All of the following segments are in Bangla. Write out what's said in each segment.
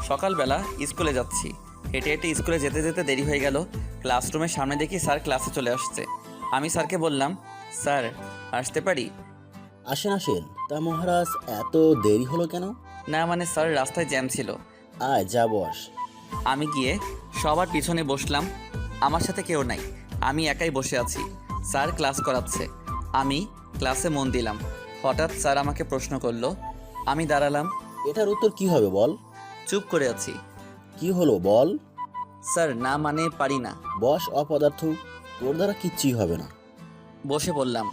সকালবেলা স্কুলে যাচ্ছি। হেঁটে হেঁটে স্কুলে যেতে যেতে দেরি হয়ে গেল। ক্লাসরুমের সামনে দেখি স্যার ক্লাসে চলে আসছে। আমি স্যারকে বললাম, স্যার আসতে পারি? আসেন আসেন। তা মহারাজ, এত দেরি হলো কেন? না মানে স্যার, রাস্তায় জ্যাম ছিল। আয় যা বস। আমি গিয়ে সবার পিছনে বসলাম। আমার সাথে কেউ নাই, আমি একাই বসে আছি। স্যার ক্লাস করাচ্ছে, আমি ক্লাসে মন দিলাম। হঠাৎ স্যার আমাকে প্রশ্ন করলো। আমি দাঁড়ালাম, এটার উত্তর কি হবে বল? চুপ করে আছি। কি হলো বল? স্যার না মানে পারি না। বস অপদার্থ, তোর দ্বারা কিচ্ছুই হবে না। বসে পড়লাম।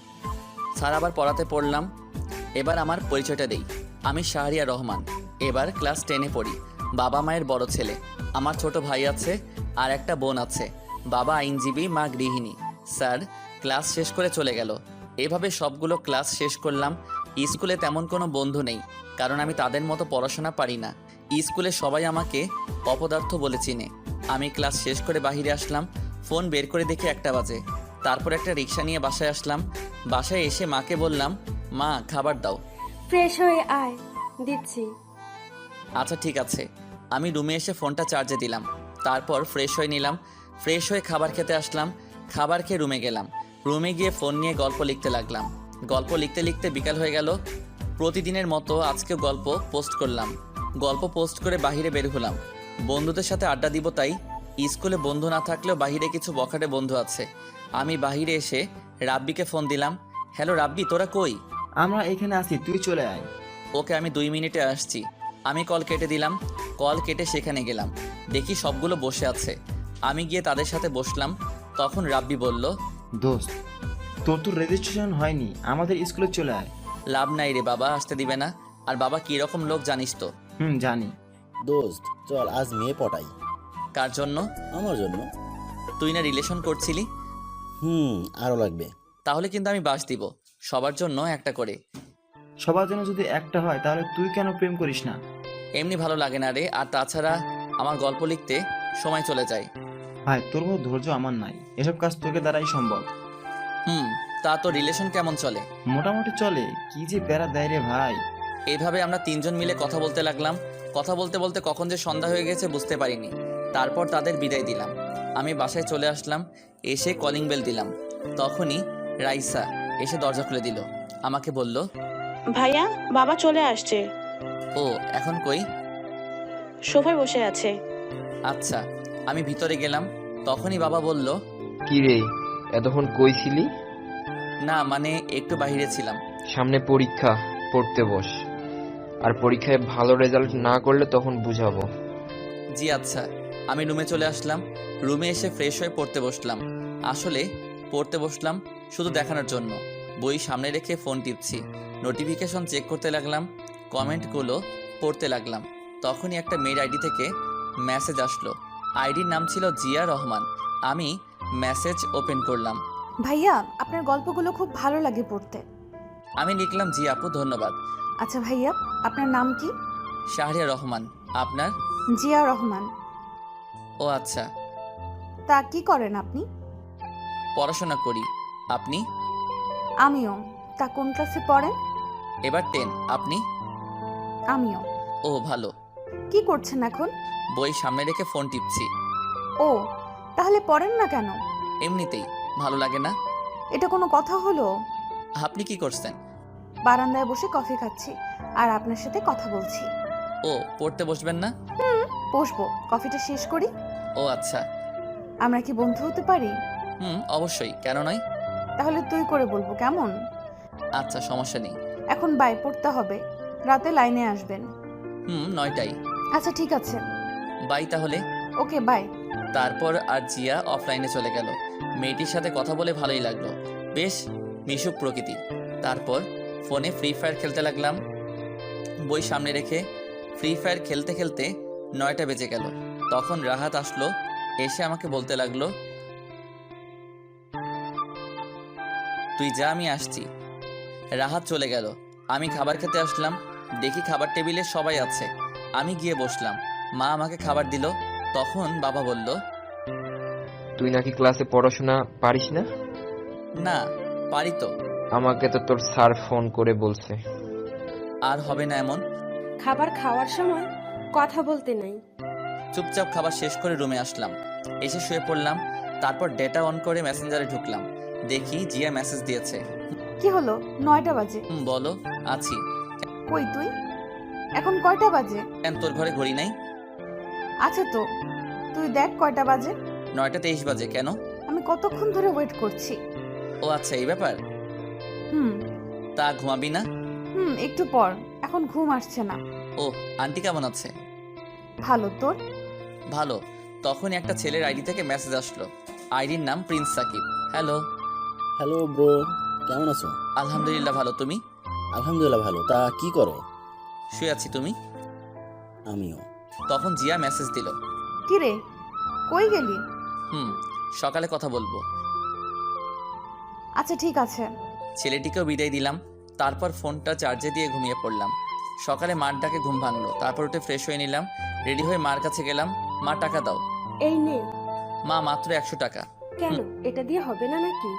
স্যার আবার পড়াতে পড়লাম। এবার আমার পরিচয়টা দেই। আমি শাহরিয়া রহমান, এবার ক্লাস 10-এ পড়ি। বাবা মায়ের বড় ছেলে। আমার ছোট ভাই আছে আর একটা বোন আছে। বাবা আইনজীবী, মা গৃহিণী। স্যার ক্লাস শেষ করে চলে গেল। এভাবে সবগুলো ক্লাস শেষ করলাম। স্কুলে তেমন কোনো বন্ধু নেই, কারণ আমি তাদের মতো পড়াশোনা পারি না। স্কুলে সবাই আমাকে অপদার্থ বলে চিনে। আমি ক্লাস শেষ করে বাইরে আসলাম। ফোন বের করে দেখি 1টা বাজে। তারপর একটা রিক্সা নিয়ে বাসায় আসলাম। বাসায় এসে মাকে বললাম, মা খাবার দাও। ফ্রেশ হয়ে আয়, দিচ্ছি। আচ্ছা ঠিক আছে। আমি রুমে এসে ফোনটা চার্জে দিলাম। তারপর ফ্রেশ হয়ে নিলাম। ফ্রেশ হয়ে খাবার খেতে আসলাম। খাবার খেয়ে রুমে গেলাম। রুমে গিয়ে ফোন নিয়ে গল্প লিখতে লাগলাম। গল্প লিখতে লিখতে বিকাল হয়ে গেল। প্রতিদিনের মতো আজকেও গল্প পোস্ট করলাম। গল্প পোস্ট করে বাইরে বের হলাম। বন্ধুদের সাথে আড্ডা দিব তাই। স্কুলে বন্ধু না থাকলেও বাইরে কিছু বখাটে বন্ধু আছে। আমি বাইরে এসে রাব্বিকে ফোন দিলাম। হ্যালো রাব্বি, তোরা কই? আমরা এখানে আছি, তুই চলে আয়। ওকে, আমি 2 মিনিটে আসছি। আমি কল কেটে দিলাম। কল কেটে সেখানে গেলাম। দেখি সবগুলো বসে আছে। আমি গিয়ে তাদের সাথে বসলাম। তখন রাব্বি বলল, দোস্ত, তোর তো রেজিস্ট্রেশন হয়নি, আমাদের স্কুলে চলে আয়। লাভ নাই রে, বাবা আসতে দিবে না। আর বাবা কীরকম লোক জানিস তো। জানি। দোস্ত চল আজ মেয়ে পটাই। কার জন্য? আমার জন্য। তুই না রিলেশন করছিলি? আরো লাগবে। তাহলে কিন্তু আমি বাস দিব, সবার জন্য একটা করে। সবার জন্য যদি একটা হয় তাহলে তুই কেন প্রেম করিস না? এমনি ভালো লাগে না রে, আর তাছাড়া আমার গল্প লিখতে সময় চলে যায়। ভাই, তোর মতো ধৈর্য আমার নাই, এসব কাজ তোকে দ্বারাই সম্ভব। তা তো রিলেশন কেমন চলে? মোটামুটি চলে, কি যে প্যারা দেয় রে ভাই। এইভাবে আমরা 3জন মিলে কথা বলতে লাগলাম। কথা বলতে বলতে কখন যে সন্ধ্যা হয়ে গেছে বুঝতে পারিনি। তারপর তাদের বিদায় দিলাম। আমি বাসায় চলে আসলাম। এসে কলিং বেল দিলাম। তখনই রাইসা এসে দরজা খুলে দিল। আমাকে বলল, ভাইয়া, বাবা চলে আসছে। ও এখন কই? সোফায় বসে আছে। আচ্ছা। আমি ভিতরে গেলাম। তখনই বাবা বলল, কি রে, এতক্ষণ কই ছিলি? না মানে একটু বাইরে ছিলাম। সামনে পরীক্ষা, পড়তে বস। আর পরীক্ষায় ভালো রেজাল্ট না করলে তখন বুঝাবো। জি আচ্ছা। আমি রুমে চলে আসলাম। রুমে এসে ফ্রেশ হয়ে পড়তে বসলাম। আসলে পড়তে বসলাম শুধু দেখানোর জন্য। বই সামনে রেখে ফোন টিপছি। নোটিফিকেশন চেক করতে লাগলাম। কমেন্টগুলো পড়তে লাগলাম। তখনই একটা মেয়ের আইডি থেকে মেসেজ আসলো। আইডির নাম ছিল জিয়া রহমান। আমি মেসেজ ওপেন করলাম। ভাইয়া, আপনার গল্পগুলো খুব ভালো লাগে পড়তে। আমি লিখলাম, জি আপু ধন্যবাদ। আচ্ছা ভাইয়া, আপনার নাম কি? শাহরিয়া রহমান। আপনার? জিয়া রহমান। ও আচ্ছা। তা কি করেন আপনি? পড়াশোনা করি। আপনি? আমিও। তা কোন ক্লাসে পড়েন? এবার 10। আপনি? আমিও। ও ভালো। কি করছেন এখন? বই সামনে রেখে ফোন টিপছি। ও, তাহলে পড়েন না কেন? এমনিতেই ভালো লাগে না। এটা কোনো কথা হলো? আপনি কি করছেন? বারান্দায় বসে কফি খাচ্ছি আর আপনার সাথে কথা বলছি। ও, পড়তে বসবেন না? বসবো, কফিটা শেষ করি। ও আচ্ছা। আমরা কি বন্ধু হতে পারি? অবশ্যই, কেন নয়। তাহলে তুই করে বলবো, কেমন? আচ্ছা, সমস্যা নেই। এখন বাই, পড়তে হবে। রাতে লাইনে আসবেন। 9টায়। আচ্ছা ঠিক আছে। বাই তাহলে। Okay bye. তারপর আর জিয়া অফলাইনে চলে গেল। মেয়েটির সাথে কথা বলে ভালোই লাগলো, বেশ মিশুক প্রকৃতি। তারপর ফোনে ফ্রি ফায়ার খেলতে লাগলাম। বই সামনে রেখে ফ্রি ফায়ার খেলতে খেলতে 9টা বেজে গেল। তখন রাহাত আসলো। এসে আমাকে বলতে লাগলো, তুই যা, আমি আসছি। রাহাত চলে গেল। আমি খাবার খেতে আসলাম। দেখি খাবার টেবিলে সবাই আছে। আমি গিয়ে বসলাম। মা আমাকে খাবার দিল। তখন বাবা বলল, তুই নাকি ক্লাসে পড়াশোনা পারিস না? না পারি তো। আমাকে তো তোর স্যার ফোন করে বলছে। আর হবে না এমন। খাবার খাওয়ার সময় কথা বলতে নাই। চুপচাপ খাবার শেষ করে রুমে আসলাম, এসে শুয়ে পড়লাম। তারপর ডেটা অন করে মেসেঞ্জারে ঢুকলাম, দেখি জিয়া মেসেজ দিয়েছে। কি হলো? 9টা বাজে। বলো। আছি। কই তুই? এখন কয়টা বাজে? কেন, তোর ঘরে ঘড়ি নাই? আছে তো, তুই দেখ কয়টা বাজে। 9:23 বাজে। কেন? আমি কতক্ষণ ধরে ওয়েট করছি। ও আচ্ছা, এই ব্যাপার। হুম তা ঘুমাবি না? একটু পর, এখন ঘুম আসছে না। ও, আন্টি কেমন আছে? ভালো, তোর? ভালো। তখনই একটা ছেলের আইডি থেকে মেসেজ আসলো। আইডির নাম Prince Sakib. Hello. Hello bro, কেমন আছো? আলহামদুলিল্লাহ ভালো, তুমি? আলহামদুলিল্লাহ ভালো। তা কি করো? শুয়ে আছি, তুমি? আমিও। তখন জিয়া মেসেজ দিল। কি রে, কই গেলি? সকালে কথা বলবো। আচ্ছা ঠিক আছে। ছেলেটিকেও বিদায় দিলাম। তারপর ফোনটা চার্জে দিয়ে ঘুমিয়ে পড়লাম। সকালে মার ডাকে ঘুম ভাঙলো। তারপর উঠে ফ্রেশ হয়ে নিলাম, রেডি হয়ে মার কাছে গেলাম। মা, টাকা দাও। এই নে। মা, মাত্র 100 টাকা। কেন, এটা দিয়ে হবে না নাকি?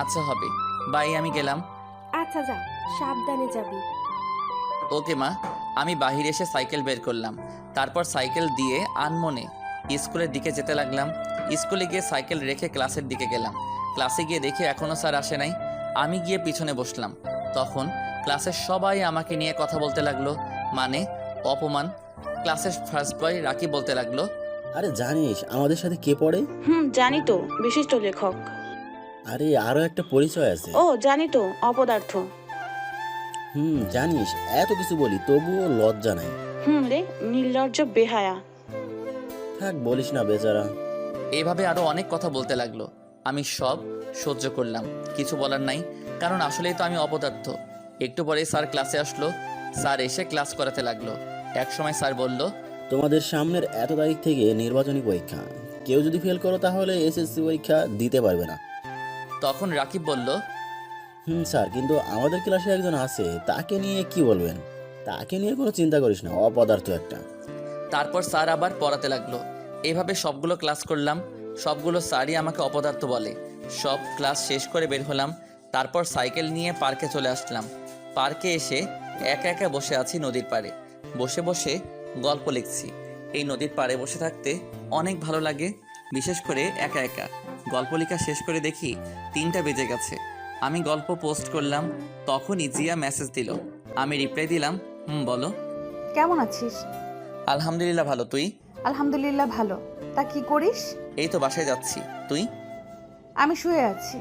আচ্ছা হবে, বাই, আমি গেলাম। আচ্ছা যা, সাবধানে যাবি। ওকে মা। আমি বাহিরে এসে সাইকেল বের করলাম। তারপর সাইকেল দিয়ে আনমনে স্কুলের দিকে যেতে লাগলাম। স্কুলে গিয়ে সাইকেল রেখে ক্লাসের দিকে গেলাম। ক্লাসে গিয়ে দেখি এখনও স্যার আসে নাই। আমি গিয়ে পিছনে বসলাম। তখন ক্লাসের সবাই আমাকে নিয়ে কথা বলতে লাগলো, মানে অপমান। ক্লাসের ফার্স্ট বয় রাকি বলতে লাগলো, আরে জানিস আমাদের সাথে কে পড়ে? জানি তো, বিশিষ্ট লেখক। আরে আরো একটা পরিচয় আছে। ও জানি তো, অপদার্থ। জানিস এত কিছু বলি তবুও লজ্জা নাই। রে, নির্লজ্জ বেহায়া। থাক বলিস না বেচারা। এইভাবে আরো অনেক কথা বলতে লাগলো। আমি সব সহ্য করলাম, কিছু বলার নাই, কারণ আসলেই তো আমি অপদার্থ। একটু পরে স্যার ক্লাসে আসলো। স্যার এসে ক্লাস করাতে লাগলো। এক সময় স্যার বলল, তোমাদের সামনের এত তারিখ থেকে নির্বাচনী পরীক্ষা, কেউ যদি ফেল করো তাহলে এসএসসি পরীক্ষা দিতে পারবে না। তখন রাকিব বলল, স্যার, কিন্তু আমাদের ক্লাসে একজন আছে, তাকে নিয়ে কি বলবেন? তাকে নিয়ে কোনো চিন্তা করিস না, অপদার্থ একটা। তারপর স্যার আবার পড়াতে লাগলো। এভাবে সবগুলো ক্লাস করলাম। সবগুলো স্যারই আমাকে অপদার্থ বলে। সব ক্লাস শেষ করে বের হলাম। তারপর সাইকেল নিয়ে পার্কে চলে আসলাম। পার্কে এসে একা একা বসে আছি নদীর পাড়ে। বসে বসে গল্প লিখছি। এই নদীর পাড়ে বসে থাকতে অনেক ভালো লাগে, বিশেষ করে একা একা। গল্প লেখা শেষ করে দেখি 3টা বেজে গেছে। আমি গল্প পোস্ট করলাম, তখনই জিয়া মেসেজ দিল। আমি রিপ্লাই দিলাম, বলো। কেমন আছিস? আলহামদুলিল্লাহ ভালো, তুই? আলহামদুলিল্লাহ ভালো। তা কি করিস? এই তো বাসায় যাচ্ছি, তুই? আমি শুয়ে আছি।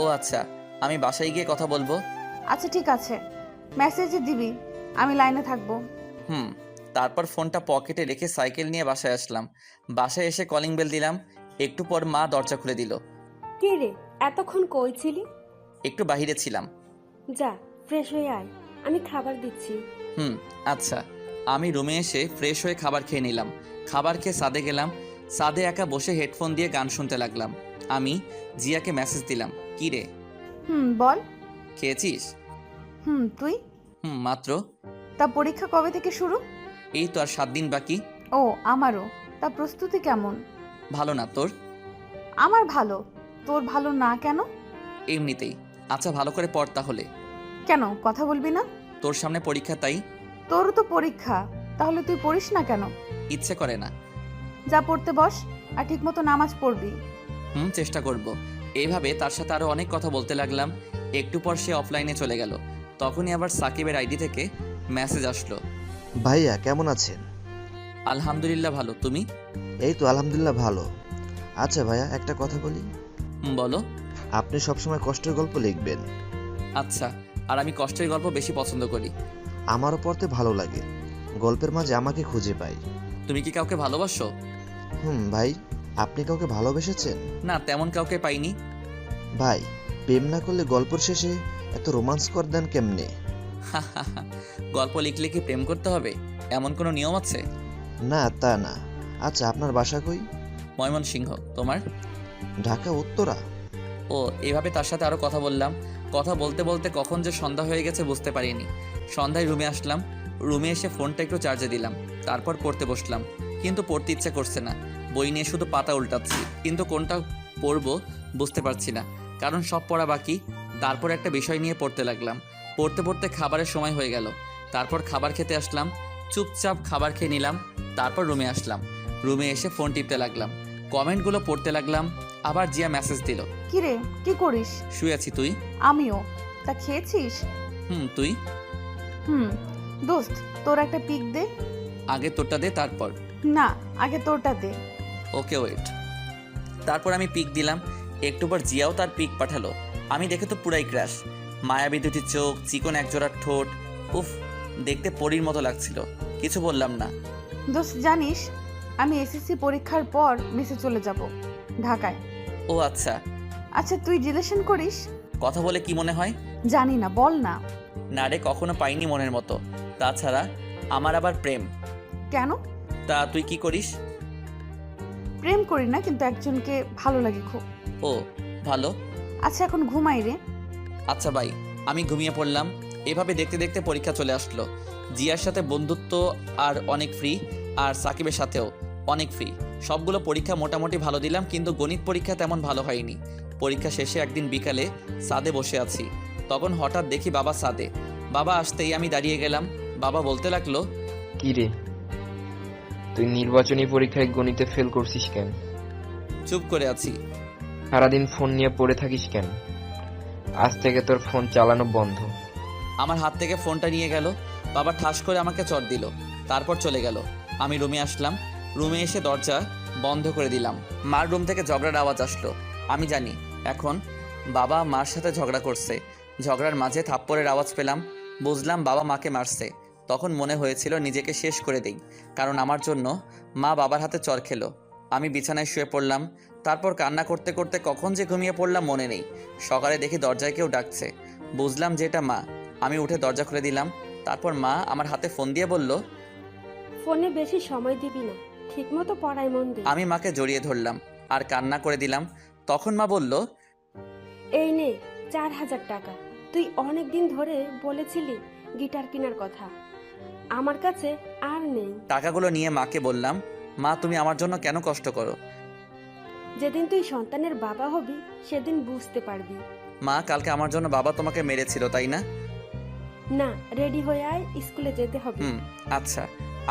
ও আচ্ছা, আমি বাসায় গিয়ে কথা বলবো। আচ্ছা ঠিক আছে, মেসেজে দিবি, আমি লাইনে থাকবো। তারপর ফোনটা পকেটে রেখে সাইকেল নিয়ে বাসায় আসলাম। বাসায় এসে কলিং বেল দিলাম। একটু পর মা দরজা খুলে দিল। কে রে, এতক্ষণ কই ছিলি? একটু বাহিরে ছিলাম। যা, ফ্রেশ হয়ে আয়, আমি খাবার দিচ্ছি। আচ্ছা। আমি রুমে এসে ফ্রেশ হয়ে খাবার খেয়ে নিলাম। খাবার খেয়ে ছাদে গেলাম। ছাদে একা বসে হেডফোন দিয়ে গান শুনতে লাগলাম। আমি জিয়াকে মেসেজ দিলাম, কি রে? বল। খেয়েছিস? তুই? মাত্র। তা পরীক্ষা কবে থেকে শুরু? এই তো আর 7 দিন বাকি। ও আমারও। তা প্রস্তুতি কেমন? ভালো না, তোর? আমার ভালো। তোর ভালো না কেন? এমনিতেই। আচ্ছা, ভালো করে পড় তাহলে। কেন, কথা বলবি না? তোর সামনে পরীক্ষা, তাই। তোরও তো পরীক্ষা, তাহলে তুই পড়িস না কেন? ইচ্ছে করে না। যা পড়তে বস, আর ঠিকমতো নামাজ পড়বি। চেষ্টা করব। এইভাবে তার সাথে আরো অনেক কথা বলতে লাগলাম। একটু পর সে অফলাইনে চলে গেল। তখনই আবার সাকিবের আইডি থেকে মেসেজ আসলো। ভাইয়া কেমন আছেন? আলহামদুলিল্লাহ ভালো, তুমি? এই তো আলহামদুলিল্লাহ ভালো। আচ্ছা ভাইয়া, একটা কথা বলি। বলো। আপনি সবসময় কষ্টের গল্প লিখবেন। আচ্ছা, আর আমি কষ্টের গল্প বেশি পছন্দ করি। আমারও পড়তে ভালো লাগে। গল্পের মাঝে আমাকে খুঁজে পাই। তুমি কি কাউকে ভালোবাসো? ভাই, আপনি কাউকে ভালোবেসেছেন? না, তেমন কাউকে পাইনি। ভাই, প্রেম না করলে গল্পের শেষে এত রোমান্স কর দেন কেমনে? গল্প লিখলে কি প্রেম করতে হবে, এমন কোনো নিয়ম আছে? না তা না। আচ্ছা, আপনার বাসা কই? ময়মনসিংহ। তোমার? ঢাকা উত্তরা। ও, এভাবে তার সাথে আরো কথা বললাম। কথা বলতে বলতে কখন যে সন্ধ্যা হয়ে গেছে বুঝতে পারিনি। সন্ধ্যায় রুমে আসলাম। রুমে এসে ফোনটা একটু চার্জে দিলাম। তারপর পড়তে বসলাম, কিন্তু পড়তে ইচ্ছে করছে না। বই নিয়ে শুধু পাতা উল্টাচ্ছি, কিন্তু কোনটা পড়বো বুঝতে পারছি না, কারণ সব পড়া বাকি। তারপর একটা বিষয় নিয়ে পড়তে লাগলাম। পড়তে পড়তে খাবারের সময় হয়ে গেল। তারপর খাবার খেতে আসলাম। চুপচাপ খাবার খেয়ে নিলাম, তারপর রুমে আসলাম। রুমে এসে ফোন টিপতে লাগলাম, কমেন্টগুলো পড়তে লাগলাম। আবার জিয়া মেসেজ দিল, কি রে, কি করিস? শুয়ে আছি, তুই? আমিও। তা খেয়েছিস? তুই? দোস্ত, তোর একটা পিক দে। আগে তোরটা দে, তারপর। না, আগে তোরটা দে। Okay wait. তারপর আমি পিক দিলাম, একটু পর জিয়াও তার পিক পাঠালো। আমি দেখে তো পুরাই ক্র্যাশ। মায়াবী দুটি চোখ, চিকন একজোড়া ঠোঁট, উফ, দেখতে পরীর মতো লাগছিল। কিছু বললাম না। দোস্ত, জানিস আমি এসএসসি পরীক্ষার পর মেসে চলে যাব ঢাকায়। ও আচ্ছা। আচ্ছা, তুই রিলেশন করিস? কথা বলে কি মনে হয়? জানি না, বল না। না রে, কখনো পাইনি মনের মতো। তাছাড়া আমার আবার প্রেম। কেন? তা তুই কি করিস? প্রেম করি না, কিন্তু একজনকে ভালো লাগে খুব। ও ভালো। আচ্ছা, এখন ঘুমাই রে। আচ্ছা ভাই, আমি ঘুমিয়ে পড়লাম। এভাবে দেখতে দেখতে পরীক্ষা চলে আসলো। জিয়ার সাথে বন্ধুত্ব আর অনেক ফ্রি, আর সাকিবের সাথেও অনেক ফ্রি। সবগুলো পরীক্ষা মোটামুটি ভালো দিলাম, কিন্তু গণিত পরীক্ষা তেমন ভালো হয়নি। পরীক্ষা শেষে একদিন বিকালে ছাদে বসে আছি, তখন হঠাৎ দেখি বাবা ছাদে। বাবা আসতেই আমি দাঁড়িয়ে গেলাম। বাবা বলতে লাগলো, কি রে, তুই নির্বাচনী পরীক্ষায় গণিতে ফেল করছিস কেন? চুপ করে আছি। সারাদিন ফোন নিয়ে পড়ে থাকিস কেন? আজ থেকে তোর ফোন চালানো বন্ধ। আমার হাত থেকে ফোনটা নিয়ে গেল। বাবা ঠাস করে আমাকে চট দিল, তারপর চলে গেল। আমি রুমে আসলাম। রুমে এসে দরজা বন্ধ করে দিলাম। মার রুম থেকে ঝগড়ার আওয়াজ আসলো। আমি জানি এখন বাবা মার সাথে ঝগড়া করছে। ঝগড়ার মাঝে থাপ্পড়ের আওয়াজ পেলাম। বুঝলাম বাবা মাকে মারছে। তখন মনে হয়েছিল নিজেকে শেষ করে দেই, কারণ আমার জন্য মা বাবার হাতে চর খেলো। আমি বিছানায় শুয়ে পড়লাম। তারপর কান্না করতে করতে কখন যে ঘুমিয়ে পড়লাম মনে নেই। সকালে দেখি দরজায় কেউ ডাকছে। বুঝলাম যে এটা মা। আমি উঠে দরজা খুলে দিলাম। তারপর মা আমার হাতে ফোন দিয়ে বলল, ফোনে বেশি সময় দিবি না, ঠিকমতো পড়ায় মন দে। আমি মাকে জড়িয়ে ধরলাম আর কান্না করে দিলাম। তখন মা বলল, এই নে 4,000 টাকা। তুই অনেক দিন ধরে বলেছিলি গিটার কেনার কথা, আমার কাছে আর নেই। টাকাগুলো নিয়ে মাকে বললাম, মা তুমি আমার জন্য কেন কষ্ট করো? যেদিন তুই সন্তানের বাবা হবি সেদিন বুঝতে পারবি। মা, কালকে আমার জন্য বাবা তোমাকে মেরেছিল, তাই না? না, রেডি হয়ে আয়, স্কুলে যেতে হবে। আচ্ছা।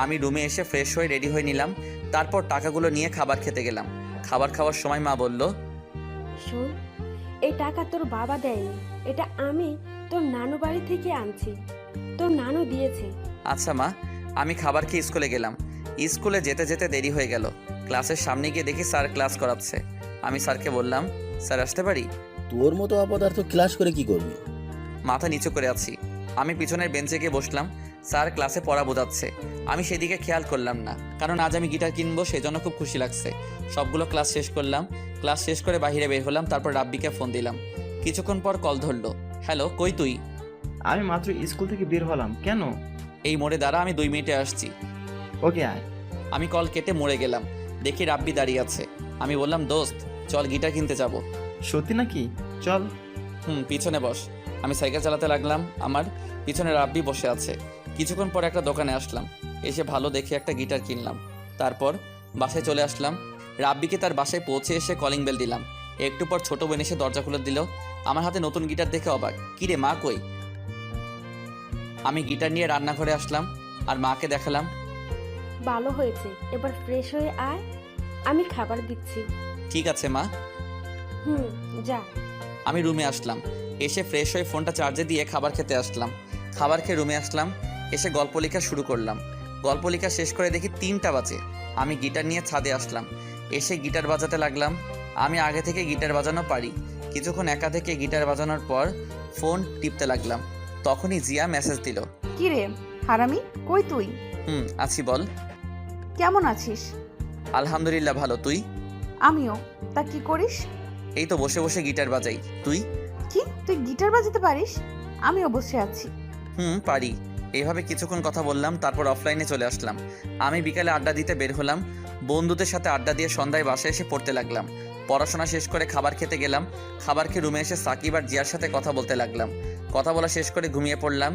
আমি রুমে এসে ফ্রেশ হয়ে রেডি হয়ে নিলাম। তারপর টাকাগুলো নিয়ে খাবার খেতে গেলাম। খাবার খাওয়ার সময় মা বলল, শোন, এই টাকা তোর বাবা দেয়নি, এটা আমি তোর নানু বাড়ি থেকে আনছি, তোর নানু দিয়েছে। আচ্ছা মা। আমি খাবার খেয়ে স্কুলে গেলাম। স্কুলে যেতে যেতে দেরি হয়ে গেল। ক্লাসের সামনে গিয়ে দেখি স্যার ক্লাস করাচ্ছে। আমি স্যারকে বললাম, স্যার আসতে পারি? তোর মতো অপদার্থ ক্লাস করে কি করবি? মাথা নিচু করে আছি। আমি পিছনের বেঞ্চে গিয়ে বসলাম। স্যার ক্লাসে পড়া বোঝাচ্ছে। আমি সেদিকে খেয়াল করলাম না, কারণ আজ আমি গিটার কিনবো, সেজন্য খুব খুশি লাগছে। সবগুলো ক্লাস শেষ করলাম। ক্লাস শেষ করে বাইরে বের হলাম। তারপর রাব্বিকে ফোন দিলাম। কিছুক্ষণ পর কল ধরলো। হ্যালো, কই তুই? আমি মাত্র স্কুল থেকে বের হলাম। কেন? এই মোড়ে দাঁড়া, আমি 2 মিনিটে আসছি। ওকে আয়। আমি কল কেটে মরে গেলাম। দেখি রাব্বি দাঁড়িয়ে আছে। আমি বললাম, দোস্ত চল গিটার কিনতে যাব। সত্যি নাকি? চল। পিছনে বস। আমি সাইকেল চালাতে লাগলাম। আমার পিছনে রাব্বি বসে আছে। কিছুক্ষণ পর একটা দোকানে আসলাম। এসে ভালো দেখে একটা গিটার কিনলাম। তারপর বাসায় চলে আসলাম। রাব্বিকে তার বাসায় পৌঁছে এসে কলিং বেল দিলাম। একটু পর ছোট বোন এসে দরজা খুলে দিল। আমার হাতে নতুন গিটার দেখে অবাক। কিরে মা কই? আমি গিটার নিয়ে রান্নাঘরে আসলাম আর মাকে দেখালাম। ভালো হয়েছে, এবার ফ্রেশ হয়ে আয়, আমি খাবার দিচ্ছি। ঠিক আছে মা। যা। আমি রুমে আসলাম। এসে ফ্রেশ হয়ে ফোনটা চার্জে দিয়ে খাবার খেতে আসলাম। খাবার খেয়ে রুমে আসলাম। এসে গল্প লেখা শুরু করলাম। গল্প লেখা শেষ করে দেখি 3টা বাজে। আমি গিটার নিয়ে ছাদে আসলাম। এসে গিটার বাজাতে লাগলাম। আমি আগে থেকে গিটার বাজানো পারি। কিছুক্ষণ একা থেকে গিটার বাজানোর পর ফোন টিপতে লাগলাম। তখনই জিয়া মেসেজ দিল। কি রে হারামি, কই তুই? আছি, বল। কেমন আছিস? আলহামদুলিল্লাহ ভালো, তুই? আমিও। তা কি করিস? এই তো বসে বসে গিটার বাজাই। তুই? কি, তুই গিটার বাজাতে পারিস? আমিও বসে আছি। পারি। এইভাবে কিছুক্ষণ কথা বললাম, তারপর অফলাইনে চলে আসলাম। আমি বিকালে আড্ডা দিতে বের হলাম। বন্ধুদের সাথে আড্ডা দিয়ে সন্ধ্যায় বাসায় এসে পড়তে লাগলাম। পড়াশোনা শেষ করে খাবার খেতে গেলাম। খাবার খেয়ে রুমে এসে সাকিব আর জিয়ার সাথে কথা বলতে লাগলাম। কথা বলা শেষ করে ঘুমিয়ে পড়লাম।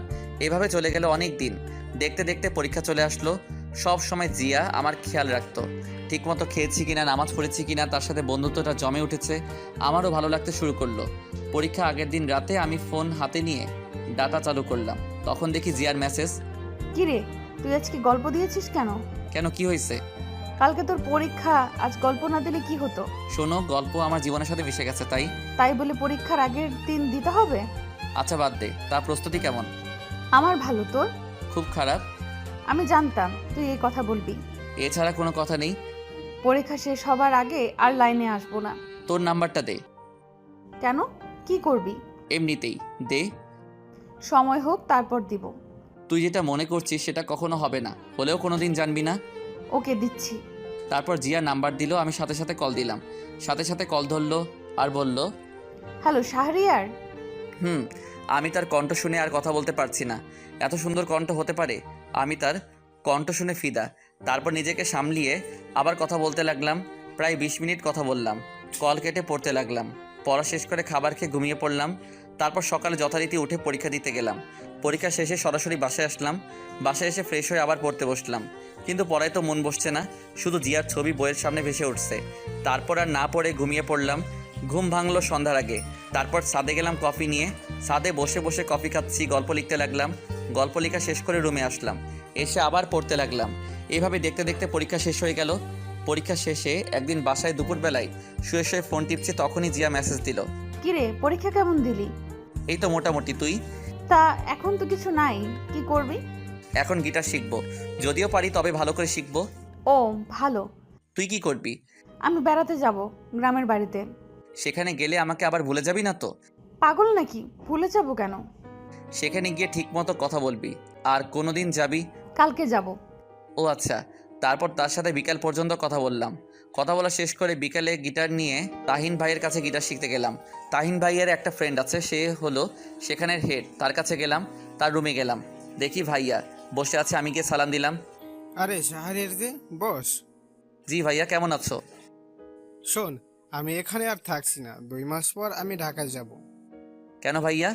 এভাবে চলে গেল অনেক দিন। দেখতে দেখতে পরীক্ষা চলে আসলো। সব সময় জিয়া আমার খেয়াল রাখতো। ঠিকমতো খেয়েছি কিনা, নামাজ পড়েছি কিনা, তার সাথে বন্ধুত্বটা জমে উঠেছে। আমারও ভালো লাগতে শুরু করলো। পরীক্ষা আগের দিন রাতে আমি ফোন হাতে নিয়ে ডাটা চালু করলাম। তখন দেখি জিয়ার মেসেজ। কি রে, তুই আজকে গল্প দিয়েছিস কেন? কেন, কি হয়েছে? কালকে তোর পরীক্ষা, আজ গল্প না দিলে কি হতো? শোনো, গল্প আমার জীবনের সাথে মিশে গেছে, তাই। তাই বলে পরীক্ষার আগের দিন দিতে হবে? আচ্ছা বাদ দে, তার প্রস্তুতি কেমন? আমার ভালো, তোর? খুব খারাপ। আমি জানতাম তুই এই কথা বলবি। এছাড়া কোনো কথা নেই। পরীক্ষা শেষ হবার আগে আর লাইনে আসবো না। তোর নাম্বারটা দে। কেন, কি করবি? এমনিতেই দে। সময় হোক তারপর দিব। তুই যেটা মনে করছিস সেটা কখনো হবে না, হলেও কোনোদিন জানবি না। ওকে, দিচ্ছি। তারপর জিয়া নাম্বার দিল, আমি সাথে সাথে কল দিলাম। সাথে সাথে কল ধরলো আর বলল, হ্যালো শাহরিয়ার। আমি তার কণ্ঠ শুনে আর কথা বলতে পারছি না। এত সুন্দর কণ্ঠ হতে পারে? আমি তার কণ্ঠ শুনে ফিদা। তারপর নিজেকে সামলিয়ে আবার কথা বলতে লাগলাম। প্রায় 20 মিনিট কথা বললাম। কল কেটে পড়তে লাগলাম। পড়া শেষ করে খাবার খেয়ে ঘুমিয়ে পড়লাম। তারপর সকালে যথারীতি উঠে পরীক্ষা দিতে গেলাম। পরীক্ষা শেষে সরাসরি বাসায় আসলাম। বাসায় এসে ফ্রেশ হয়ে আবার পড়তে বসলাম, কিন্তু পড়ায় তো মন বসছে না। শুধু জিয়ার ছবি বইয়ের সামনে ভেসে উঠছে। তারপর আর না পড়ে ঘুমিয়ে পড়লাম। ঘুম ভাঙলো সন্ধ্যার আগে। তারপর ছাদে গেলাম কফি নিয়ে। ছাদে বসে বসে কফি খাচ্ছি, গল্প লিখতে লাগলাম। গল্প লেখা শেষ করে রুমে আসলাম। এসে আবার পড়তে লাগলাম। এভাবে দেখতে দেখতে পরীক্ষা শেষ হয়ে গেল। পরীক্ষা শেষে একদিন বাসায় দুপুরবেলায় শুয়ে শুয়ে ফোন টিপছি, তখনই জিয়া মেসেজ দিল। কিরে, পরীক্ষা কেমন দিলি? এই তো মোটামুটি। তুই? তা এখন তো কিছু নাই, কি করবি? এখন গিটার শিখবো, যদিও পারি তবে ভালো করে শিখবো। ও ভালো। তুই কি করবি? আমি বেড়াতে যাব গ্রামের বাড়িতে। সেখানে গেলে আমাকে আবার ভুলে যাবি না তো? পাগল নাকি, ভুলে যাব কেন? সেখানে গিয়ে ঠিকমতো কথা বলবি। আর কোনোদিন যাবি? কালকে যাব। ও আচ্ছা। তারপর তার সাথে বিকাল পর্যন্ত কথা বললাম। কথা বলা শেষ করে বিকালে গিটার নিয়ে তাহিন ভাইয়ের কাছে গিটার শিখতে গেলাম। তাহিন ভাইয়ের একটা ফ্রেন্ড আছে, সে হলো সেখানের হেড। তার কাছে গেলাম, তার রুমে গেলাম। দেখি ভাইয়া বসে আছে, আমি গিয়ে সালাম দিলাম। আরে শাহরিয়ার যে, বস। জি ভাইয়া, কেমন আছো? শোন, আমি এখানে আর থাকছি না, 2 মাস পর আমি ঢাকায় যাব। কেন ভাইয়া?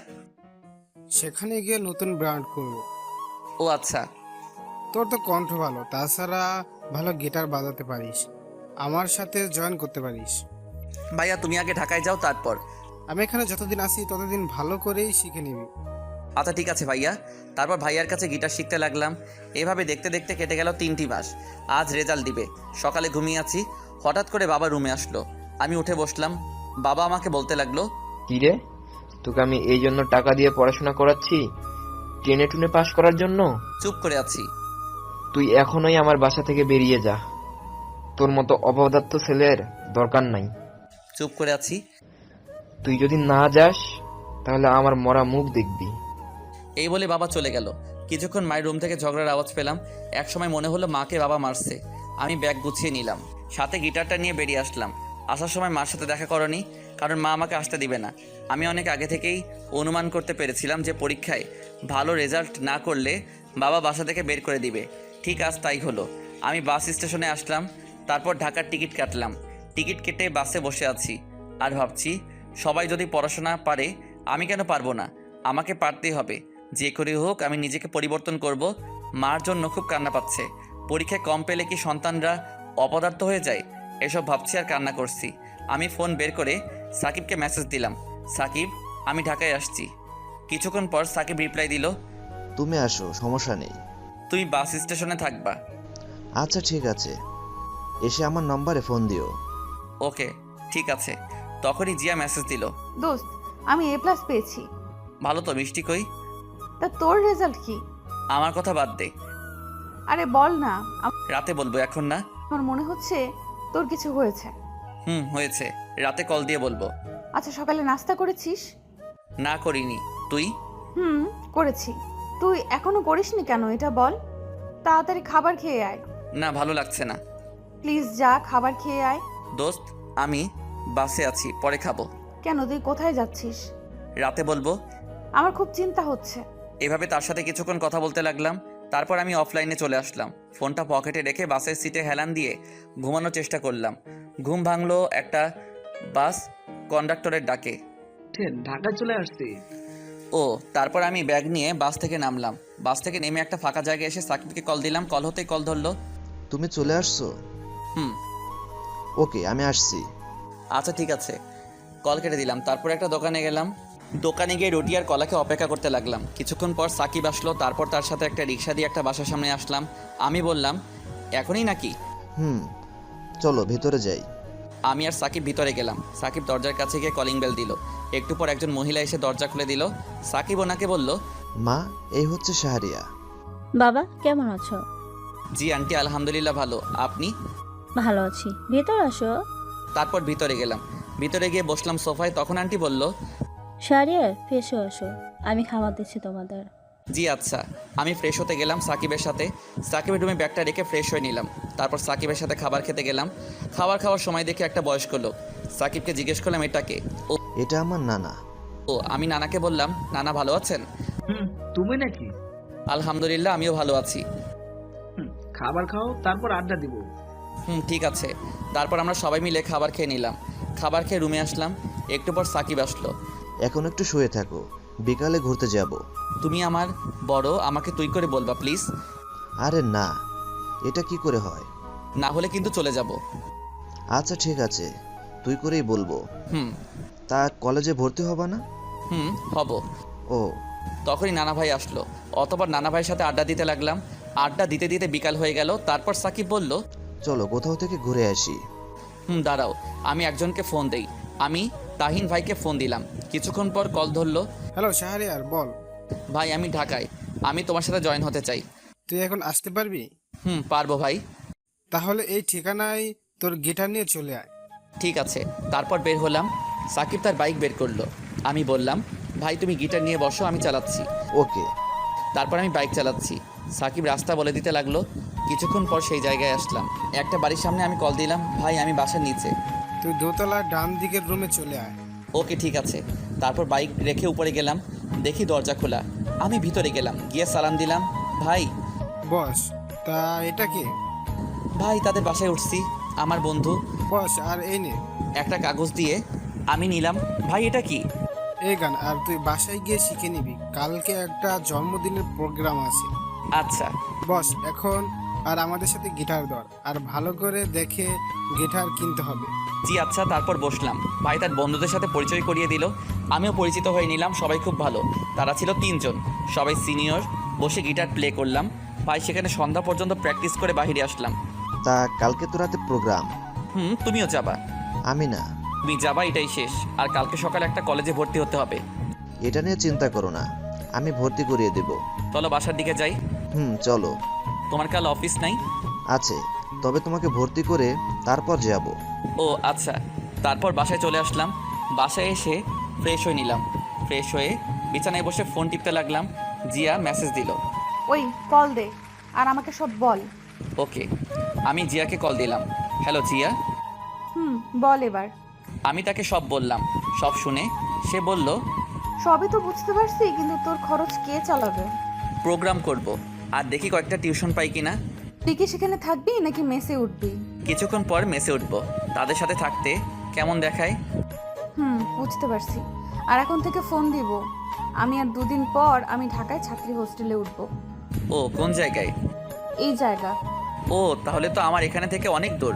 সেখানে গিয়ে নতুন ব্র্যান্ড করব। ও আচ্ছা। তোর তো কণ্ঠ ভালো, তাছাড়া ভালো গিটার বাজাতে পারিস, আমার সাথে জয়েন করতে পারিস। ভাইয়া তুমি আগে ঢাকায় যাও, তারপর। আমি এখানে যতদিন আছি ততদিন ভালো করেই শিখে নিবি। আচ্ছা ঠিক আছে ভাইয়া। তারপর ভাইয়ার কাছে গিটার শিখতে লাগলাম। এভাবে দেখতে দেখতে কেটে গেল 3টি মাস। আজ রেজাল্ট দিবে। সকালে ঘুমিয়ে আছি, হঠাৎ করে বাবা রুমে আসলো। আমি উঠে বসলাম। বাবা আমাকে বলতে লাগলো, কি রে, তোকে আমি এই জন্য টাকা দিয়ে পড়াশোনা করাচ্ছি, টেনে টুনে পাশ করার জন্য? চুপ করে আছি। তুই এখনই আমার বাসা থেকে বেরিয়ে যা, তোর মতো অপদার্থ ছেলের দরকার নাই। চুপ করে আছি। তুই যদি না যাস তাহলে আমার মরা মুখ দেখবি। এই বলে বাবা চলে গেল। কিছুক্ষণ মায়ের রুম থেকে ঝগড়ার আওয়াজ পেলাম। একসময় মনে হলো মাকে বাবা মারছে। আমি ব্যাগ গুছিয়ে নিলাম, সাথে গিটারটা নিয়ে বেরিয়ে আসলাম। আসার সময় মার সাথে দেখা করনি, কারণ মা আমাকে আসতে দিবে না। আমি অনেক আগে থেকেই অনুমান করতে পেরেছিলাম যে পরীক্ষায় ভালো রেজাল্ট না করলে বাবা বাসা থেকে বের করে দিবে। ঠিক আজ তাই হলো। আমি বাস স্টেশনে আসলাম, তারপর ঢাকার টিকিট কাটলাম। টিকিট কেটে বাসে বসে আছি আর ভাবছি, সবাই যদি পড়াশোনা পারে আমি কেন পারবো না? আমাকে পারতেই হবে। যে করে হোক আমি নিজেকে পরিবর্তন করব। মার জন্য খুব কান্না পাচ্ছে। পরীক্ষায় কম পেলে কি সন্তানরা অপদার্থ হয়ে যায়? এসব ভাবছি আর কান্না করছি। আমি ফোন বের করে সাকিবকে মেসেজ দিলাম, সাকিব আমি ঢাকায় আসছি। কিছুক্ষণ পর সাকিব রিপ্লাই দিল, তুমি আসো, সমস্যা নেই। তুমি বাস স্টেশনে থাকবা? আচ্ছা ঠিক আছে, এসে আমার নম্বরে ফোন দিও। ওকে ঠিক আছে। তখনই জিয়া মেসেজ দিল, দোস্ত, আমি A+ পেয়েছি। ভালো তো, মিষ্টি কই? তা তোর রেজাল্ট কি? আমার কথা বাদ দে, আরে বল না, রাতে বলবো, এখন না। আমার মনে হচ্ছে তোর কিছু হয়েছে। হয়েছে, রাতে কল দিয়ে বলবো। আচ্ছা, সকালে নাস্তা করেছিস? না করিনি। তুই? করেছি। তুই এখনো করিসনি কেন এটা বল। তাড়াতাড়ি খাবার খেয়ে আয়। না, ভালো লাগছে না। প্লিজ যা, খাবার খেয়ে আয়। দোস্ত আমি বাসে আছি, পরে খাবো। কেন, তুই কোথায় যাচ্ছিস? রাতে বলবো। আমার খুব চিন্তা হচ্ছে। এভাবে তার সাথে কিছুক্ষণ কথা বলতে লাগলাম। তারপর আমি অফলাইনে চলে আসলাম। ফোনটা পকেটে রেখে বাসের সিটে হেলান দিয়ে ঘুমানোর চেষ্টা করলাম। ঘুম ভাঙলো একটা বাস কন্ডাক্টরের ডাকে। ঢাকা চলে আসছি। ও, তারপর আমি ব্যাগ নিয়ে বাস থেকে নামলাম। বাস থেকে নেমে একটা ফাঁকা জায়গায় এসে সাকিবকে কল দিলাম। কল হতেই কল ধরলো। তুমি চলে আসছো? ওকে, আমি আসছি। আচ্ছা ঠিক আছে। কল কেটে দিলাম। তারপর একটা দোকানে গেলাম। দোকানে গিয়ে রুটি আর কলাকে অপেক্ষা করতে লাগলাম। কিছুক্ষণ পর সাকিব আসলো, তারপর তার সাথে একটা রিক্সা দিয়ে একটা বাসার সামনে আসলাম। আমি বললাম, এখনই নাকি? চলো ভেতরে যাই। আমি আর সাকিব ভিতরে গেলাম। সাকিব দরজার কাছে গিয়ে কলিং বেল দিল। একটু পর একজন মহিলা এসে দরজা খুলে দিল। সাকিব ওনাকে বলল, মা, এই হচ্ছে শাহরিয়া। বাবা কেমন আছো? জি আন্টি, আলহামদুলিল্লাহ ভালো। আপনি? ভালো আছি, ভেতর আসো। তারপর ভিতরে গেলাম। ভিতরে গিয়ে বসলাম সোফায়। তখন আন্টি বলল, শাহরিয়ার ফ্রেশ হয়ে আসো, আমি খাবার দিচ্ছি তোমাদের। জি আচ্ছা। আমি ফ্রেশ হতে গেলাম সাকিবের সাথে। সাকিবের রুমে ব্যাগটা রেখে ফ্রেশ হয়ে নিলাম। তারপর সাকিবের সাথে খাবার খেতে গেলাম। খাওয়ার সময় দেখে একটা বয়স্ক লোক। সাকিবকে জিজ্ঞেস করলাম, এটাকে? এটা আমার নানা। আমি নানাকে বললাম, নানা ভালো আছেন? তুমি নাকি? আলহামদুলিল্লাহ, আমিও ভালো আছি। খাবার খাও, তারপর আড্ডা দিব। ঠিক আছে। তারপর আমরা সবাই মিলে খাবার খেয়ে নিলাম। খাবার খেয়ে রুমে আসলাম। একটু পর সাকিব আসলো। এখন একটু শুয়ে থাকো, বিকালে ঘুরতে যাব। তুমি আমার বড়, আমাকে তুই করে বলবা প্লিজ। আরে না, এটা কি করে হয়? না হলে কিন্তু চলে যাব। আচ্ছা ঠিক আছে, তুই করেই বলবো। হুম তা কলেজে ভর্তি হবা না? হব। ও, তখনই নানা ভাই আসলো। অতবার নানা ভাইয়ের সাথে আড্ডা দিতে লাগলাম। আড্ডা দিতে দিতে বিকাল হয়ে গেল। তারপর সাকিব বলল, চলো কোথাও থেকে ঘুরে আসি। দাঁড়াও, আমি একজনকে ফোন দেই। আমি তাহিন ভাইকে ফোন দিলাম। কিছুক্ষণ পর কল ধরলো। হ্যালো শাহরিয়ার, বল। ভাই আমি ঢাকায়, আমি তোমার সাথে জয়েন হতে চাই। তুই এখন আসতে পারবি? পারবো ভাই। তাহলে এই ঠিকানায় তোর গিটার নিয়ে চলে আয়। ঠিক আছে। তারপর বের হলাম। সাকিব তার বাইক বের করলো। আমি বললাম, ভাই তুমি গিটার নিয়ে বসো, আমি চালাচ্ছি। ওকে। তারপর আমি বাইক চালাচ্ছি। সাকিব রাস্তা বলে দিতে লাগলো। কিছুক্ষণ পর সেই জায়গায় আসলাম। একটা বাড়ির সামনে আমি কল দিলাম, ভাই আমি বাসার নিচে। তুই দোতলার ডান দিকের রুমে চলে আয়। ওকে ঠিক আছে। তারপর বাইক রেখে উপরে গেলাম। দেখি দরজা খোলা। আমি ভিতরে গেলাম, গিয়ে সালাম দিলাম, ভাই। বস। তা এটা কি? ভাই তাদের বাসায় উঠছি, আমার বন্ধু। বস, আর এই নে। একটা কাগজ দিয়ে আমি নিলাম। ভাই এটা কি? এই গান, আর তুই বাসায় গিয়ে শিখে নিবি, কালকে একটা জন্মদিনের প্রোগ্রাম আছে। আচ্ছা বস, এখন আর আমাদের সাথে গিটার ধর, আর ভালো করে দেখে গিটার কিনতে হবে। জি আচ্ছা। তারপর বসলাম। ভাই তার বন্ধুদের সাথে পরিচয় করিয়ে দিল। আমিও পরিচিত হয়ে নিলাম। সবাই খুব ভালো। তারা ছিল 3 জন, সবাই সিনিয়র। বসে গিটার প্লে করলাম। ভাই সেখানে সন্ধ্যা পর্যন্ত প্র্যাকটিস করে বাইরে আসলাম। তা কালকে তো রাতে প্রোগ্রাম। তুমিও যাবা? আমি না। তুমি যাবা, এটাই শেষ। আর কালকে সকালে একটা কলেজে ভর্তি হতে হবে। এটা নিয়ে চিন্তা করো না, আমি ভর্তি করিয়ে দেব। চলো বাসার দিকে যাই। চলো। তোমার কাল অফিস নাই? আছে, তবে তোমাকে ভর্তি করে তারপর যাব। ও আচ্ছা। তারপর বাসায় চলে আসলাম। বাসায় এসে ফ্রেশ হয়ে নিলাম। ফ্রেশ হয়ে বিছানায় বসে ফোন টিপতে লাগলাম। জিয়া মেসেজ দিল। ওই কল দে আর আমাকে সব বল। ওকে। আমি জিয়াকে কল দিলাম। হ্যালো জিয়া। বল এবার। আমি তাকে সব বললাম। সব শুনে সে বলল, সবই তো বুঝতে পারছি, কিন্তু তোর খরচ কে চালাবে? প্রোগ্রাম করব, আর দেখি কয়েকটা টিউশন পাই কিনা। তুই কি সেখানে থাকবি নাকি মেসে উঠবি? কিছুক্ষণ পর মেসে উঠব। তাদের সাথে থাকতে কেমন দেখায়? বুঝতে পারছি। আর এখন থেকে ফোন দিব। আমি আর 2 দিন পর আমি ঢাকায় ছাত্রী হোস্টেলে উঠব। ও কোন জায়গায়? এই জায়গা। ও তাহলে তো আমার এখানে থেকে অনেক দূর।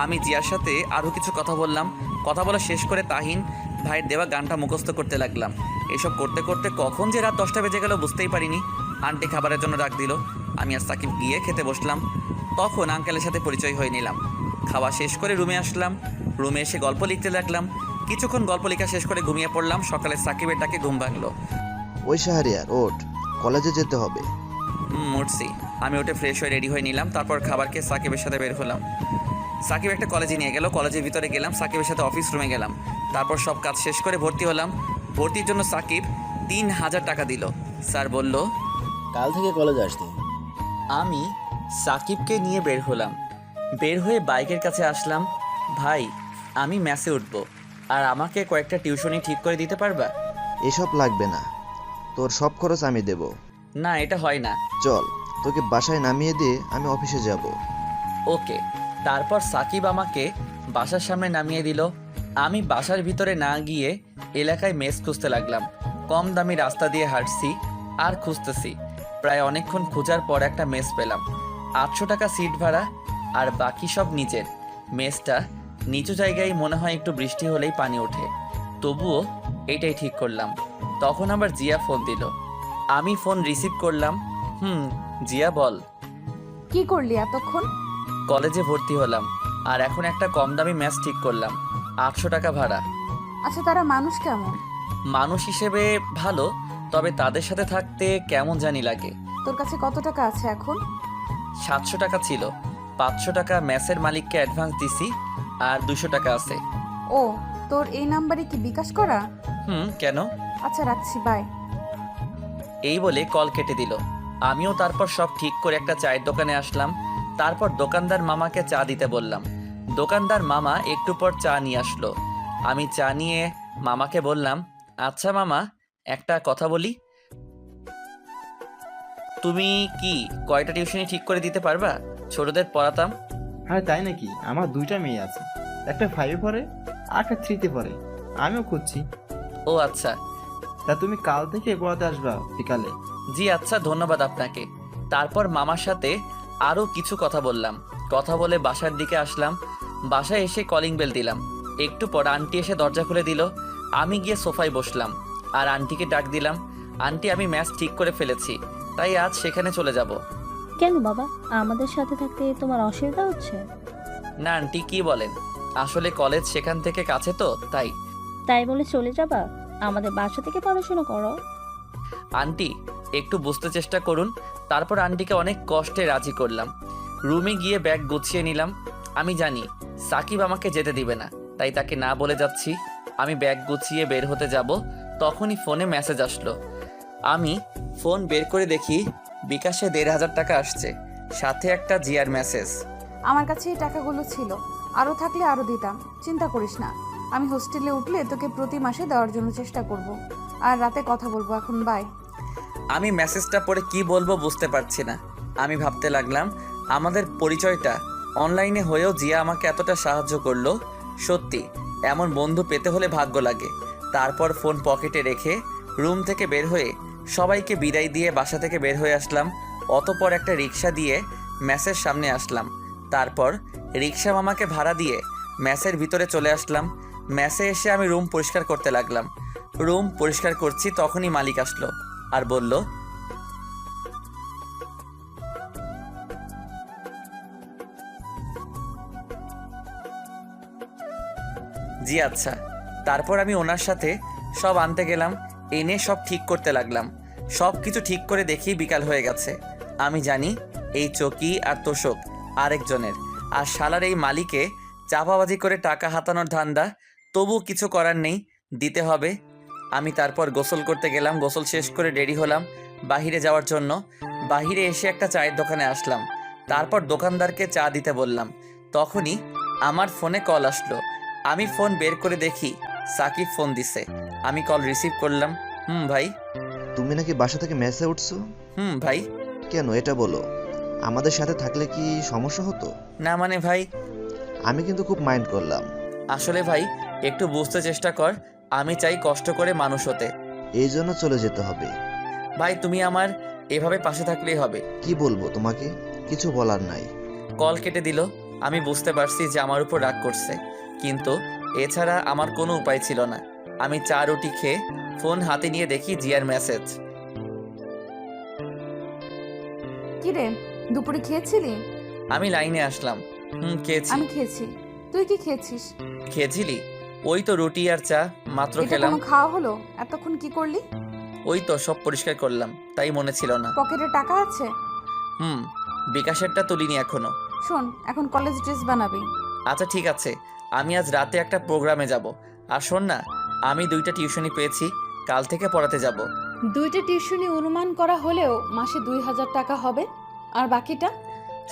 আমি জিয়ার সাথে আরও কিছু কথা বললাম। কথা বলা শেষ করে তাহিন ভাইয়ের দেওয়া গানটা মুখস্থ করতে লাগলাম। এসব করতে করতে কখন যে রাত 10টা বেজে গেল বুঝতেই পারিনি। আন্টি খাবারের জন্য ডাক দিল। আমি আর সাকিব গিয়ে খেতে বসলাম। তখন আঙ্কেলের সাথে পরিচয় হয়ে নিলাম। খাওয়া শেষ করে রুমে আসলাম। রুমে এসে গল্প লিখতে লাগলাম। কিছুক্ষণ গল্প লেখা শেষ করে ঘুমিয়ে পড়লাম। সকালে সাকিবের ডাকে ঘুম ভাঙলো। ওই শাহরিয়ার ওঠ, কলেজে যেতে হবে। উঠছি। আমি উঠে ফ্রেশ হয়ে রেডি হয়ে নিলাম। তারপর খাবার খেয়ে সাকিবের সাথে বের হলাম। সাকিব একটা কলেজে নিয়ে গেল। কলেজের ভিতরে গেলাম। সাকিবের সাথে অফিস রুমে গেলাম। তারপর সব কাজ শেষ করে ভর্তি হলাম। ভর্তির জন্য সাকিব 3000 টাকা দিল। স্যার বলল, কাল থেকে কলেজ আসতে। আমি সাকিবকে নিয়ে বের হলাম। বের হয়ে বাইকের কাছে আসলাম। ভাই আমি ম্যাসে উঠব, আর আমাকে কয়েকটা টিউশনি ঠিক করে দিতে পারবা? এসব লাগবে না, তোর সব খরচ আমি দেব। না এটা হয় না। চল, তোকে বাসায় নামিয়ে দিয়ে আমি অফিসে যাব। ওকে। তারপর সাকিব আমাকে বাসার সামনে নামিয়ে দিল। আমি বাসার ভিতরে না গিয়ে এলাকায় মেস খুঁজতে লাগলাম। কম দামি রাস্তা দিয়ে হাঁটছি আর খুঁজতেছি। প্রায় অনেকক্ষণ খোঁজার পর একটা মেস পেলাম। 800 টাকা সিট ভাড়া, আর বাকি সব নিচের। মেসটা নিচু জায়গায়, মনে হয় একটু বৃষ্টি হলেই পানি ওঠে। তবুও এইটাই ঠিক করলাম। তখন আবার জিয়া ফোন দিল। আমি ফোন রিসিভ করলাম। জিয়া বল। কি করলি এতক্ষণ? কলেজে ভর্তি হলাম, আর এখন একটা কম দামি ম্যাচ ঠিক করলাম। 800 টাকা ভাড়া। আচ্ছা, তারা মানুষ কেমন? মানুষ হিসেবে ভালো, তবে তাদের সাথে থাকতে কেমন জানি লাগে। তোর কাছে কত টাকা আছে এখন? 700 টাকা ছিল, 500 টাকা ম্যাচের মালিককে অ্যাডভান্স দিছি, আর 200 টাকা আছে। ও, তোর এই নাম্বারে কি বিকাশ করা? কেন? আচ্ছা, রাখছি, বাই। এই বলে কল কেটে দিল। আমিও তারপর সব ঠিক করে একটা চায়ের দোকানে আসলাম। তারপর দোকানদার মামাকে চা দিতে বললাম। দোকানদার মামা একটু পর চা নিয়ে আসলো। আমি চা নিয়ে মামাকে বললাম, আচ্ছা মামা, একটা কথা বলি। তুমি কি কয়টা টিউশনি ঠিক করে দিতে পারবা? ছোটদের পড়াতাম। হ্যাঁ তাই নাকি? আমার 2টা মেয়ে আছে, একটা 5-এ পড়ে আর একটা 3-তে পড়ে। আমিও খুঁজছি। ও আচ্ছা। তা তুমি কাল থেকে পড়াতে আসবা বিকালে? জি আচ্ছা, ধন্যবাদ আপনাকে। তারপর মামার সাথে আরও কিছু কথা বললাম। কথা বলে বাসার দিকে আসলাম। বাসায় এসে কলিং বেল দিলাম। একটু পর আন্টি এসে দরজা খুলে দিল। আমি গিয়ে সোফায় বসলাম আর আন্টিকে ডাক দিলাম। আন্টি, আমি ম্যাচ ঠিক করে ফেলেছি, তাই আজ সেখানে চলে যাব। কেন বাবা, আমাদের সাথে থাকতে তোমার অসুবিধা হচ্ছে? না আন্টি, কি বলেন, আসলে কলেজ সেখান থেকে কাছে তো তাই। তাই বলে চলে যাবা? আমাদের বাসা থেকে পড়াশোনা করো। আন্টি, একটু বুঝতে চেষ্টা করুন। তারপর আন্টিকে অনেক কষ্টে রাজি করলাম। রুমে গিয়ে ব্যাগ গুছিয়ে নিলাম। আমি জানি সাকিব আমাকে যেতে দিবে না, তাই তাকে না বলে যাচ্ছি। আমি ব্যাগ গুছিয়ে বের হতে যাব, তখনই ফোনে মেসেজ আসলো। আমি ফোন বের করে দেখি বিকাশে 1500 টাকা আসছে, সাথে একটা জিয়ার মেসেজ। আমার কাছে এই টাকাগুলো ছিল, আরও থাকলে আরও দিতাম, চিন্তা করিস না। আমি হোস্টেলে উঠলে তোকে প্রতি মাসে দেওয়ার জন্য চেষ্টা করব, আর রাতে কথা বলবো। এখন বাই। আমি মেসেজটা পড়ে কি বলবো বুঝতে পারছি না। আমি ভাবতে লাগলাম, আমাদের পরিচয়টা অনলাইনে হয়েও জিয়া আমাকে এতটা সাহায্য করলো। সত্যি এমন বন্ধু পেতে হলে ভাগ্য লাগে। তারপর ফোন পকেটে রেখে রুম থেকে বের হয়ে সবাইকে বিদায় দিয়ে বাসা থেকে বের হয়ে আসলাম। অতপর একটা রিক্সা দিয়ে ম্যাচের সামনে আসলাম। তারপর রিক্সা মামাকে ভাড়া দিয়ে ম্যাচের ভিতরে চলে আসলাম। ম্যাচে এসে আমি রুম পরিষ্কার করতে লাগলাম। রুম পরিষ্কার করছি, তখনই মালিক আসলো আর বলল, জি আচ্ছা। তারপর আমি ওনার সাথে সব আনতে গেলাম, এনে সব ঠিক করতে লাগলাম। সব কিছু ঠিক করে দেখি বিকাল হয়ে গেছে। আমি জানি এই চকি আর তোষক আরেকজনের, আর শালার এই মালিকে চাপাবাজি করে টাকা হাতানোর ধান্দা। তবু কিছু করার নেই, দিতে হবে। আমি তারপর গোসল করতে গেলাম। গোসল শেষ করে রেডি হলাম বাহিরে যাওয়ার জন্য। বাহিরে এসে একটা চায়ের দোকানে আসলাম। তারপর দোকানদারকে চা দিতে বললাম। তখনই আমার ফোনে কল আসলো। আমি ফোন বের করে দেখি সাকিব ফোন দিছে। আমি কল রিসিভ করলাম। ভাই। তুমি নাকি বাসা থেকে মেসে উঠছো? ভাই। কেন এটা বলো, আমাদের সাথে থাকলে কি সমস্যা হতো? না মানে ভাই, আমি কিন্তু খুব মাইন্ড করলাম। আসলে ভাই একটু বুঝতে চেষ্টা কর, আমি চাই কষ্ট করে মানুষ হতে। এই জন্য চলে যেতে হবে? ভাই তুমি আমার এভাবে পাশে থাকলেই হবে। কি বলবো তোমাকে, কিছু বলার নাই। কল কেটে দিল। আমি বুঝতে পারছি যে আমার উপর রাগ করছে, কিন্তু এছাড়া আমার কোনো উপায় ছিল না। আমি চা রুটি খেয়ে ফোন হাতে নিয়ে দেখি জিয়ার মেসেজ। কি রে, দুপুরে খেয়েছিলি? আমি লাইনে আসলাম। খেয়েছি। আমি খেয়েছি। তুই কি খেয়েছিস? খেয়েছিলি? ওই তো রুটি আর চা মাত্র এটা খেলাম। কোনো খাওয়া হলো? এতক্ষণ কি করলি? ওই তো সব পরিষ্কার করলাম, তাই মনে ছিল না। পকেটে টাকা আছে? বিকাশেরটা তুলিনি এখনো। শোন, এখন কলেজ ড্রেস বানাবি। আচ্ছা ঠিক আছে, আমি আজ রাতে একটা প্রোগ্রামে যাব। আর শোন না, আমি 2টা টিউশনি পেয়েছি, কাল থেকে পড়াতে যাব। 2টা টিউশনি অনুমান করা হলেও মাসে 2000 টাকা হবে, আর বাকিটা?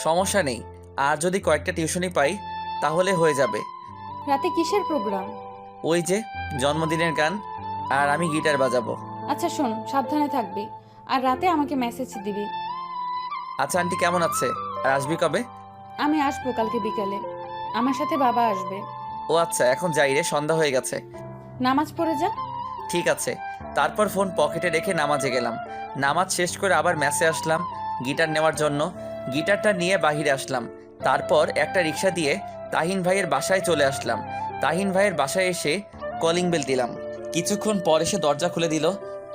সমস্যা নেই, আর যদি কয়েকটা টিউশনি পাই তাহলে হয়ে যাবে। রাতে কিসের প্রোগ্রাম? ওই যে জন্মদিনের গান, আর আমি গিটার বাজাবো। আচ্ছা শোন, সাবধানে থাকবি, আর রাতে আমাকে মেসেজ দিবি। আচ্ছা আন্টি কেমন আছে, আর আসবি কবে? আমি আসবো কালকে বিকালে, আমার সাথে বাবা আসবে। ও আচ্ছা, এখন যাই রে, সন্ধ্যা হয়ে গেছে। নামাজ পড়ে যা। ঠিক আছে। তারপর ফোন পকেটে রেখে নামাজে গেলাম। নামাজ শেষ করে আবার ম্যাচে আসলাম গিটার নেওয়ার জন্য। গিটারটা নিয়ে বাহিরে আসলাম। তারপর একটা রিক্সা দিয়ে তাহিন ভাইয়ের বাসায় চলে আসলাম। তাহিন ভাইয়ের বাসায় এসে কলিং বেল দিলাম। কিছুক্ষণ পর এসে দরজা খুলে দিল,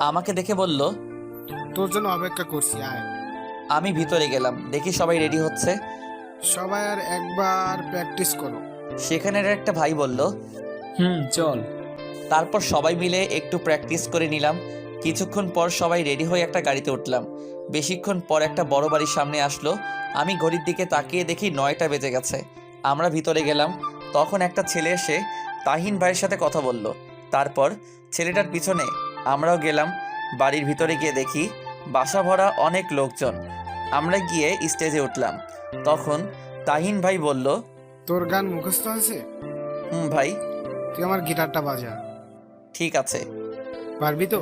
আমাকে দেখে বলল, তোর জন্য অপেক্ষা করছি, আয়। আমি ভিতরে গেলাম, দেখি সবাই রেডি হচ্ছে। সবাই আর একবার প্র্যাকটিস করো। সেখানের একটা ভাই বলল, চল। তারপর সবাই মিলে একটু প্র্যাকটিস করে নিলাম। কিছুক্ষণ পর সবাই রেডি হয়ে একটা গাড়িতে উঠলাম। বেশিক্ষণ পর একটা বড় বাড়ির সামনে আসলো। আমি ঘড়ির দিকে তাকিয়ে দেখি 9টা বেজে গেছে। আমরা ভিতরে গেলাম, তখন একটা ছেলে এসে তাহিন ভাইয়ের সাথে কথা বলল। তারপর ছেলেটার পিছনে আমরাও গেলাম। বাড়ির ভিতরে গিয়ে দেখি বাসা ভরা অনেক লোকজন। আমরা গিয়ে স্টেজে উঠলাম। তখন তাহিন ভাই বলল, তোর গান মুখস্থ আছে? ভাই। তুই আমার গিটারটা বাজা। ঠিক আছে। পারবি তো?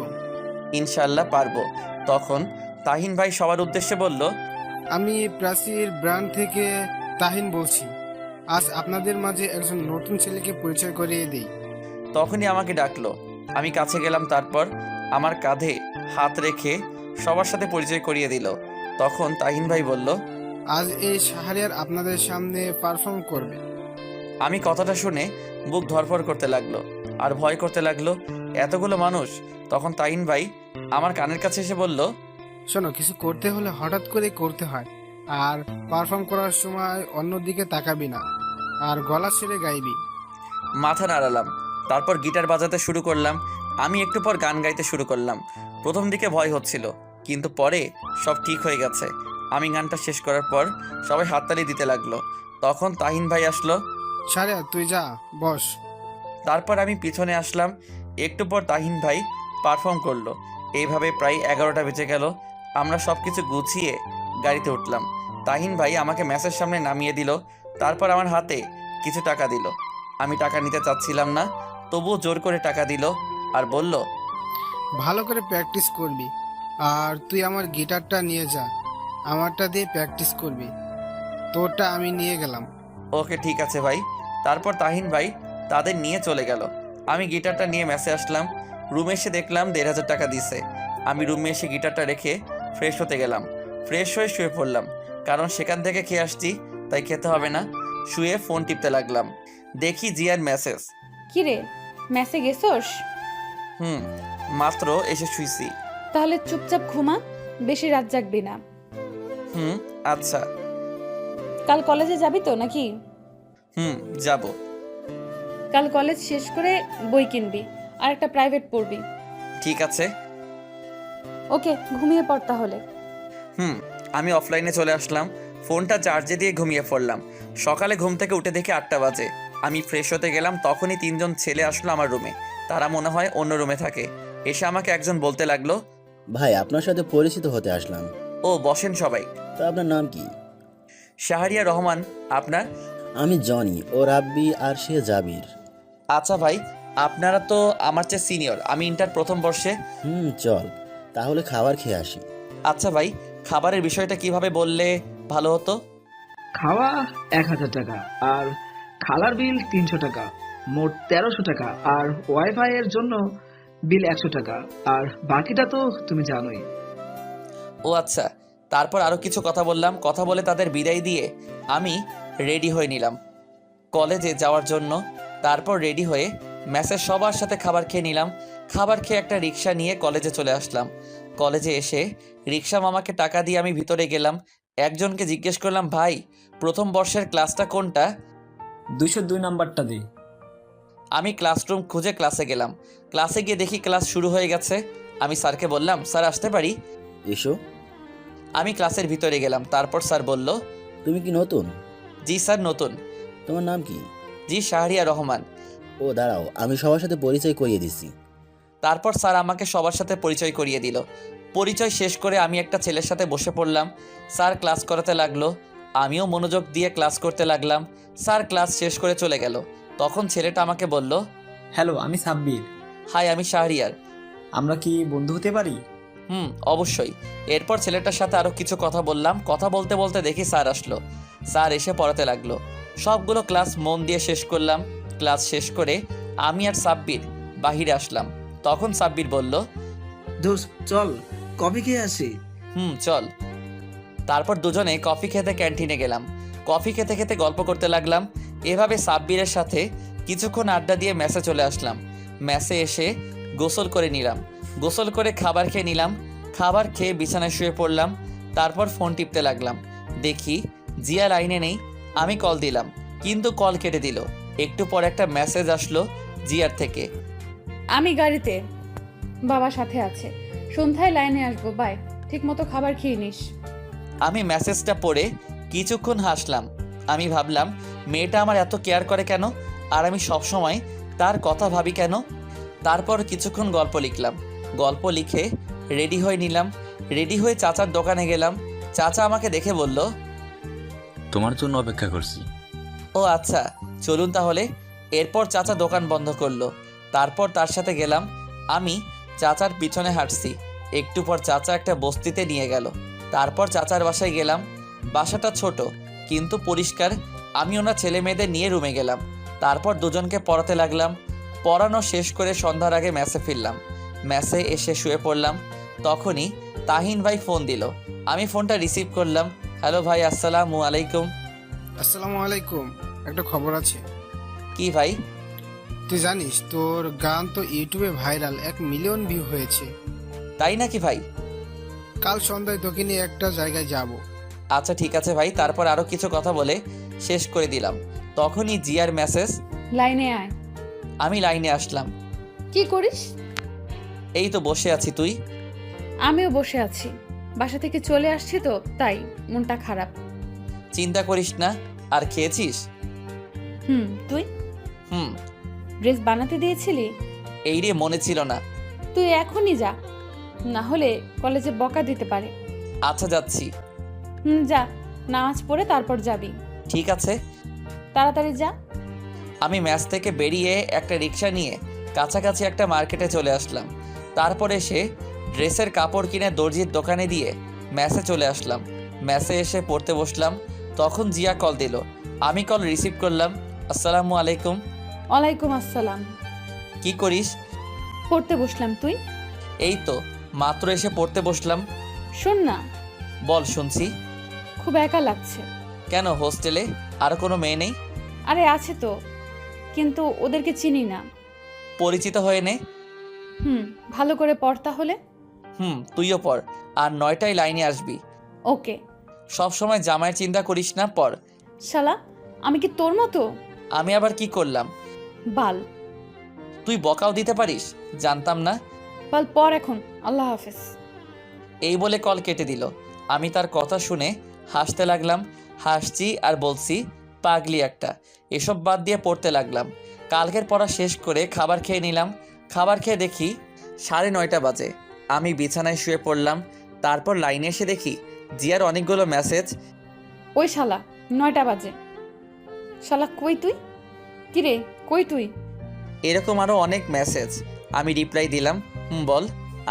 ইনশাল্লাহ পারবো। তখন তাহিন ভাই সবার উদ্দেশ্যে বলল, আমি প্রাচীর ব্র্যান্ড থেকে তাহিন বলছি। আজ আপনাদের মাঝে একজন নতুন ছেলেকে পরিচয় করিয়ে দিই। তখনই আমাকে ডাকলো। আমি কাছে গেলাম, তারপর আমার কাঁধে হাত রেখে সবার সাথে পরিচয় করিয়ে দিল। তখন তাহিন ভাই বলল, আজ এই শাহরিয়ার আপনাদের সামনে পারফর্ম করবে। আমি কথাটা শুনে বুক ধরফর করতে লাগলো আর ভয় করতে লাগলো, এতগুলো মানুষ। তখন তাহিন ভাই আমার কানের কাছে এসে বলল, শোনো, কিছু করতে হলে হঠাৎ করে করতে হয়, আর পারফর্ম করার সময় অন্যদিকে তাকাবি না, আর গলা ছেড়ে গাইবি। মাথা নাড়ালাম, তারপর গিটার বাজাতে শুরু করলাম। আমি একটু পর গান গাইতে শুরু করলাম। প্রথম দিকে ভয় হচ্ছিল, কিন্তু পরে সব ঠিক হয়ে গেছে। আমি গানটা শেষ করার পর সবাই হাততালি দিতে লাগলো। তখন তাহিন ভাই আসলো। শাহরিয়ার, তুই যা, বস। তারপর আমি পিছনে আসলাম। একটু পর তাহিন ভাই পারফর্ম করলো। এইভাবে প্রায় 11টা বেজে গেল। আমরা সব কিছু গুছিয়ে গাড়িতে উঠলাম। তাহিন ভাই আমাকে ম্যাচের সামনে নামিয়ে দিল। তারপর আমার হাতে কিছু টাকা দিল। আমি টাকা নিতে চাচ্ছিলাম না, তবুও জোর করে টাকা দিল আর বলল, ভালো করে প্র্যাকটিস করবি, আর তুই আমার গিটারটা নিয়ে যা, আমারটা দিয়ে প্র্যাকটিস করবি। তোরটা আমি নিয়ে গেলাম। ওকে ঠিক আছে ভাই। তারপর তাহিন ভাই তাদের নিয়ে চলে গেল। আমি গিটারটা নিয়ে ম্যাচে আসলাম। রুমে এসে দেখলাম 1500 টাকা দিছে। আমি রুমে এসে গিটারটা রেখে ফ্রেশ হতে গেলাম। ফ্রেশ হয়ে শুয়ে পড়লাম, কারণ সেখান থেকে খেয়ে আসছি, তাই খেতে হবে না। শুয়ে ফোন টিপতে লাগলাম। দেখি জিয়ার মেসেজ। কিরে, মেসে গেছোস? মাত্র এসে শুইছি। তাহলে চুপচাপ ঘুমা, বেশি রাত জাগবি না। আচ্ছা। কাল কলেজে যাবি তো নাকি? যাব। কাল কলেজ শেষ করে বই কিনবি আর একটা প্রাইভেট পড়বি। ঠিক আছে। ওকে, ঘুমিয়ে পড় তাহলে। আমি অফলাইনে চলে আসলাম। ফোনটা চার্জে দিয়ে ঘুমিয়ে পড়লাম। সকালে ঘুম থেকে উঠে দেখি 8টা বাজে। আমি ফ্রেশ হতে গেলাম, তখনই 3জন ছেলে আসলো আমার রুমে। তারা মনে হয় অন্য রুমে থাকে। এসে আমাকে একজন বলতে লাগলো, ভাই, আপনার সাথে পরিচিত হতে আসলাম। ও বসেন সবাই। তা আপনার নাম কি? শাহরিয়া রহমান। আপনার? আমি জনি, ও রাব্বি, আর সে জাবির। আচ্ছা ভাই, আপনারা তো আমার চেয়ে সিনিয়র। আমি ইন্টার প্রথম বর্ষে। চল তাহলে খাবার খেয়ে আসি। আচ্ছা ভাই, খাবারের বিষয়টা কিভাবে বললে ভালো হতো? খাওয়া 1000 টাকা, আর খালার বিল 300 টাকা, মোট 1300 টাকা, আর ওয়াইফাই এর জন্য বিল 100 টাকা, আর বাকিটা তো তুমি জানোই। ও আচ্ছা। তারপর আরও কিছু কথা বললাম। কথা বলে তাদের বিদায় দিয়ে আমি রেডি হয়ে নিলাম কলেজে যাওয়ার জন্য। তারপর রেডি হয়ে ম্যাসের সবার সাথে খাবার খেয়ে নিলাম। খাবার খেয়ে একটা রিক্সা নিয়ে কলেজে চলে আসলাম। কলেজে এসে রিক্সা মামাকে টাকা দিয়ে আমি ভিতরে গেলাম। একজনকে জিজ্ঞেস করলাম, ভাই প্রথম বর্ষের ক্লাসটা কোনটা? 202 নাম্বারটা দে। আমি ক্লাসরুম খুঁজে ক্লাসে গেলাম। ক্লাসে গিয়ে দেখি ক্লাস শুরু হয়ে গেছে। আমি স্যারকে বললাম, স্যার আসতে পারি? এসো। আমি ক্লাসের ভিতরে গেলাম। তারপর স্যার বলল, তুমি কি নতুন? জি স্যার, নতুন। তোমার নাম কি? জি, শাহরিয়া রহমান। ও দাঁড়াও, আমি সবার সাথে পরিচয় করিয়ে দিচ্ছি। তারপর স্যার আমাকে সবার সাথে পরিচয় করিয়ে দিল। পরিচয় শেষ করে আমি একটা ছেলের সাথে বসে পড়লাম। স্যার ক্লাস করাতে লাগলো, আমিও মনোযোগ দিয়ে ক্লাস করতে লাগলাম। স্যার ক্লাস শেষ করে চলে গেল। তখন ছেলেটা আমাকে বলল, হ্যালো, আমি সাব্বির। হাই, আমি শাহরিয়ার। আমরা কি বন্ধু হতে পারি? অবশ্যই। এরপর ছেলেটার সাথে আরও কিছু কথা বললাম। কথা বলতে বলতে দেখি স্যার আসলো। স্যার এসে পড়াতে লাগলো। সবগুলো ক্লাস মন দিয়ে শেষ করলাম। ক্লাস শেষ করে আমি আর সাব্বির বাহিরে আসলাম। তখন সাব্বির বলল, দোস্ত চল কফি খেয়ে আসি। চল। তারপর দুজনে কফি খেতে ক্যান্টিনে গেলাম। কফি খেতে খেতে গল্প করতে লাগলাম। এভাবে সাব্বিরের সাথে কিছুক্ষণ আড্ডা দিয়ে ম্যাসে চলে আসলাম। ম্যাসে এসে গোসল করে নিলাম। গোসল করে খাবার খেয়ে নিলাম। খাবার খেয়ে বিছানায় শুয়ে পড়লাম। তারপর ফোন টিপতে লাগলাম। দেখি জিয়া লাইনে নেই। আমি কল দিলাম, কিন্তু কল কেটে দিল। একটু পর একটা মেসেজ আসলো জিয়ার থেকে। আমি গাড়িতে, বাবা সাথে আছে, সন্ধ্যায় লাইনে আসবো, বাই। ঠিক মতো খাবার খেয়ে নিস। আমি মেসেজটা পড়ে কিছুক্ষণ হাসলাম। আমি ভাবলাম মেয়েটা আমার এত কেয়ার করে কেন, আর আমি সবসময় তার কথা ভাবি কেন। তারপর কিছুক্ষণ গল্প লিখলাম। গল্প লিখে রেডি হয়ে নিলাম। রেডি হয়ে চাচার দোকানে গেলাম। চাচা আমাকে দেখে বলল, তোমার জন্য অপেক্ষা করছি। ও আচ্ছা, চলুন তাহলে। এরপর চাচা দোকান বন্ধ করলো। তারপর তার সাথে গেলাম। আমি চাচার পিছনে হাঁটছি। একটু পর চাচা একটা বস্তিতে নিয়ে গেল। তারপর চাচার বাসায় গেলাম। বাসাটা ছোট কিন্তু পরিষ্কার। আমি ওনার ছেলে মেয়েদের নিয়ে রুমে গেলাম। তারপর দুজনকে পড়াতে লাগলাম। পড়ানো শেষ করে সন্ধ্যার আগে ম্যাসে ফিরলাম। ম্যাসে এসে শুয়ে পড়লাম। তখনই তাহিন ভাই ফোন দিল। আমি ফোনটা রিসিভ করলাম। হ্যালো ভাই, আসসালামু আলাইকুম। আসসালামু আলাইকুম। একটা খবর আছে। কি ভাই? তুই জানিস তোর গান তো ইউটিউবে ভাইরাল, 1 মিলিয়ন ভিউ হয়েছে। তাই নাকি ভাই? কাল সন্ধ্যায় তোকে নিয়ে একটা জায়গায় যাব। আচ্ছা ঠিক আছে ভাই। তারপর আরও কিছু কথা বলে শেষ করে দিলাম। তখনই জিয়ার মেসেজ। লাইনে আয়। আমি লাইনে আসলাম। কি করিস? এই তো বসে আছি। তুই? আমিও বসে আছি, বাসা থেকে চলে আসছি তো তাই মনটা খারাপ। চিন্তা করিস না। আর খেয়েছিস? তুই হুম। ড্রেস বানাতে দিয়েছিলি? এই রে, মনে ছিল না। তুই এখনই যা, না হলে কলেজে বকা দিতে পারে। আচ্ছা যাচ্ছি। যা, নামাজ পড়ে তারপর যাবি। ঠিক আছে। তাড়াতাড়ি যা। আমি ম্যাচ থেকে বেরিয়ে একটা রিক্সা নিয়ে কাছাকাছি একটা মার্কেটে চলে আসলাম। তারপর এসে ড্রেসের কাপড় কিনে দর্জির দোকানে দিয়ে ম্যাচে চলে আসলাম। ম্যাচে এসে পড়তে বসলাম। তখন জিয়া কল দিল। আমি কল রিসিভ করলাম। আসসালামু আলাইকুম। ওয়ালাইকুম আসসালাম। কি করিস? পড়তে বসলাম। তুই? এই তো মাত্র এসে পড়তে বসলাম। শোন না। বল, শুনছি। খুব একা লাগছে। কেন, হোস্টেলে আর কোনো মেয়ে নেই? আরে আছে তো, কিন্তু ওদেরকে চিনি না। পরিচিত হয়ে নে। ভালো করে পড় তাহলে। তুইও পড়। আর 9টায় লাইনে আসবি। ওকে। সব সময় জামাইয়ের চিন্তা করিস না, পড়। শালা, আমি কি তোর মতো? আমি আবার কি করলাম? বাল। তুই বকাও দিতে পারিস? জানতাম না। বাল, পড় এখন। আল্লাহ হাফেজ। এই বলে কল কেটে দিল। আমি তার কথা শুনে হাসতে লাগলাম। হাসছি আর বলছি, পাগলি একটা। এসব বাদ দিয়ে পড়তে লাগলাম। কালকের পড়া শেষ করে খাবার খেয়ে নিলাম। খাবার খেয়ে দেখি 9:30 বাজে। আমি বিছানায় শুয়ে পড়লাম। তারপর লাইনে এসে দেখি জিয়ার অনেকগুলো মেসেজ। ওই শালা, 9টা বাজে। শালা কই তুই? কিরে কই তুই? এরকম আরও অনেক মেসেজ। আমি রিপ্লাই দিলাম, বল।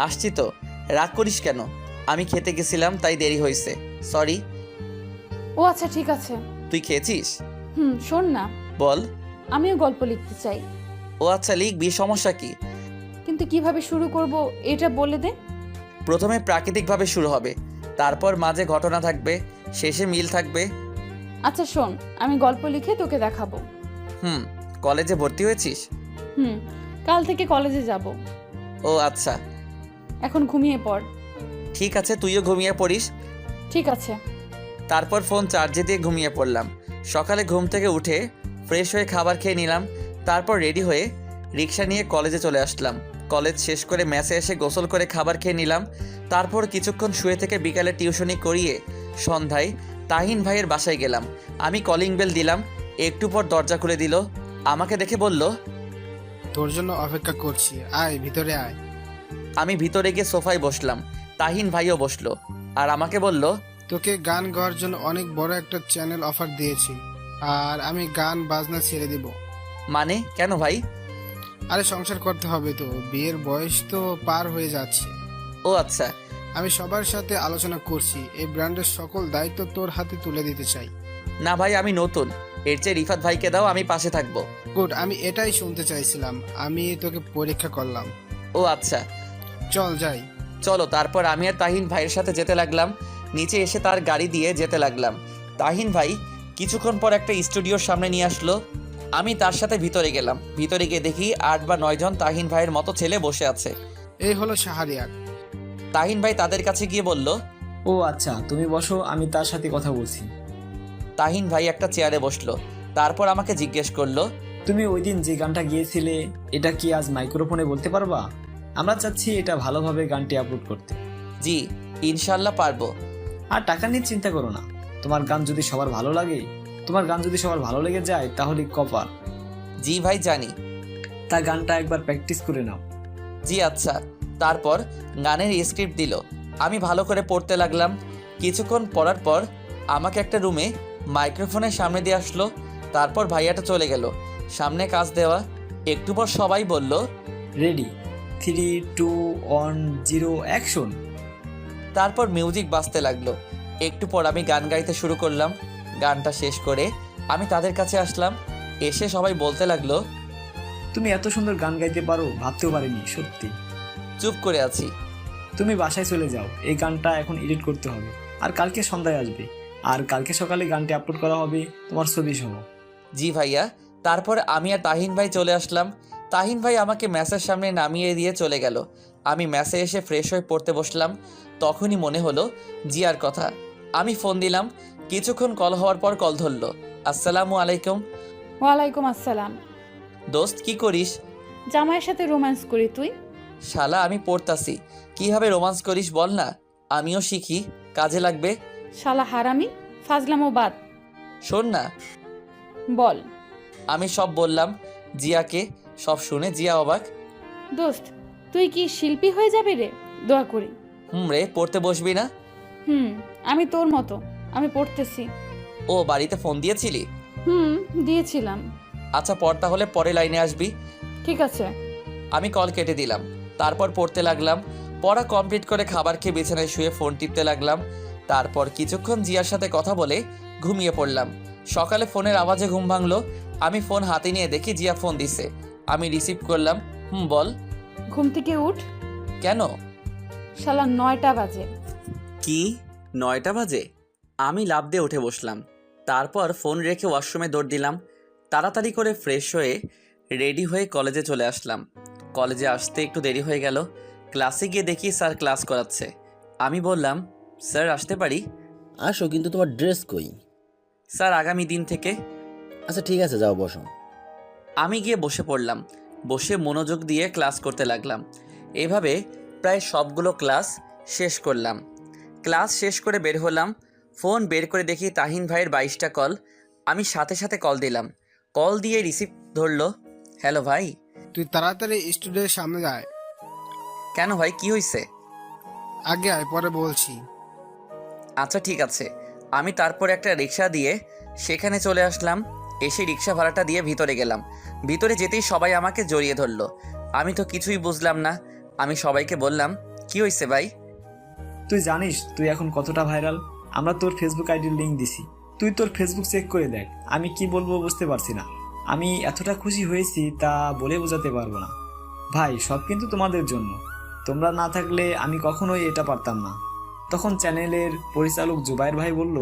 আসছি তো। রাগ করিস কেন? আমি খেতে গেছিলাম তাই দেরি হয়েছে, সরি। ও আচ্ছা ঠিক আছে। তুই খেয়েছিস? শোন না। বল। আমিও গল্প লিখতে চাই। ও আচ্ছা, লিখবি, সমস্যা কি? কিন্তু কিভাবে শুরু করব এটা বলে দে। প্রথমে প্রাকৃতিকভাবে শুরু হবে, তারপর মাঝে ঘটনা থাকবে, শেষে মিল থাকবে। আচ্ছা শোন, আমি গল্প লিখে তোকে দেখাবো। কলেজে ভর্তি হয়েছিস? কাল থেকে কলেজে যাব। ও আচ্ছা। এখন ঘুমিয়ে পড়। ঠিক আছে, তুইও ঘুমিয়ে পড়িস। ঠিক আছে। তারপর ফোন চার্জে দিয়ে ঘুমিয়ে পড়লাম। সকালে ঘুম থেকে উঠে ফ্রেশ হয়ে খাবার খেয়ে নিলাম। তারপর রেডি হয়ে রিক্সা নিয়ে কলেজে চলে আসলাম। কলেজ শেষ করে ম্যাসে এসে গোসল করে খাবার খেয়ে নিলাম। তারপর কিছুক্ষণ শুয়ে থেকে বিকালে টিউশনি করিয়ে সন্ধ্যায় তাহিন ভাইয়ের বাসায় গেলাম। আমি কলিং বেল দিলাম। একটু পর দরজা খুলে দিল। আমাকে দেখে বলল, তোর জন্য অপেক্ষা করছি, আয় ভিতরে আয়। আমি ভিতরে গিয়ে সোফায় বসলাম। তাহিন ভাইও বসলো আর আমাকে বলল, তোকে গান গাওয়ার জন্য অনেক বড় একটা চ্যানেল অফার দিয়েছি, আর আমি গান বাজনা ছেড়ে দিব। মানে কেন ভাই? আরে সংসার করতে হবে তো, বিয়ের বয়স তো পার হয়ে যাচ্ছে। ও আচ্ছা। আমি সবার সাথে আলোচনা করছি, এই ব্র্যান্ডের সকল দায়িত্ব তোর হাতে তুলে দিতে চাই। না ভাই, আমি নতুন, এর চেয়ে রিফাত ভাইকে দাও, আমি পাশে থাকবো। গুড, আমি এটাই শুনতে চাইছিলাম। আমি তোকে পরীক্ষা করলাম। ও আচ্ছা, চল যাই। চলো। তারপর আমি আর তাহিন ভাইয়ের সাথে যেতে লাগলাম। নিচে এসে তার গাড়ি দিয়ে যেতে লাগলাম। তাহিন ভাই কিছুক্ষণ পর একটা স্টুডিওর সামনে নিয়ে আসলো। আমি তার সাথে ভিতরে গেলাম। ভিতরে গিয়ে দেখি 8 বা 9 জন তাহিন ভাইয়ের মতো ছেলে বসে আছে। এই হলো শাহরিয়ার। তাহিন ভাই তাদের কাছে গিয়ে বলল, ও আচ্ছা, তুমি বসো, আমি তার সাথে কথা বলছি। তাহিন ভাই একটা চেয়ারে বসলো। তারপর আমাকে জিজ্ঞেস করলো, তুমি ওই দিন যে গানটা গিয়েছিলে এটা কি আজ মাইক্রোফোনে বলতে পারবা? আমরা চাচ্ছি এটা ভালোভাবে গানটি আপলোড করতে। জি ইনশাল্লাহ পারবো। আর টাকা নিয়ে চিন্তা করো না, তোমার গান যদি সবার ভালো লেগে যায় তাহলে কপার। জি ভাই জানি। তা গানটা একবার প্র্যাকটিস করে নাও। জি আচ্ছা। তারপর গানের স্ক্রিপ্ট দিল। আমি ভালো করে পড়তে লাগলাম। কিছুক্ষণ পড়ার পর আমাকে একটা রুমে মাইক্রোফোনের সামনে দিয়ে আসলো। তারপর ভাইয়াটা চলে গেল। সামনে কাজ দেওয়া। একটু পর সবাই বলল, রেডি, 3, 2, 1, 0 অ্যাকশন। তারপর মিউজিক বাজতে লাগলো। একটু পর আমি গান গাইতে শুরু করলাম। গানটা শেষ করে আমি তাদের কাছে আসলাম। এসে সবাই বলতে লাগলো, তুমি এত সুন্দর গান গাইতে পারো ভাবতেও পারিনি, সত্যি। চুপ করে আছি। তুমি বাসায় চলে যাও, এই গানটা এখন এডিট করতে হবে, আর কালকে সন্ধ্যায় আসবে, আর কালকে সকালে গানটি আপলোড করা হবে তোমার ছবি সহ। জি ভাইয়া। তারপর আমি আর তাহিন ভাই চলে আসলাম। তাহিন ভাই আমাকে ম্যাচের সামনে নামিয়ে দিয়ে চলে গেল। আমি ম্যাচে এসে ফ্রেশ হয়ে পড়তে বসলাম। তখনই মনে হলো জিয়ার কথা। আমি ফোন দিলাম। কিছুক্ষণ কল হওয়ার পর কল ধরলো। আসসালামু আলাইকুম। ওয়ালাইকুম আসসালাম। দোস্ত কি করিস? জামাইয়ের সাথে রোম্যান্স করি। তুই? শালা আমি পড়তাছি। কিভাবে রোমান্স করিস বল না, আমিও শিখি, কাজে লাগবে। শালা হারামি, ফাজলামো বাদ। শোন না। বল। আমি সব বললাম জিয়াকে। সব শুনে জিয়া অবাক। দোস্ত তুই কি শিল্পী হয়ে যাবি রে? দোয়া করি। রে পড়তে বসবি না? আমি তোর মতো, আমি পড়তেছি। ও বাড়িতে ফোন দিয়েছিলি? দিয়েছিলাম। আচ্ছা পড়, তাহলে পরে লাইনে আসবি। ঠিক আছে। আমি কল কেটে দিলাম। তারপর পড়তে লাগলাম। পড়া কমপ্লিট করে খাবার খেয়ে বিছানায় শুয়ে ফোন টিপতে লাগলাম। তারপর কিছুক্ষণ জিয়ার সাথে কথা বলে ঘুমিয়ে পড়লাম। সকালে ফোনের আওয়াজে ঘুম ভাঙলো। আমি ফোন হাতে নিয়ে দেখি জিয়া ফোন দিছে। আমি রিসিভ করলাম। বল। ঘুম থেকে উঠ। কেন? শালা 9টা বাজে। কি 9টা বাজে? আমি লাফ দিয়ে উঠে বসলাম। তারপর ফোন রেখে ওয়াশরুমে দৌড় দিলাম। তাড়াতাড়ি করে ফ্রেশ হয়ে রেডি হয়ে কলেজে চলে আসলাম। কলেজে আসতে একটু দেরি হয়ে গেল। ক্লাসে গিয়ে দেখি স্যার ক্লাস করাচ্ছে। আমি বললাম, স্যার আসতে পারি? আসো, কিন্তু তোমার ড্রেস কই? স্যার আগামী দিন থেকে। আচ্ছা ঠিক আছে, যাও বসো। আমি গিয়ে বসে পড়লাম। বসে মনোযোগ দিয়ে ক্লাস করতে লাগলাম। এভাবে প্রায় সবগুলো ক্লাস শেষ করলাম। ক্লাস শেষ করে বের হলাম। ফোন বের করে দেখি তাহিন ভাইয়ের 22টা কল। আমি সাথে সাথে কল দিলাম। কল দিয়ে রিসিভ ধরলো। হ্যালো ভাই। তুই তাড়াতাড়ি স্টুডিওর সামনে যায়। কেন ভাই, কি হয়েছে? আগে আয়, পরে বলছি। আচ্ছা ঠিক আছে। আমি তারপর একটা রিক্সা দিয়ে সেখানে চলে আসলাম। এসে রিক্সা ভাড়াটা দিয়ে ভিতরে গেলাম। ভিতরে যেতেই সবাই আমাকে জড়িয়ে ধরলো। আমি তো কিছুই বুঝলাম না। আমি সবাইকে বললাম, কি হয়েছে ভাই? তুই জানিস তুই এখন কতটা ভাইরাল? আমরা তোর ফেসবুক আইডির লিঙ্ক দিছি, তুই তোর ফেসবুক চেক করে দেখ। আমি কি বলবো বুঝতে পারছি না। আমি এতটা খুশি হয়েছি তা বলে বোঝাতে পারবো না। ভাই সব কিন্তু তোমাদের জন্য, তোমরা না থাকলে আমি কখনোই এটা পারতাম না। তখন চ্যানেলের পরিচালক জুবাইর ভাই বলল,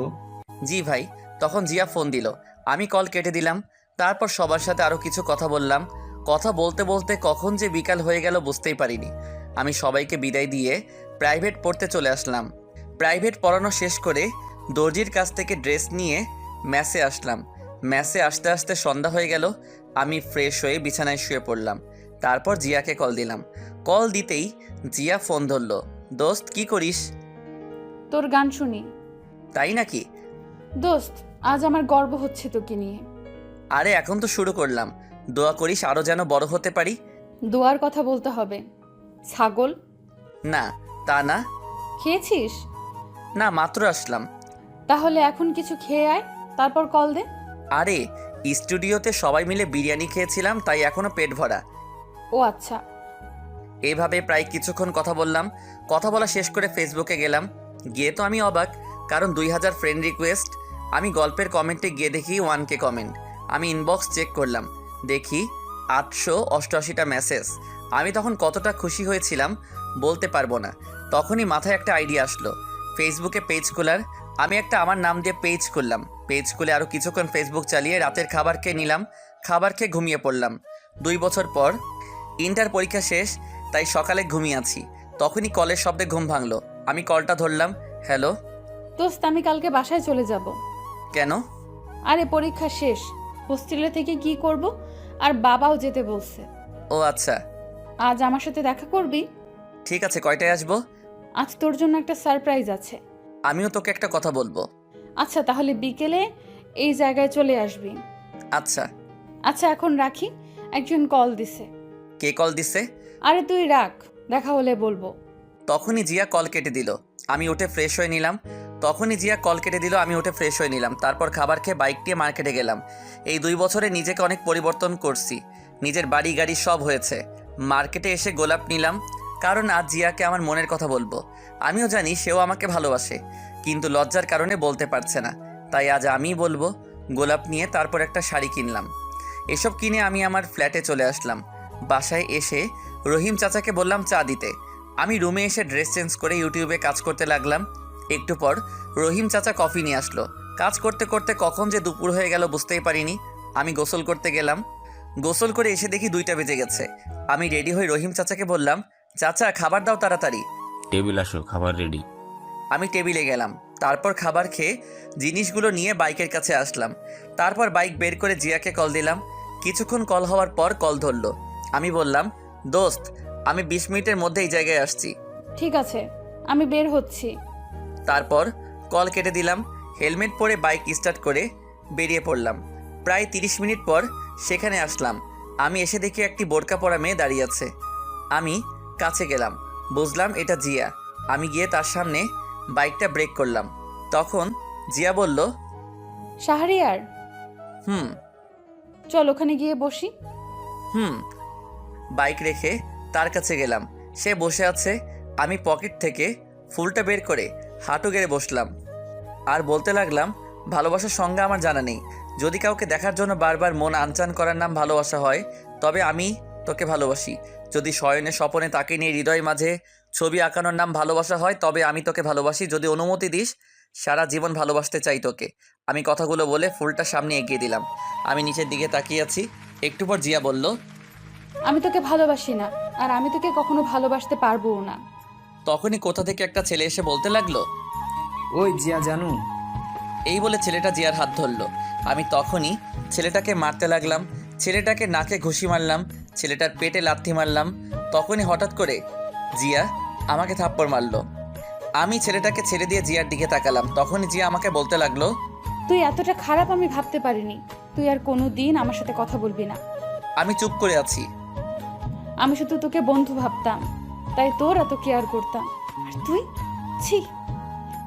জি ভাই। তখন জিয়া ফোন দিল। আমি কল কেটে দিলাম। তারপর সবার সাথে আরও কিছু কথা বললাম। কথা বলতে বলতে কখন যে বিকাল হয়ে গেল বুঝতেই পারিনি। আমি সবাইকে বিদায় দিয়ে প্রাইভেট পড়তে চলে আসলাম। প্রাইভেট পড়ানো শেষ করে দর্জির কাছ থেকে ড্রেস নিয়ে ম্যাসে আসলাম। ম্যাসে আসতে আসতে সন্ধ্যা হয়ে গেল। আমি ফ্রেশ হয়ে বিছানায় শুয়ে পড়লাম। তারপর জিয়াকে কল দিলাম। কল দিতেই জিয়া ফোন ধরলো। দোস্ত কি করিস? তোর গান শুনি। তাই নাকি? দোস্ত আজ আমার গর্ব হচ্ছে তোকে নিয়ে। আরে এখন তো শুরু করলাম। দোয়া করিস আরও যেন বড় হতে পারি। দোয়ার কথা বলতে হবে। ছাগল? না তা না। খেয়েছিস? না মাত্র আসলাম। তাহলে এখন কিছু খেয়ে আয়, তারপর কল দে। আরে স্টুডিওতে সবাই মিলে বিরিয়ানি খেয়েছিলাম, তাই এখনো পেট ভরা। ও আচ্ছা। এইভাবে প্রায় কিছুক্ষণ কথা বললাম। কথা বলা শেষ করে ফেসবুকে গেলাম। গিয়ে তো আমি অবাক, কারণ 2000 ফ্রেন্ড রিকোয়েস্ট। আমি গল্পের কমেন্টে গিয়ে দেখি 1K কমেন্ট। আমি ইনবক্স চেক করলাম, দেখি 888টা মেসেজ। আমি তখন কতটা খুশি হয়েছিলাম বলতে পারবো না। তখনই মাথায় একটা আইডিয়া আসলো, ফেসবুকে পেজ খোলার। আমি একটা আমার নাম দিয়ে পেজ খুললাম। পেজ খুলে আরও কিছুক্ষণ ফেসবুক চালিয়ে রাতের খাবার খেয়ে নিলাম। খাবার খেয়ে ঘুমিয়ে পড়লাম। 2 বছর পর ইন্টার পরীক্ষা শেষ, তাই সকালে ঘুমিয়ে আছি। তখনই কলের শব্দে ঘুম ভাঙলো। আমি কলটা ধরলাম। হ্যালো। দোস্ত, আমি কালকে বাসায় চলে যাব। কেন? আরে পরীক্ষা শেষ, হোস্টেলে থেকে কি করব, আর বাবাও যেতে বলছে। ও আচ্ছা, আজ আমার সাথে দেখা করবি? ঠিক আছে। কয়টায় আসবো? আজ তোর জন্য একটা সারপ্রাইজ আছে। আমিও তোকে একটা কথা বলবো। আচ্ছা, তাহলে বিকেলে এই জায়গায় চলে আসবি। আচ্ছা। আচ্ছা, এখন রাখি, একজন কল দিছে। কে কল দিছে? আরে তুই রাখ, দেখা হলে বলবো। তখনই জিয়া কল কেটে দিল। আমি উঠে ফ্রেশ হয়ে নিলাম। তারপর খাবার খেয়ে বাইক নিয়ে মার্কেটে গেলাম। এই 2 বছরে নিজেকে অনেক পরিবর্তন করছি। নিজের বাড়ি গাড়ি সব হয়েছে। মার্কেটে এসে গোলাপ নিলাম, কারণ আজ জিয়াকে আমার মনের কথা বলবো। আমিও জানি সেও আমাকে ভালোবাসে, কিন্তু লজ্জার কারণে বলতে পারছে না। তাই আজ আমিই বলবো। গোলাপ নিয়ে তারপর একটা শাড়ি কিনলাম। এসব কিনে আমি আমার ফ্ল্যাটে চলে আসলাম। বাসায় এসে রহিম চাচাকে বললাম চা দিতে। আমি রুমে এসে ড্রেস চেঞ্জ করে ইউটিউবে কাজ করতে লাগলাম। একটু পর রহিম চাচা কফি নিয়ে আসলো। কাজ করতে করতে কখন যে দুপুর হয়ে গেল বুঝতেই পারিনি। আমি গোসল করতে গেলাম। গোসল করে এসে দেখি 2টা বেজে গেছে। আমি রেডি হয়ে রহিম চাচাকে বললাম, চাচা খাবার দাও তাড়াতাড়ি। টেবিল আসো, খাবার রেডি। আমি টেবিলে গেলাম। তারপর খাবার খেয়ে জিনিসগুলো নিয়ে বাইকের কাছে আসলাম। তারপর বাইক বের করে জিয়াকে কল দিলাম। কিছুক্ষণ কল হওয়ার পর কল ধরলো। আমি বললাম, দোস্ত আমি 20 মিনিটের মধ্যে এই জায়গায় আসছি। ঠিক আছে, আমি বের হচ্ছি। তারপর কল কেটে দিলাম। হেলমেট পরে বাইক স্টার্ট করে বেরিয়ে পড়লাম। প্রায় 30 মিনিট পর সেখানে আসলাম। আমি এসে দেখি একটি বোরকা পরা মেয়ে দাঁড়িয়ে আছে। আমি কাছে গেলাম, বুঝলাম এটা জিয়া। আমি গিয়ে তার সামনে বাইকটা ব্রেক করলাম। তখন জিয়া বলল, শাহরিয়ার, হুম। চল ওখানে গিয়ে বসি। বাইক রেখে তার কাছে গেলাম। সে বসে আছে। আমি পকেট থেকে ফুলটা বের করে হাঁটু গেড়ে বসলাম আর বলতে লাগলাম, ভালোবাসার সংজ্ঞা আমার জানা নেই। যদি কাউকে দেখার জন্য বারবার মন আনচান করার নাম ভালোবাসা হয়, তবে আমি তোকে ভালোবাসি। যদি শয়নে স্বপনে তাকে নিয়ে হৃদয় মাঝে ছবি আঁকানোর নাম ভালোবাসা হয়, তবে আমি তোকে ভালোবাসি। যদি অনুমতি দিস, সারা জীবন ভালোবাসতে চাই তোকে। আমি কথাগুলো বলে ফুলটা সামনে এগিয়ে দিলাম। আমি নিচের দিকে তাকিয়ে আছি। একটু পর জিয়া বলল, আমি তোকে ভালোবাসি না, আর আমি তোকে কখনো ভালোবাসতে পারবোও না। তখনই কোথা থেকে একটা ছেলে এসে বলতে লাগলো, ওই জিয়া জানু। এই বলে ছেলেটা জিয়ার হাত ধরলো। আমি তখনই ছেলেটাকে মারতে লাগলাম। ছেলেটাকে নাকে ঘুষি মারলাম, ছেলেটার পেটে লাথি মারলাম। তখনই হঠাৎ করে জিয়া আমাকে থাপ্পড় মারলো। আমি ছেলেটাকে ছেড়ে দিয়ে জিয়ার দিকে তাকালাম। তখনই জিয়া আমাকে বলতে লাগলো, তুই এতটা খারাপ আমি ভাবতে পারিনি। তুই আর কোনো দিন আমার সাথে কথা বলবি না। আমি চুপ করে আছি। আমি শুধু তোকে বন্ধু ভাবতাম, তাই তোর এত কেয়ার করতাম। আর তুই, ছি,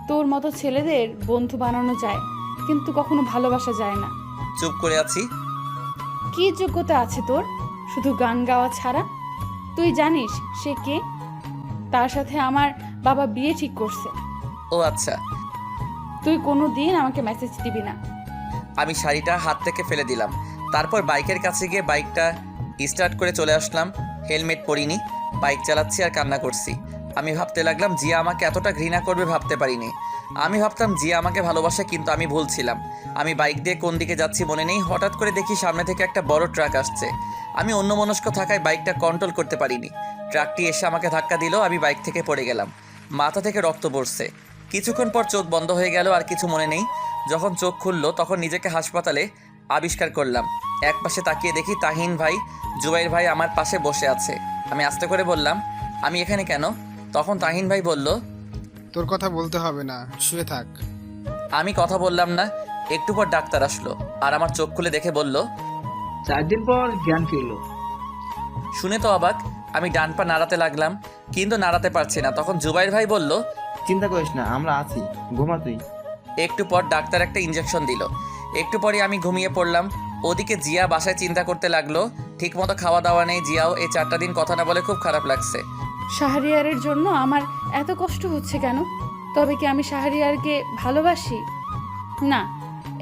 তোর মতো ছেলেদের বন্ধু বানানো যায়, কিন্তু কখনো ভালোবাসা যায় না। চুপ করে আছি। কি যোগ্যতা আছে তোর শুধু গান গাওয়া ছাড়া? তুই জানিস সে কে? তার সাথে আমার বাবা বিয়ে ঠিক করছে। ও আচ্ছা। তুই কোনো দিন আমাকে মেসেজ দিবি না। আমি শাড়িটা হাত থেকে ফেলে দিলাম। তারপর বাইকের কাছে গিয়ে বাইকটা স্টার্ট করে চলে আসলাম। হেলমেট পরিনি, বাইক চালাচ্ছি আর কান্না করছি। আমি ভাবতে লাগলাম, জিয়া আমাকে এতটা ঘৃণা করবে ভাবতে পারিনি। আমি ভাবতাম জিয়া আমাকে ভালোবাসে, কিন্তু আমি ভুল ছিলাম। আমি বাইক দিয়ে কোন দিকে যাচ্ছি মনে নেই। হঠাৎ করে দেখি সামনে থেকে একটা বড় ট্রাক আসছে। আমি অন্যমনস্ক থাকায় বাইকটা কন্ট্রোল করতে পারিনি। ট্রাকটি এসে আমাকে ধাক্কা দিল। আমি বাইক থেকে পড়ে গেলাম। মাথা থেকে রক্ত পড়ছে। কিছুক্ষণ পর চোখ বন্ধ হয়ে গেল, আর কিছু মনে নেই। যখন চোখ খুললো তখন নিজেকে হাসপাতালে আবিষ্কার করলাম। এক পাশে তাকিয়ে দেখি তাহিন ভাই, জুবাইর ভাই আমার পাশে বসে আছে। আমি আস্তে করে বললাম, আমি এখানে কেন? তখন তাহিন ভাই বলল, তোর কথা বলতে হবে না, শুয়ে থাক। আমি কথা বললাম না। একটু পর ডাক্তার আসলো আর আমার চোখ খুলে দেখে বলল, 4 দিন পর জ্ঞান ফিরল। শুনে তো অবাক। আমি ডান পা নাড়াতে লাগলাম, কিন্তু নাড়াতে পারছি না। তখন জুবাইর ভাই বলল, চিন্তা করিস না, আমরা আছি, ঘুমা তুই। একটু পর ডাক্তার একটা ইঞ্জেকশন দিল। একটু পরে আমি ঘুমিয়ে পড়লাম। ওদিকে জিয়া বাসায় চিন্তা করতে লাগলো। ঠিকমতো খাওয়া দাওয়া নেই জিয়াও। এই 4টা দিন কথা না বলে খুব খারাপ লাগছে। শাহরিয়ারের জন্য আমার এত কষ্ট হচ্ছে কেন? তবে কি আমি শাহরিয়ারকে ভালোবাসি? না,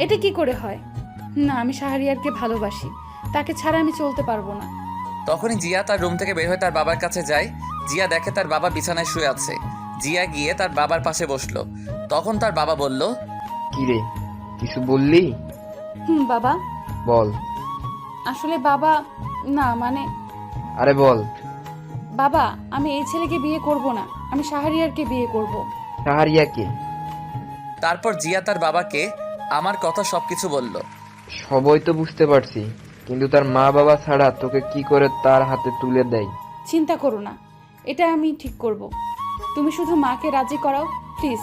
এটা কি করে হয়? না, আমি শাহরিয়ারকে ভালোবাসি, তাকে ছাড়া আমি চলতে পারবো না। তখনই জিয়া তার রুম থেকে বের হয়ে তার বাবার কাছে যায়। জিয়া দেখে তার বাবা বিছানায় শুয়ে আছে। জিয়া গিয়ে তার বাবার পাশে বসলো। তখন তার বাবা বলল, কি রে, কিছু বললি? বাবা। বল। আসলে বাবা, না মানে আরে বল। বাবা, আমি এই ছেলেকে বিয়ে করব না, আমি শাহরিয়ারকে বিয়ে করব। শাহরিয়াকে? তারপর জিয়া তার বাবাকে আমার কথা সবকিছু বলল। সবই তো বুঝতে পারছি, কিন্তু তার মা বাবা ছাড়া তোকে কি করে তার হাতে তুলে দেয়? চিন্তা করো না, এটা আমি ঠিক করব। তুমি শুধু মাকে রাজি করাও প্লিজ,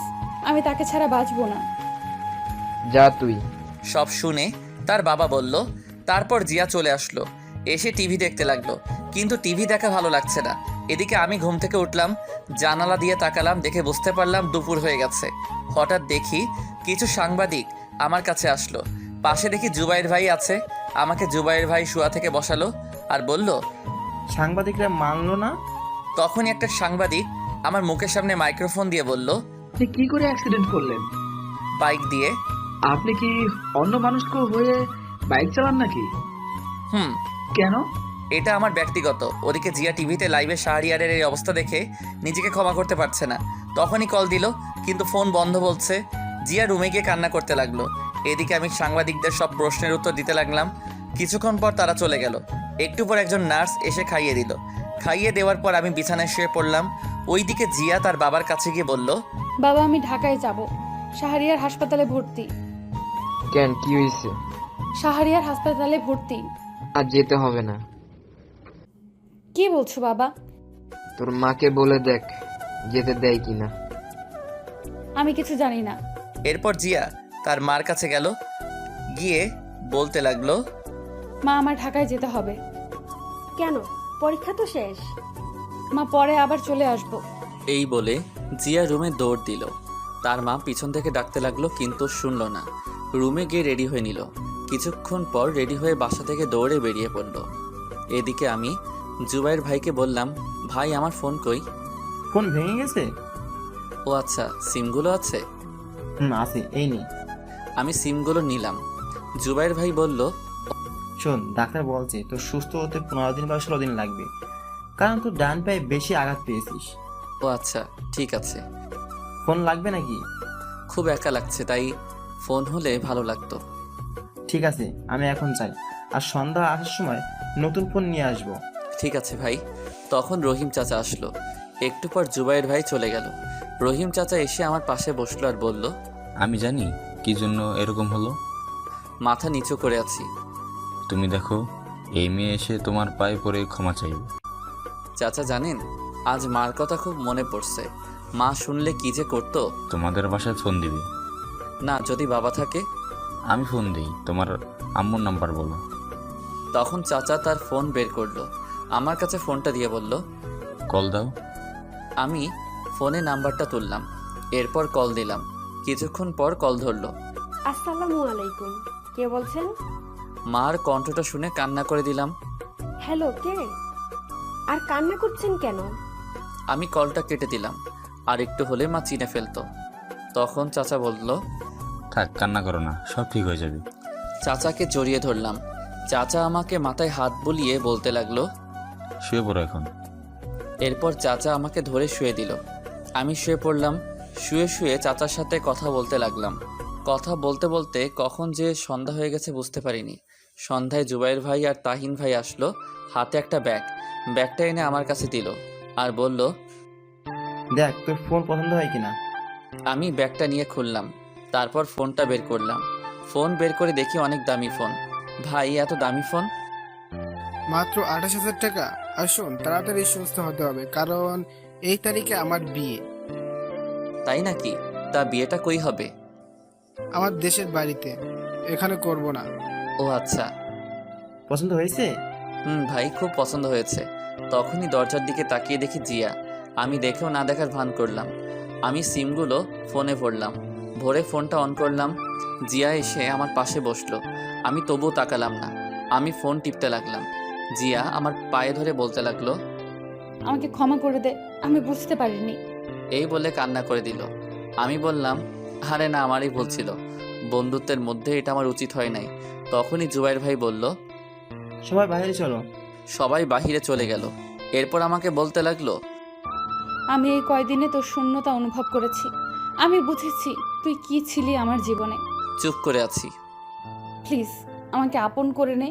আমি তাকে ছাড়া বাঁচবো না। যা তুই। সব শুনে তার বাবা বলল। তারপর জিয়া চলে আসলো, এসে টিভি দেখতে লাগলো, কিন্তু টিভি দেখা ভালো লাগছে না। এদিকে আমি ঘুম থেকে উঠলাম, জানালা দিয়ে তাকালাম, দেখে বুঝতে পারলাম দুপুর হয়ে গেছে। হঠাৎ দেখি কিছু সাংবাদিক আমার কাছে আসলো। পাশে দেখি জুবাইর ভাই আছে। আমাকে জুবাইর ভাই শুয়া থেকে বসালো আর বলল, সাংবাদিকরা মানলো না? তখনই একটা সাংবাদিক আমার মুখের সামনে মাইক্রোফোন দিয়ে বলল, আপনি কি করে অ্যাক্সিডেন্ট করলেন? বাইক দিয়ে। আপনি কি অন্য মানুষকে হয়ে বাইক চালান নাকি? হুম। কেন? এটা আমার ব্যক্তিগত। ওদিকে জিয়া টিভিতে লাইভে শাহরিয়ারের এই অবস্থা দেখে নিজেকে ক্ষমা করতে পারছে না। তখনই কল দিল, কিন্তু ফোন বন্ধ বলছে। জিয়া রুমে গিয়ে কান্না করতে লাগলো। এদিকে আমি সাংবাদিকদের সব প্রশ্নের উত্তর দিতে লাগলাম। কিছুক্ষণ পর তারা চলে গেল। একটু পর একজন নার্স এসে খাইয়ে দিল। খাইয়ে দেওয়ার পর আমি বিছানায় শুয়ে পড়লাম। ওইদিকে জিয়া তার বাবার কাছে গিয়ে বলল, বাবা, আমি ঢাকায় যাব, শাহরিয়ার হাসপাতালে ভর্তি। কেন, কি হয়েছে? শাহরিয়ার হাসপাতালে ভর্তি। আর যেতে হবে না। কি বলছো বাবা? তোর মাকে বলে দেখ যেতে দেয় কিনা। আমি কিছু জানি না। এরপর জিয়া তার মার কাছে গেল, গিয়ে বলতে লাগলো, মা, আমার ঢাকায় যেতে হবে। কেন? পরীক্ষা তো শেষ। মা, পরে আবার চলে আসবো। এই বলে জিয়া রুমে দৌড় দিল। তার মা পিছন থেকে ডাকতে লাগলো, কিন্তু শুনল না। রুমে গিয়ে রেডি হয়ে নিল। কিছুক্ষণ পর রেডি হয়ে বাসা থেকে দৌড়ে বেরিয়ে পড়ল। এদিকে আমি জুবাইর ভাইকে বললাম, ভাই আমার ফোন কই? ফোন ভেঙে গেছে? ও আচ্ছা, সিমগুলো আছে? আছে, এই নে। আমি সিমগুলো নিলাম। জুবাইর ভাই বলল, শোন, ডাক্তার বলছে তোর সুস্থ হতে 15 দিন বা 16 দিন লাগবে, কারণ তোর ডান পায়ে বেশি আঘাত পেয়েছিস। ও আচ্ছা, ঠিক আছে। ফোন লাগবে নাকি? খুব একা লাগছে, তাই ফোন হলে ভালো লাগতো। ঠিক আছে, আমি এখন চাই, আর সন্ধ্যা আসার সময় নতুন ফোন নিয়ে আসবো। ঠিক আছে ভাই। তখন রহিম চাচা আসলো। একটু পর জুবাইর ভাই চলে গেল। রহিম চাচা এসে আমার পাশে বসলো আর বলল, আমি জানি কি জন্য এরকম হলো। মাথা নিচু করে আছি। তুমি দেখো, এই মেয়ে এসে তোমার পায়ে পড়ে ক্ষমা চাইবে। চাচা জানেন, আজ মার কথা খুব মনে পড়ছে। মা শুনলে কি যে করতো। তোমাদের বাসায় ফোন দিবে? না, যদি বাবা থাকে। আমি ফোন দিই, তোমার আম্মুর নাম্বার বলো। তখন চাচা তার ফোন বের করলো, আমার কাছে ফোনটা দিয়ে বলল, কল দাও। আমি ফোনে নাম্বারটা তুললাম, এরপর কল দিলাম। কিছুক্ষণ পর কল ধরলো। আসসালামু আলাইকুম, কে বলছেন? মার কণ্ঠটা শুনে কান্না করে দিলাম। হ্যালো, কে? আর কান্না করছেন কেন? আমি কলটা কেটে দিলাম, আর একটু হলে মা চিনে ফেলতো। তখন চাচা বলল, থাক, কান্না করো না, সব ঠিক হয়ে যাবে। চাচাকে জড়িয়ে ধরলাম। চাচা আমাকে মাথায় হাত বুলিয়ে বলতে লাগলো, শুয়ে পড়ো এখন। এরপর চাচা আমাকে ধরে শুয়ে দিল। আমি শুয়ে পড়লাম। শুয়ে শুয়ে চাচার সাথে কথা বলতে লাগলাম। কথা বলতে বলতে কখন যে সন্ধ্যা হয়ে গেছে বুঝতে পারিনি। সন্ধ্যায় জুবাইর ভাই আর তাহিন ভাই আসলো, হাতে একটা ব্যাগটা এনে আমার কাছে দিল আর বলল, দেখ তোর ফোন পছন্দ হয় কিনা। আমি ব্যাগটা নিয়ে খুললাম, তারপর ফোনটা বের করলাম। ফোন বের করে দেখি অনেক দামি ফোন। ভাই, এত দামি ফোন? মাত্র 28,000 টাকা। আর শোন, তাড়াতাড়ি সুস্থ হতে হবে, কারণ এই তারিখে আমার বিয়ে। তাই নাকি? তা বিয়েটা কই হবে? আমার দেশের বাড়িতে, এখানে করব না। ও আচ্ছা। পছন্দ হয়েছে? ভাই, খুব পছন্দ হয়েছে। তখনই দরজার দিকে তাকিয়ে দেখি জিয়া। আমি দেখেও না দেখার ভান করলাম। আমি সিমগুলো ফোনে ভরলাম, ভরে ফোনটা অন করলাম। জিয়া এসে আমার পাশে বসলো। আমি তবুও তাকালাম না, আমি ফোন টিপতে লাগলাম। জিয়া আমার পায়ে ধরে বলতে লাগলো, আমাকে ক্ষমা করে দে, আমি বুঝতে পারিনি। এই বলে কান্না করে দিল। আমি বললাম, আরে না, আমারই ভুল ছিল, বন্ধুত্বের মধ্যে এটা আমার উচিত হয় নাই। তখনই জুবাইর ভাই বলল, সবাই বাইরে চলো। সবাই বাহিরে চলে গেল। এরপর আমাকে বলতে লাগলো, আমি এই কয়দিনে তোর শূন্যতা অনুভব করেছি। আমি বুঝেছি তুই কি ছিলি আমার জীবনে। চুপ করে আছি। প্লিজ আমাকে আপন করে নে।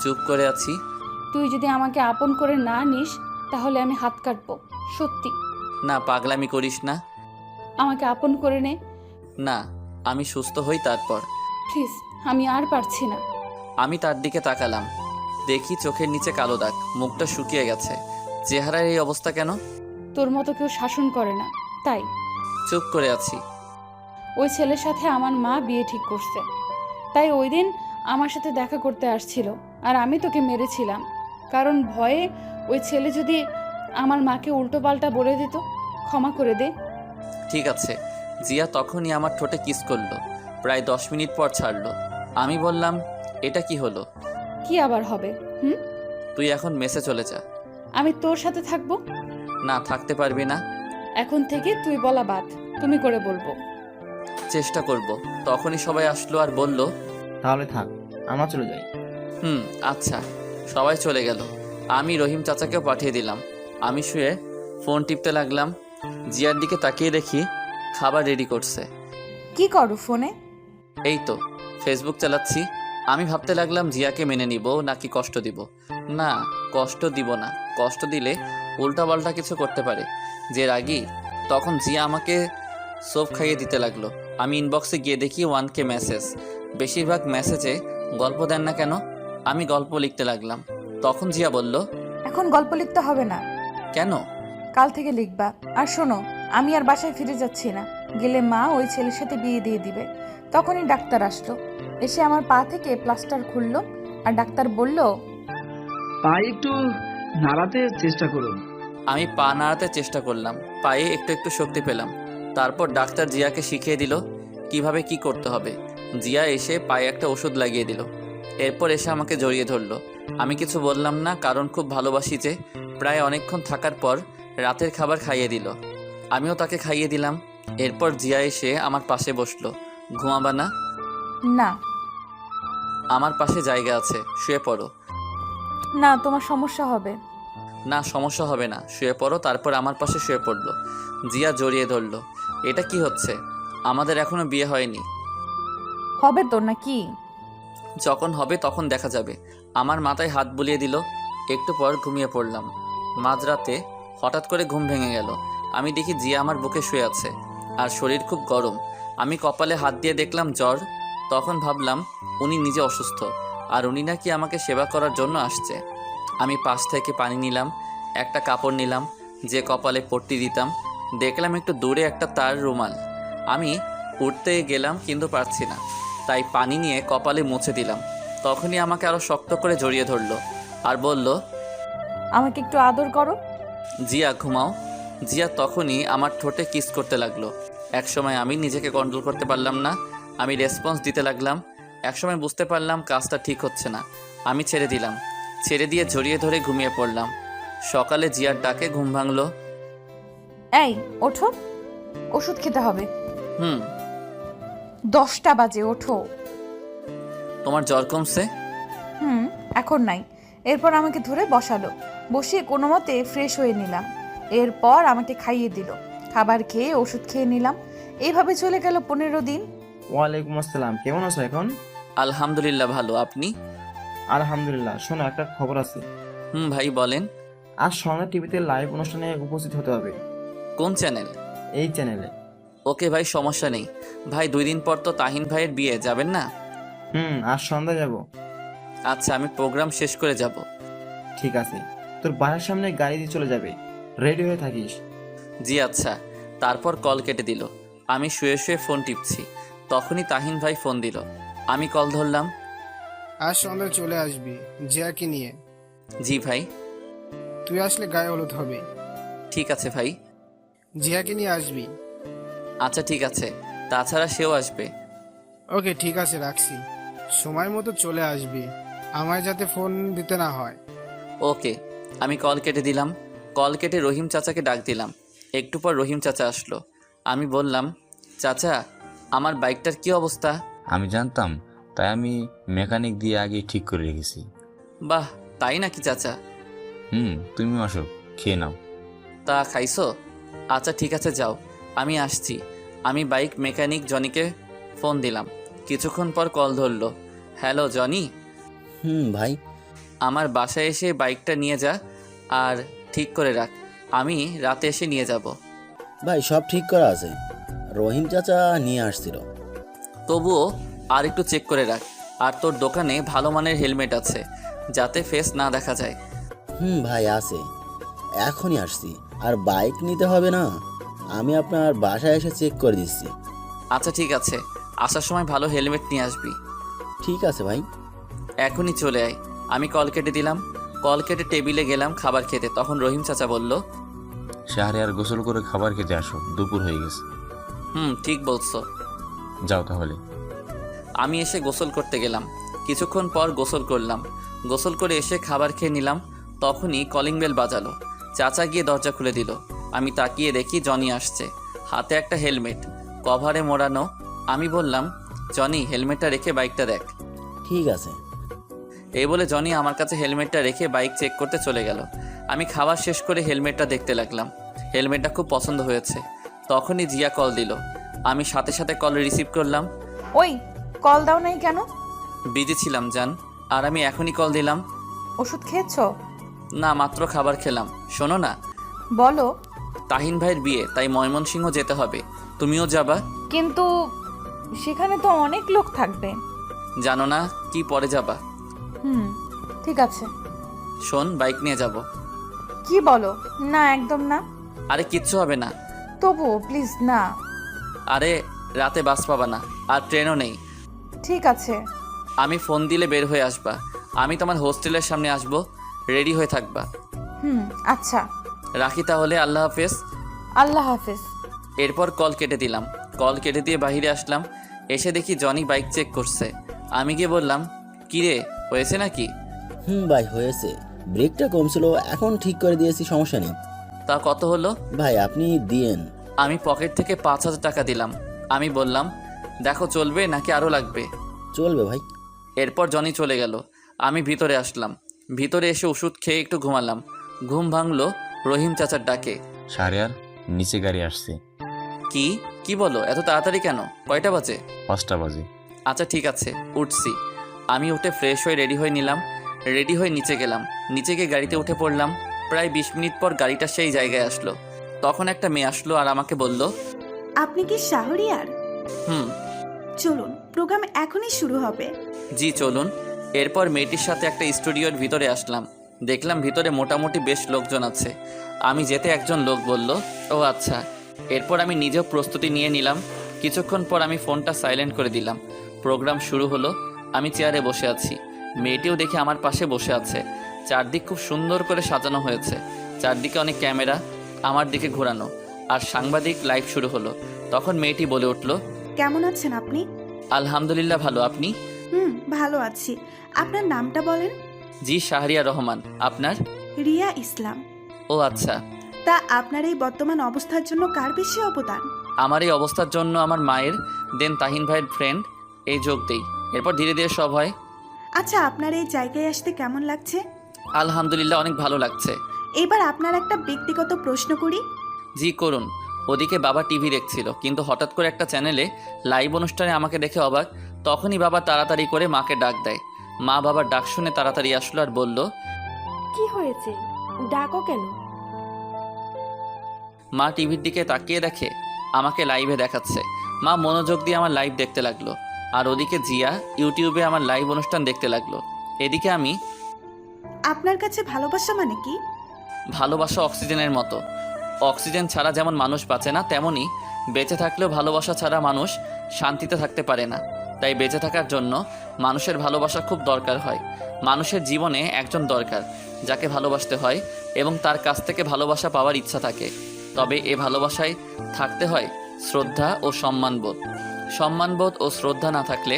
চুপ করে আছি। তুই যদি আমাকে আপন করে না নিস তাহলে আমি হাত কাটবো, সত্যি। না, পাগলামি করিস না। আমাকে আপন করে নে। না, আমি সুস্থ হই তারপর। প্লিজ, আমি আর পারছি না। আমি তার দিকে তাকালাম, দেখি চোখের নিচে কালো দাগ, মুখটা শুকিয়ে গেছে। চেহারার এই অবস্থা কেন? তোর মতো কেউ শাসন করে না, তাই। চুপ করে আছি। ওই ছেলের সাথে আমার মা বিয়ে ঠিক করছে, তাই ওই দিন আমার সাথে দেখা করতে আসছিল, আর আমি তোকে মেরেছিলাম কারণ ভয়ে ওই ছেলে যদি আমার মাকে উল্টো পাল্টা বলে দিত। ক্ষমা করে দে। ঠিক আছে। জিয়া তখনই আমার ঠোঁটে কিস করলো, প্রায় 10 মিনিট পর ছাড়লো। আমি বললাম, এটা কি হলো? কি আবার হবে? তুই এখন মেসে চলে যা। আমি তোর সাথে থাকবো। না, থাকতে পারবি না। এখন থেকে তুই বলা বাদ, তুমি করে বলবো। চেষ্টা করব। তখনই সবাই আসলো আর বলল, তাহলে থাক, আমরা চলে যাই। আচ্ছা। সবাই চলে গেল। আমি রহিম চাচাকেও পাঠিয়ে দিলাম। আমি শুয়ে ফোন টিপতে লাগলাম। জিয়ার দিকে তাকিয়ে দেখি খাবার রেডি করছে। কি করো ফোনে? এই তো ফেসবুক চালাচ্ছি। আমি ভাবতে লাগলাম জিয়াকে মেনে নিব নাকি কষ্ট দিব। না, কষ্ট দিব না। কষ্ট দিলে উল্টাপাল্টা কিছু করতে পারে। যে রাগী, তখন জিয়া আমাকে সোপ খাইয়ে দিতে লাগলো। আমি ইনবক্সে গিয়ে দেখি 1K মেসেজ। বেশিরভাগ মেসেজে গল্প দেন না কেন? আমি গল্প লিখতে লাগলাম। তখন জিয়া বলল, এখন গল্প লিখতে হবে না, কেন? কাল থেকে লিখবা। আর শোনো, আমি আর বাসায় ফিরে যাচ্ছি না। গেলে মা ওই ছেলের সাথে বিয়ে দিয়ে দিবে। তখনই ডাক্তার আসলো, এসে আমার পা থেকে প্লাস্টার খুললো, আর ডাক্তার বলল, পা একটু নাড়াতে চেষ্টা করুন। আমি পা নাড়াতে চেষ্টা করলাম, পায়ে একটু একটু শক্তি পেলাম। তারপর ডাক্তার জিয়াকে শিখিয়ে দিল কিভাবে কি করতে হবে। জিয়া এসে পায়ে একটা ওষুধ লাগিয়ে দিল। এরপর এসে আমাকে জড়িয়ে ধরলো। আমি কিছু বললাম না, কারণ খুব ভালোবাসি যে। প্রায় অনেকক্ষণ থাকার পর রাতের খাবার খাইয়ে দিল। আমিও তাকে খাইয়ে দিলাম। এরপর জিয়া এসে আমার পাশে বসলো। ঘুমাবা না? না। আমার পাশে জায়গা আছে, শুয়ে পড়ো। না, তোমার সমস্যা হবে। না, সমস্যা হবে না, শুয়ে পড়ো। তারপর আমার পাশে শুয়ে পড়লো। জিয়া জড়িয়ে ধরলো। এটা কি হচ্ছে? আমাদের এখনো বিয়ে হয়নি। হবে তো নাকি? যখন হবে তখন দেখা যাবে। আমার মাথায় হাত বুলিয়ে দিল। একটু পর ঘুমিয়ে পড়লাম। মাঝরাতে হঠাৎ করে ঘুম ভেঙে গেল। আমি দেখি জিয়া আমার বুকে শুয়ে আছে, আর শরীর খুব গরম। আমি কপালে হাত দিয়ে দেখলাম জ্বর। তখন ভাবলাম উনি নিজে অসুস্থ, আর উনি নাকি আমাকে সেবা করার জন্য আসছে। আমি পাশ থেকে পানি নিলাম, একটা কাপড় নিলাম যে কপালে পট্টি দিতাম। দেখলাম একটু দূরে একটা তার রুমাল। আমি উঠতে গেলাম কিন্তু পারছি না, তাই পানি নিয়ে কপালে মুছে দিলাম। তখনই আমাকে আরো শক্ত করে জড়িয়ে ধরলো আর বলল, আমাকে একটু আদর করো। জিয়া ঘুমাও। জিয়া তখনই আমার ঠোঁটে কিস করতে লাগলো। একসময় আমি নিজেকে কন্ট্রোল করতে পারলাম না, আমি রেসপন্স দিতে লাগলাম। একসময় বুঝতে পারলাম কাজটা ঠিক হচ্ছে না, আমি ছেড়ে দিলাম। ছেড়ে দিয়ে জড়িয়ে ধরে ঘুমিয়ে পড়লাম। সকালে জিয়ার ডাকে ঘুম ভাঙলো। এই ওঠো, ওষুধ খেতে হবে। 10টা বাজে, ওঠো। তোমার জ্বর কমছে? এখন নাই। এরপর আমাকে ধরে বসালো, বসিয়ে কোনো মতে ফ্রেশ হয়ে নিলাম। এরপর আমাকে খাইয়ে দিল। খাবার খেয়ে ওষুধ খেয়ে নিলাম। এইভাবে চলে গেল 15 দিন। ওয়ালাইকুম আসসালাম, কেমন আছো এখন? আলহামদুলিল্লাহ ভালো, আপনি? আলহামদুলিল্লাহ। শোনো, একটা খবর আছে। ভাই বলেন। আজ সন্ধ্যা টিভিতে লাইভ অনুষ্ঠানে উপস্থিত হতে হবে। কোন চ্যানেল? এই চ্যানেলে। ওকে ভাই, সমস্যা নেই। ভাই 2 দিন পর তো তাহিন ভাইয়ের বিয়ে, যাবেন না? আজ সন্ধ্যা যাব। আচ্ছা, আমি প্রোগ্রাম শেষ করে যাব। ঠিক আছে, তোর বাসার সামনে গাড়ি দিয়ে চলে যাবে, রেডি হয়ে থাকিস। জি আচ্ছা। তারপর কল কেটে দিল। আমি শুয়ে শুয়ে ফোন টিপছি, তখনই তাহিন ভাই ফোন দিল। আমি কল ধরলাম। আজ সন্ধ্যায় চলে আসবি জিয়াকে নিয়ে। জি ভাই। তুই আসলে গায়ে হলুদ হবে। ঠিক আছে ভাই। জিয়াকে নিয়ে আসবি। আচ্ছা ঠিক আছে, তাছাড়া সেও আসবে। ওকে ঠিক আছে, রাখছি। সময় মতো চলে আসবি, আমায় যাতে ফোন দিতে না হয়। ওকে। আমি কল কেটে দিলাম। কল কেটে রহিম চাচাকে ডাক দিলাম। একটু পর রহিম চাচা আসলো। আমি বললাম, চাচা আমার বাইকটার কি অবস্থা? আমি জানতাম, তাই আমি মেকানিক দিয়ে আগে ঠিক করে রেখেছি। বাহ, তাই নাকি চাচা? তুমি আসো, খেয়ে নাও। তা খাইছো? আচ্ছা ঠিক আছে, যাও, আমি আসছি। আমি বাইক মেকানিক জনিকে ফোন দিলাম। কিছুক্ষণ পর কল ধরলো। Hello Johnny. ভাই। আমার বাসায় এসে বাইকটা নিয়ে যা আর ঠিক করে রাখ, আমি রাতে এসে নিয়ে যাব। ভাই সব ঠিক করা আছে, রহিম চাচা নিয়ে আসছিল। তবুও আর একটু চেক করে রাখ। আর তোর দোকানে ভালো মানের হেলমেট আছে, যাতে ফেস না দেখা যায়। ভাই আছে, এখনই আসছি। আর বাইক নিতে হবে না, আমি আপনার বাসায় এসে চেক করে দিচ্ছি। আচ্ছা ঠিক আছে, আসার সময় ভালো হেলমেট নিয়ে আসবি। ঠিক আছে ভাই। এখনই চলে আয়। আমি কল কেটে দিলাম। কল কেটে টেবিলে গেলাম খাবার খেতে। তখন রহিম চাচা বলল, শাহরিয়ার গোসল করে খাবার খেতে আসো, দুপুর হয়ে গেছে। ঠিক বলছো। যাও তাহলে। আমি এসে গোসল করতে গেলাম। কিছুক্ষণ পর গোসল করলাম। গোসল করে এসে খাবার খেয়ে নিলাম। তখনই কলিং বেল বাজালো। চাচা গিয়ে দরজা খুলে দিল। আমি তাকিয়ে দেখি জনি আসছে, হাতে একটা হেলমেট, কভারে মোড়ানো। আমি বললাম, জনি হেলমেটটা রেখে বাইকটা দেখ। ঠিক আছে। এই বলে জনি আমার কাছে হেলমেটটা রেখে বাইক চেক করতে চলে গেল। আমি খাবার শেষ করে হেলমেটটা দেখতে লাগলাম। হেলমেটটা খুব পছন্দ হয়েছে। তখনই জিয়া কল দিল। আমি সাথে সাথে কল রিসিভ করলাম। ওই কল দাও নাই কেন? বিজি ছিলাম জান, আর আমি এখনই কল দিলাম। ওষুধ খেয়েছো? না, মাত্র খাবার খেলাম। শোনো না, বলো। তাহিন ভাইয়ের বিয়ে, তাই ময়মনসিংহ যেতে হবে। তুমিও যাবা? কিন্তু সেখানে তো অনেক লোক থাকবে। জানো না কি পরে যাবা? ঠিক আছে। শোন, বাইক নিয়ে যাব। কি বলো? না, একদম না। আরে কিচ্ছু হবে না। তবুও প্লিজ না। আরে রাতে বাস পাবা না, আর ট্রেনও নেই। ঠিক আছে। আমি ফোন দিলে বের হয়ে আসবা। আমি তোমার হোস্টেলের সামনে আসবো, রেডি হয়ে থাকবা। আচ্ছা। রাখি তাহলে, আল্লাহ হাফেজ। আল্লাহ হাফেজ। এরপর কল কেটে দিলাম। কল কেটে দিয়ে বাইরে আসলাম। এসে দেখি জনি বাইক চেক করছে। আমি গিয়ে বললাম, কিরে হয়েছে নাকি? ভাই হয়েছে, ব্রেকটা কম ছিল, এখন ঠিক করে দিয়েছি, সমস্যা নেই। তা কত হলো? ভাই আপনি দিয়েন। আমি পকেট থেকে 5,000 টাকা দিলাম। আমি বললাম, দেখো চলবে নাকি আরও লাগবে? চলবে ভাই। এরপর জনি চলে গেল। আমি ভিতরে আসলাম। ভিতরে এসে ওষুধ খেয়ে একটু ঘুমালাম। ঘুম ভাঙলো রহিম চাচার ডাকে। শাহরিয়ার, নিচে গাড়ি আসছে। কি বলো? এত তাড়াতাড়ি কেন? কয়টা বাজে? 5টা বাজে। আচ্ছা ঠিক আছে, উঠছি। আমি উঠে ফ্রেশ হয়ে রেডি হয়ে নিলাম। রেডি হয়ে নিচে গেলাম। নিচে গিয়ে গাড়িতে উঠে পড়লাম। প্রায় 20 মিনিট পর গাড়িটা সেই জায়গায় আসলো। তখন একটা মেয়ে আসলো আর আমাকে বলল, আপনি কি শাহরিয়ার? চলুন, প্রোগ্রাম এখনই শুরু হবে। জি চলুন। এরপর মেয়েটির সাথে একটা স্টুডিওর ভিতরে আসলাম। দেখলাম ভিতরে মোটামুটি বেশ লোকজন আছে। আমি যেতে একজন লোক বলল, ও আচ্ছা। এরপর আমি নিজেও প্রস্তুতি নিয়ে নিলাম। কিছুক্ষণ পর আমি ফোনটা সাইলেন্ট করে দিলাম। প্রোগ্রাম শুরু হলো। আমি চেয়ারে বসে আছি। মেয়েটিও দেখে আমার পাশে বসে আছে। চারদিক খুব সুন্দর করে সাজানো হয়েছে। চারদিকে অনেক ক্যামেরা আমার দিকে ঘোরানো, আর সাংবাদিক লাইভ শুরু হলো। তখন মেয়েটি বলে উঠল, কেমন আছেন আপনি? আলহামদুলিল্লাহ ভালো, আপনি? ভালো আছি। আপনার নামটা বলেন। জি শাহরিয়া রহমান। আপনার? রিয়া ইসলাম। ও আচ্ছা। তা আপনার এই বর্তমান অবস্থার জন্য কার বেশি অবদান? আমার এই অবস্থার জন্য আমার মায়ের, দেন তাহিন ভাইয়ের ফ্রেন্ড, এই যোগ দেই। এরপর ধীরে ধীরে সব হয়। আচ্ছা, আপনার এই জায়গায় আসতে কেমন লাগছে? আলহামদুলিল্লাহ অনেক ভালো লাগছে। এবার আপনার একটা ব্যক্তিগত প্রশ্ন করি। জি করুন। ওদিকে বাবা টিভি দেখছিল, কিন্তু হঠাৎ করে একটা চ্যানেলে লাইভ অনুষ্ঠানে আমাকে দেখে অবাক। তখনই বাবা তাড়াতাড়ি করে মাকে ডাক দেয়। মা বাবার ডাক শুনে তাড়াতাড়ি আসলো আর বলল, কি হয়েছে, ডাকো কেন? মা টিভির দিকে তাকিয়ে দেখে আমাকে লাইভে দেখাচ্ছে। মা মনোযোগ দিয়ে আমার লাইভ দেখতে লাগলো, আর ওদিকে জিয়া ইউটিউবে আমার লাইভ অনুষ্ঠান দেখতে লাগলো। এদিকে আমি। আপনার কাছে ভালোবাসা মানে কি? ভালোবাসা অক্সিজেনের মতো। অক্সিজেন ছাড়া যেমন মানুষ বাঁচে না, তেমনি বেঁচে থাকলেও ভালোবাসা ছাড়া মানুষ শান্তিতে থাকতে পারে না। তাই বেঁচে থাকার জন্য মানুষের ভালোবাসা খুব দরকার হয়। মানুষের জীবনে একজন দরকার, যাকে ভালোবাসতে হয় এবং তার কাছ থেকে ভালোবাসা পাওয়ার ইচ্ছা থাকে। তবে এ ভালোবাসায় থাকতে হয় শ্রদ্ধা ও সম্মানবোধ। সম্মানবোধ ও শ্রদ্ধা না থাকলে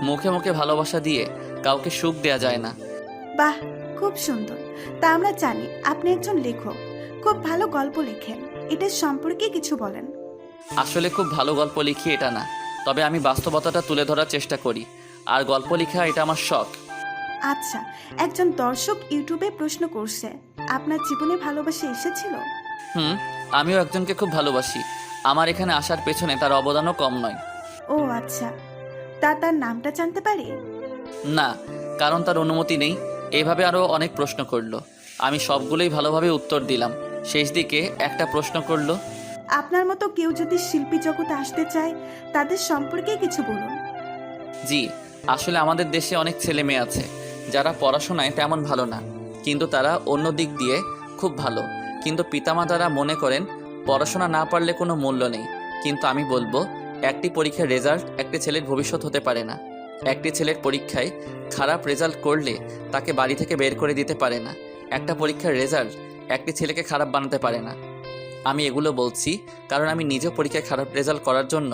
মুখে মুখে ভালোবাসা দিয়ে কাউকে সুখ দেয়া যায় না। বাহ, খুব সুন্দর। তা আমরা জানি আপনি একজন লেখক, খুব ভালো গল্প লেখেন। এটার সম্পর্কে কিছু বলেন। আসলে খুব ভালো গল্প লিখি এটা না, তবে আমি বাস্তবতাটা তুলে ধরার চেষ্টা করি। আর গল্প লেখা এটা আমার শখ। আচ্ছা, একজন দর্শক ইউটিউবে প্রশ্ন করছে, আপনার জীবনে ভালোবাসা এসেছিল? আমিও একজনকে খুব ভালোবাসি। আমার এখানে আসার পেছনে তার অবদানও কম নয়। ও আচ্ছা, তার নামটা জানতে পারি? না, কারণ তার অনুমতি নেই। এইভাবে আরও অনেক প্রশ্ন করলো। আমি সবগুলোই ভালোভাবে উত্তর দিলাম। শেষ দিকে একটা প্রশ্ন করলো, আপনার মতো কেউ যদি শিল্পী জগতে আসতে চায় তাদের সম্পর্কে কিছু বলুন। জি, আসলে আমাদের দেশে অনেক ছেলে মেয়ে আছে যারা পড়াশোনায় তেমন ভালো না, কিন্তু তারা অন্য দিক দিয়ে খুব ভালো। কিন্তু পিতামাতারা মনে করেন পড়াশোনা না পারলে কোনো মূল্য নেই। কিন্তু আমি বলবো, একটি পরীক্ষার রেজাল্ট একটি ছেলের ভবিষ্যৎ হতে পারে না। একটি ছেলের পরীক্ষায় খারাপ রেজাল্ট করলে তাকে বাড়ি থেকে বের করে দিতে পারে না। একটা পরীক্ষার রেজাল্ট একটি ছেলেকে খারাপ বানাতে পারে না। আমি এগুলো বলছি কারণ আমি নিজে পরীক্ষায় খারাপ রেজাল্ট করার জন্য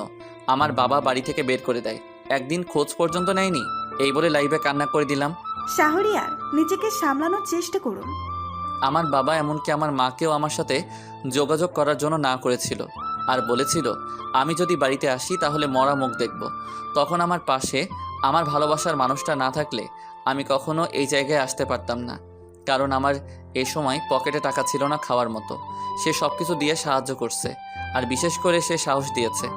আমার বাবা বাড়ি থেকে বের করে দেয়, একদিন খোঁজ পর্যন্ত নেয়নি। এই বলে লাইভে কান্না করে দিলাম। শাহরিয়ার, নিজেকে সামলানোর চেষ্টা করুন। আমার বাবা এমনকি আমার মাকেও আমার সাথে যোগাযোগ করার জন্য না করেছিল, আর বলেছিল আমি যদি বাড়িতে আসি তাহলে মরা মুখ দেখব। তখন আমার পাশে আমার ভালোবাসার মানুষটা না থাকলে আমি কখনো এই জায়গায় আসতে পারতাম না, কারণ আমার এই সময় পকেটে টাকা ছিল না খাওয়ার মতো। সে সব কিছু দিয়ে সাহায্য করছে, আর বিশেষ করে সে সাহস দিয়েছে।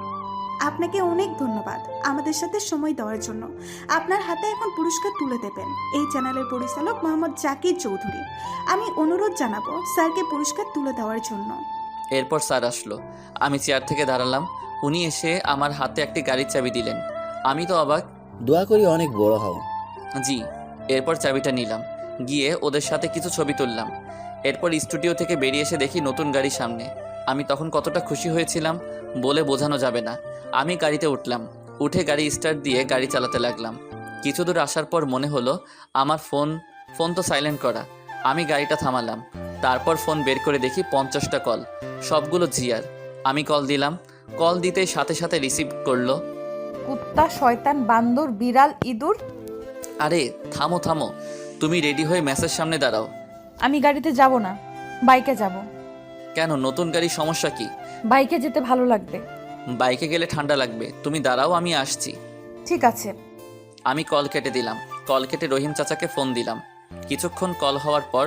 আপনাকে অনেক ধন্যবাদ আমাদের সাথে সময় দেওয়ার জন্য। আপনার হাতে এখন পুরস্কার তুলে দেবেন এই চ্যানেলের পরিচালক মোহাম্মদ জাকির চৌধুরী। আমি অনুরোধ জানাবো স্যারকে পুরস্কার তুলে দেওয়ার জন্য। এরপর স্যার আসলো। আমি চেয়ার থেকে দাঁড়ালাম। উনি এসে আমার হাতে একটি গাড়ির চাবি দিলেন। আমি তো অবাক। দোয়া করি অনেক বড় হও। জি। এরপর চাবিটা নিলাম, গিয়ে ওদের সাথে কিছু ছবি তুললাম। এরপর স্টুডিও থেকে বেরিয়ে এসে দেখি নতুন গাড়ি সামনে। আমি তখন কতটা খুশি হয়েছিলাম বলে বোঝানো যাবে না। আমি গাড়িতে উঠলাম, উঠে গাড়ি স্টার্ট দিয়ে গাড়ি চালাতে লাগলাম। কিছু দূর আসার পর মনে হলো আমার ফোন তো সাইলেন্ট করা। আমি গাড়িটা থামালাম, তারপর ফোন বের করে দেখি 50টা কল, সবগুলো জিয়ার। আমি কল দিলাম, কল দিতেই সাথে সাথে রিসিভ করলো। কুত্তা, শয়তান, বান্দর, বিড়াল, ইঁদুর। আরে থামো থামো, তুমি রেডি হয়ে মেসের সামনে দাঁড়াও। আমি গাড়িতে যাব না, বাইকে যাব। কেন, নতুন গাড়ির সমস্যা কি? বাইকে যেতে ভালো লাগবে। বাইকে গেলে ঠান্ডা লাগবে, তুমি দাঁড়াও, আমি আসছি। ঠিক আছে। আমি কল কেটে দিলাম। কল কেটে রহিম চাচাকে ফোন দিলাম। কিছুক্ষণ কল হওয়ার পর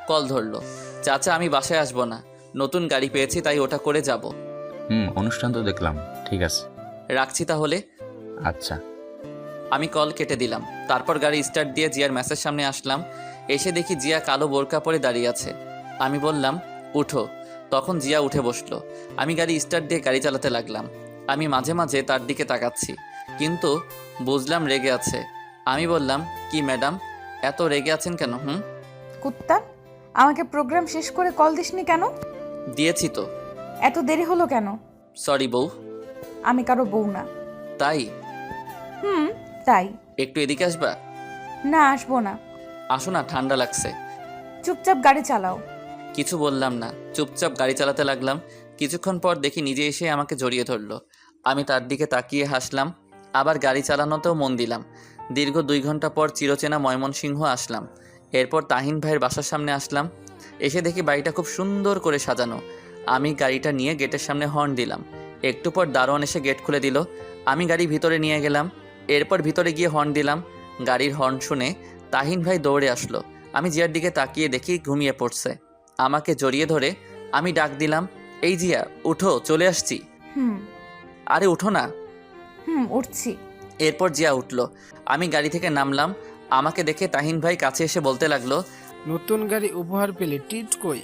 কল ধরলো। চাচা, আমি বাসায় আসবো না, নতুন গাড়ি পেয়েছি তাই ওটা করে যাব। অনুষ্ঠান তো দেখলাম, ঠিক আছে, রাখছি তাহলে। আচ্ছা। আমি কল কেটে দিলাম। তারপর গাড়ি স্টার্ট দিয়ে জিয়ার মেসের সামনে আসলাম। এসে দেখি জিয়া কালো বোরকা পরে দাঁড়িয়ে আছে। আমি বললাম উঠো, তখন জিয়া উঠে বসলো। আমি গাড়ি স্টার্ট দিয়ে গাড়ি চালাতে লাগলাম। আমি মাঝে মাঝে তার দিকে তাকাচ্ছি, কিন্তু বুঝলাম রেগে আছে। আমি বললাম, কি ম্যাডাম, এত রেগে আছেন কেন? কুত্তা, আমাকে প্রোগ্রাম শেষ করে কল দিসনি কেন? দিয়েছি তো। এত দেরি হলো কেন? সরি বউ। আমি কারো বউ না। তাই? তাই। একটু এদিকে আসবা? না, আসবো না। আসো না, ঠান্ডা লাগছে। চুপচাপ গাড়ি চালাও। কিছু বললাম না, চুপচাপ গাড়ি চালাতে লাগলাম। কিছুক্ষণ পর দেখি নিজে এসে আমাকে জড়িয়ে ধরলো। আমি তার দিকে তাকিয়ে হাসলাম, আবার গাড়ি চালানোতেও মন দিলাম। দীর্ঘ 2 ঘন্টা পর চিরচেনা ময়মনসিংহ আসলাম। এরপর তাহিন ভাইয়ের বাসার সামনে আসলাম। এসে দেখি বাড়িটা খুব সুন্দর করে সাজানো। আমি গাড়িটা নিয়ে গেটের সামনে হর্ন দিলাম। একটু পর দারোয়ান এসে গেট খুলে দিল। আমি গাড়ি ভিতরে নিয়ে গেলাম। এরপর ভিতরে গিয়ে হর্ন দিলাম। গাড়ির হর্ন শুনে তাহিন ভাই দৌড়ে আসলো। আমি জিয়ার দিকে তাকিয়ে দেখি ঘুমিয়ে পড়ছে। আমাকে জড়িয়ে ধরে আমি ডাক দিলাম, এই জিয়া, উঠো, চলে আসছি। আরে উঠো না। উঠছি। এরপর জিয়া উঠলো। আমি গাড়ি থেকে নামলাম। আমাকে দেখে তাহিন ভাই কাছে এসে বলতে লাগলো, নতুন গাড়ি উপহার পেলে টিট কই?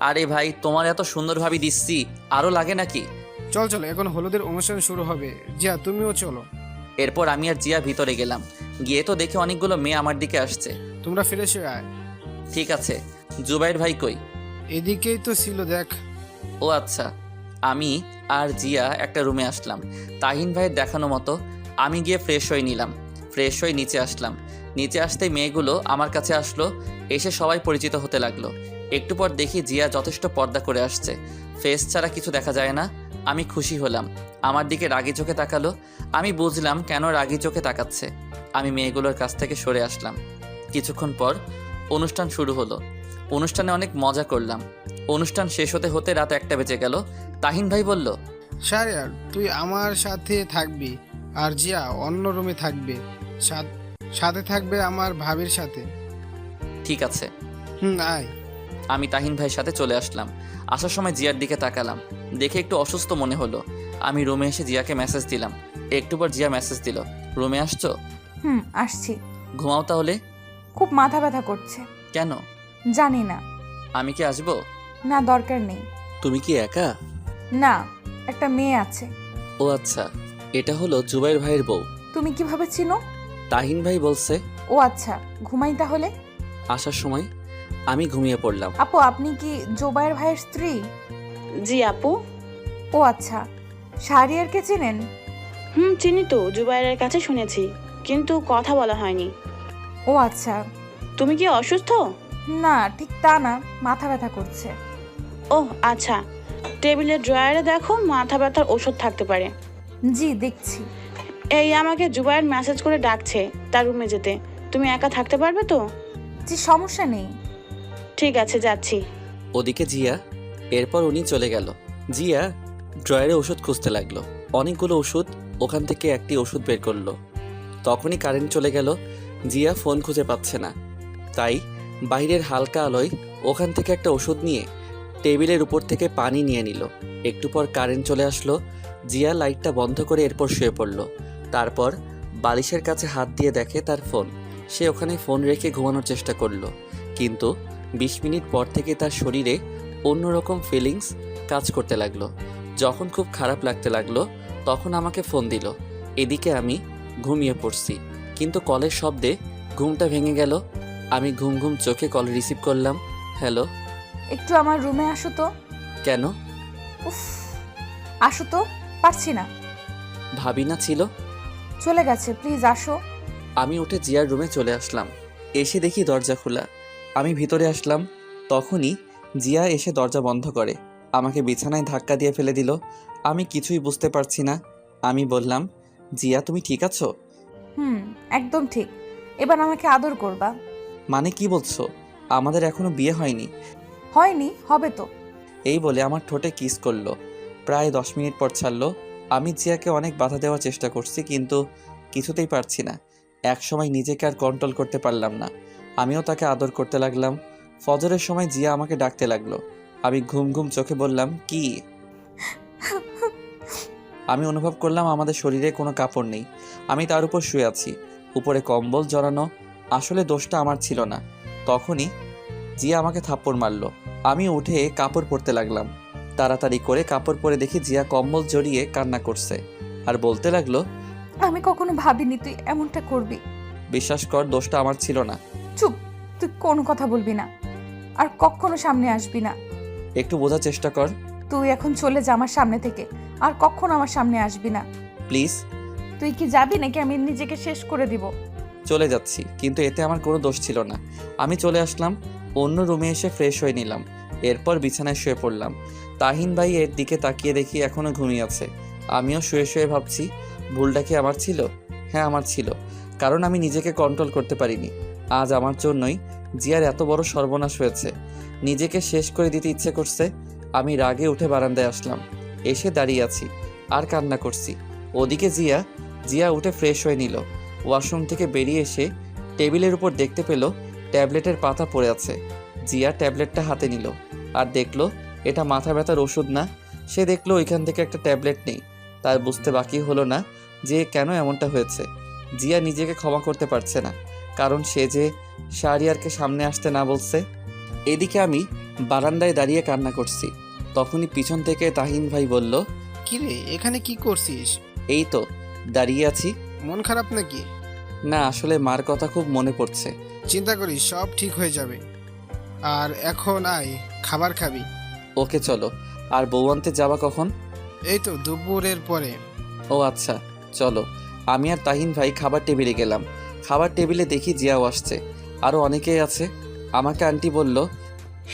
আরে ভাই, তোমার এত সুন্দর ভাবি দিচ্ছি, আরো লাগে নাকি? চল চলো, এখন হলুদের অনুষ্ঠান শুরু হবে। জিয়া, তুমিও চলো। এরপর আমি আর জিয়া ভিতরে গেলাম। গিয়ে তো দেখে অনেকগুলো মেয়ে আমার দিকে আসছে। তোমরা ফ্রেশ হয়ে আয়। ঠিক আছে। জুবাইর ভাই কই? এদিকেই তো ছিল, দেখ। ও আচ্ছা। আমি আর জিয়া একটা রুমে আসলাম। তাহিন ভাইয়ের দেখানো মতো আমি গিয়ে ফ্রেশ হয়ে নিলাম। ফ্রেশ হয়ে নিচে আসলাম। নিচে আসতেই মেয়েগুলো আমার কাছে আসলো। এসে সবাই পরিচিত হতে লাগলো। একটু পর দেখি জিয়া যথেষ্ট পর্দা করে আসছে, ফেস ছাড়া কিছু দেখা যায় না। আমি খুশি হলাম। আমার দিকে রাগি চোখে তাকালো। আমি বুঝলাম কেন রাগি চোখে তাকাচ্ছে। আমি মেয়েগুলোর কাছ থেকে সরে আসলাম। কিছুক্ষণ পর অনুষ্ঠান শুরু হলো। অনুষ্ঠানে অনেক মজা করলাম। অনুষ্ঠান শেষ হতে হতে রাত 1টা বেজে গেল। তাহিন ভাই বলল, শাহরিয়ার, তুই আমার সাথে থাকবি, আর জিয়া অন্য রুমে থাকবে, সাথে থাকবে আমার ভাবির সাথে। ঠিক আছে। আয়। আমি তাহিন ভাইয়ের সাথে চলে আসলাম। আসার সময় জিয়ার দিকে তাকালাম, দেখে একটু অসুস্থ মনে হলো। আমি রুমে এসে জিয়াকে মেসেজ দিলাম। একটু পর জিয়া মেসেজ দিল, রুমে আসছো? আসছি। ঘুমাও তাহলে। খুব মাথা ব্যথা করছে। কেন? জানি না। আমি কি আসবো? না, দরকার নেই। তুমি কি একা? না, একটা মেয়ে আছে। ও আচ্ছা, এটা হলো জুবাইর ভাইয়ের বউ। তুমি কিভাবে চিনো? তাহিন ভাই বলছে। ও আচ্ছা, ঘুমাই তাহলে। আসার সময় আমি ঘুমিয়ে পড়লাম। আপু, আপনি কি জোবায়ের ভাইয়ের স্ত্রী? জি আপু। ও আচ্ছা, শাহরিয়ারকে চেনেন? চিনি তো, জুবাইরের কাছে শুনেছি, কিন্তু কথা বলা হয়নি। ও আচ্ছা। তুমি কি অসুস্থ? না, ঠিক তা না, মাথা ব্যথা করছে। ওহ আচ্ছা, টেবিলের ড্রয়ারে দেখো, মাথা ব্যথার ওষুধ থাকতে পারে। জি, দেখছি। এই আমাকে জুবাইর মেসেজ করে ডাকছে তার রুমে যেতে। তুমি একা থাকতে পারবে তো? জি, সমস্যা নেই। ঠিক আছে, যাচ্ছি। ওদিকে জিয়া, এরপর উনি চলে গেল। জিয়া ড্রয়ারে ওষুধ খুঁজতে লাগলো। অনেকগুলো ওষুধ, ওখান থেকে একটি ওষুধ বের করলো। তখনই কারেন্ট চলে গেল। জিয়া ফোন খুঁজে পাচ্ছে না, তাই বাইরের হালকা আলোয় ওখান থেকে একটা ওষুধ নিয়ে টেবিলের উপর থেকে পানি নিয়ে নিল। একটু পর কারেন্ট চলে আসলো। জিয়া লাইটটা বন্ধ করে এরপর শুয়ে পড়ল। তারপর বালিশের কাছে হাত দিয়ে দেখে তার ফোন। সে ওখানে ফোন রেখে ঘুমানোর চেষ্টা করলো, কিন্তু 20 মিনিট পর থেকে তার শরীরে অন্যরকম ফিলিংস কাজ করতে লাগলো। যখন খুব খারাপ লাগতে লাগলো তখন আমাকে ফোন দিল। এদিকে আমি ঘুমিয়ে পড়ছি, কিন্তু কলের শব্দে ঘুমটা ভেঙে গেল। আমি ঘুম ঘুম চোখে কল রিসিভ করলাম। হ্যালো। একটু আমার রুমে আসো তো। কেন? উফ, আসো তো, পারছি না। ভাবি না ছিল? চলে গেছে, প্লিজ আসো। আমি উঠে জিয়ার রুমে চলে আসলাম। এসে দেখি দরজা খোলা। আমি ভিতরে আসলাম, তখনই জিয়া এসে দরজা বন্ধ করে আমাকে বিছানায় ধাক্কা দিয়ে ফেলে দিল। আমি কিছুই বুঝতে পারছি না। আমি বললাম, জিয়া তুমি ঠিক আছো? একদম ঠিক। এবার আমাকে আদর করবা। মানে কি বলছো? আমাদের এখনো বিয়ে হয়নি। হয়নি, হবে তো। এই বলে আমার ঠোঁটে কিস করলো। প্রায় 10 মিনিট পর ছাড়লো। আমি জিয়াকে অনেক বাধা দেওয়ার চেষ্টা করছি, কিন্তু কিছুতেই পারছি না। এক সময় নিজেকে আর কন্ট্রোল করতে পারলাম না। আমিও তাকে আদর করতে লাগলাম। ফজরের সময় জিয়া আমাকে ডাকতে লাগলো। আমি ঘুম ঘুম চোখে বললাম, কি? আমি অনুভব করলাম আমাদের শরীরে কোনো কাপড় নেই। আমি তার উপর শুয়ে আছি, উপরে কম্বল জড়ানো। আসলে দোষটা আমার ছিল না। তখনই জিয়া আমাকে থাপ্পড় মারলো। আমি উঠে কাপড় পরতে লাগলাম। তাড়াতাড়ি করে কাপড় পরে দেখি জিয়া কম্বল জড়িয়ে কান্না করছে আর বলতে লাগলো, আমি কখনো ভাবিনি তুই এমনটা করবি। বিশ্বাস কর, দোষটা আমার ছিল না। চুপ, তুই কোনো কথা বলবি না, আর কখনো সামনে আসবি না। একটু বোঝার চেষ্টা কর। তুই এখন চলে যা আমার সামনে থেকে, আর কখনো আমার সামনে আসবি না প্লিজ। তুই কি যাবি নাকি আমি নিজেকে শেষ করে দিব? চলে যাচ্ছি, কিন্তু এতে আমার কোনো দোষ ছিল না। আমি চলে আসলাম, অন্য রুমে এসে ফ্রেশ হয়ে নিলাম। এরপর বিছানায় শুয়ে পড়লাম। তাহিন ভাই এর দিকে তাকিয়ে দেখি এখনো ঘুমিয়ে আছে। আমিও শুয়ে শুয়ে ভাবছি, ভুলটা কি আমার ছিল? হ্যাঁ, আমার ছিল, কারণ আমি নিজেকে কন্ট্রোল করতে পারিনি। আজ আমার জন্যই জিয়ার এত বড় সর্বনাশ হয়েছে। নিজেকে শেষ করে দিতে ইচ্ছে করছে। আমি রাগে উঠে বারান্দায় আসলাম। এসে দাঁড়িয়ে আছি আর কান্না করছি। ওদিকে জিয়া উঠে ফ্রেশ হয়ে নিল। ওয়াশরুম থেকে বেরিয়ে এসে টেবিলের উপর দেখতে পেল ট্যাবলেটের পাতা পড়ে আছে। জিয়া ট্যাবলেটটা হাতে নিল আর দেখলো এটা মাথা ব্যথার ওষুধ না। সে দেখলো ওইখান থেকে একটা ট্যাবলেট নেই। তার বুঝতে বাকি হলো না যে কেন এমনটা হয়েছে। জিয়া নিজেকে ক্ষমা করতে পারছে না, কারণ সে যে শাহরিয়ারকে সামনে আসতে না বলছে। এদিকে আমি বারান্দায় দাঁড়িয়ে কান্না করছি। তখনই পিছন থেকে তাহিন ভাই বলল, কিরে, এখানে কি করছিস? এই তো দাঁড়িয়ে আছি। মন খারাপ নাকি? না, আসলে মার কথা খুব মনে পড়ছে। চিন্তা করিস, সব ঠিক হয়ে যাবে। আর এখন আয়, খাবার খাবি। ওকে চলো। আর বউ আনতে যাবা কখন? এই তো দুপুরের পরে। ও আচ্ছা, চলো। আমি আর তাহিন ভাই খাবার টেবিলে গেলাম। খাবার টেবিলে দেখি জিয়াও আসছে, আরও অনেকেই আছে। আমাকে আন্টি বলল,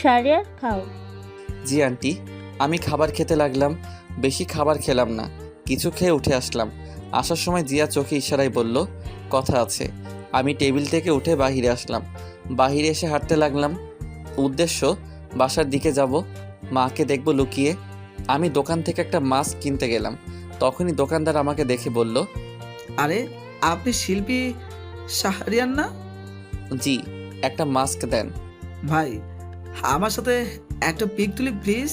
শাহরিয়ার খাও। জি আন্টি। আমি খাবার খেতে লাগলাম। বেশি খাবার খেলাম না, কিছু খেয়ে উঠে আসলাম। আসার সময় জিয়া চোখে ইশারায় বলল, কথা আছে। আমি টেবিল থেকে উঠে বাহিরে আসলাম। বাহিরে এসে হাঁটতে লাগলাম। উদ্দেশ্য বাসার দিকে যাব, মাকে দেখব লুকিয়ে। আমি দোকান থেকে একটা মাস্ক কিনতে গেলাম। তখনই দোকানদার আমাকে দেখে বলল, আরে আপনি শিল্পী শাহরিয়ার না? জি, একটা মাস্ক দেন। ভাই, আমার সাথে একটা পিক তুলি প্লিজ।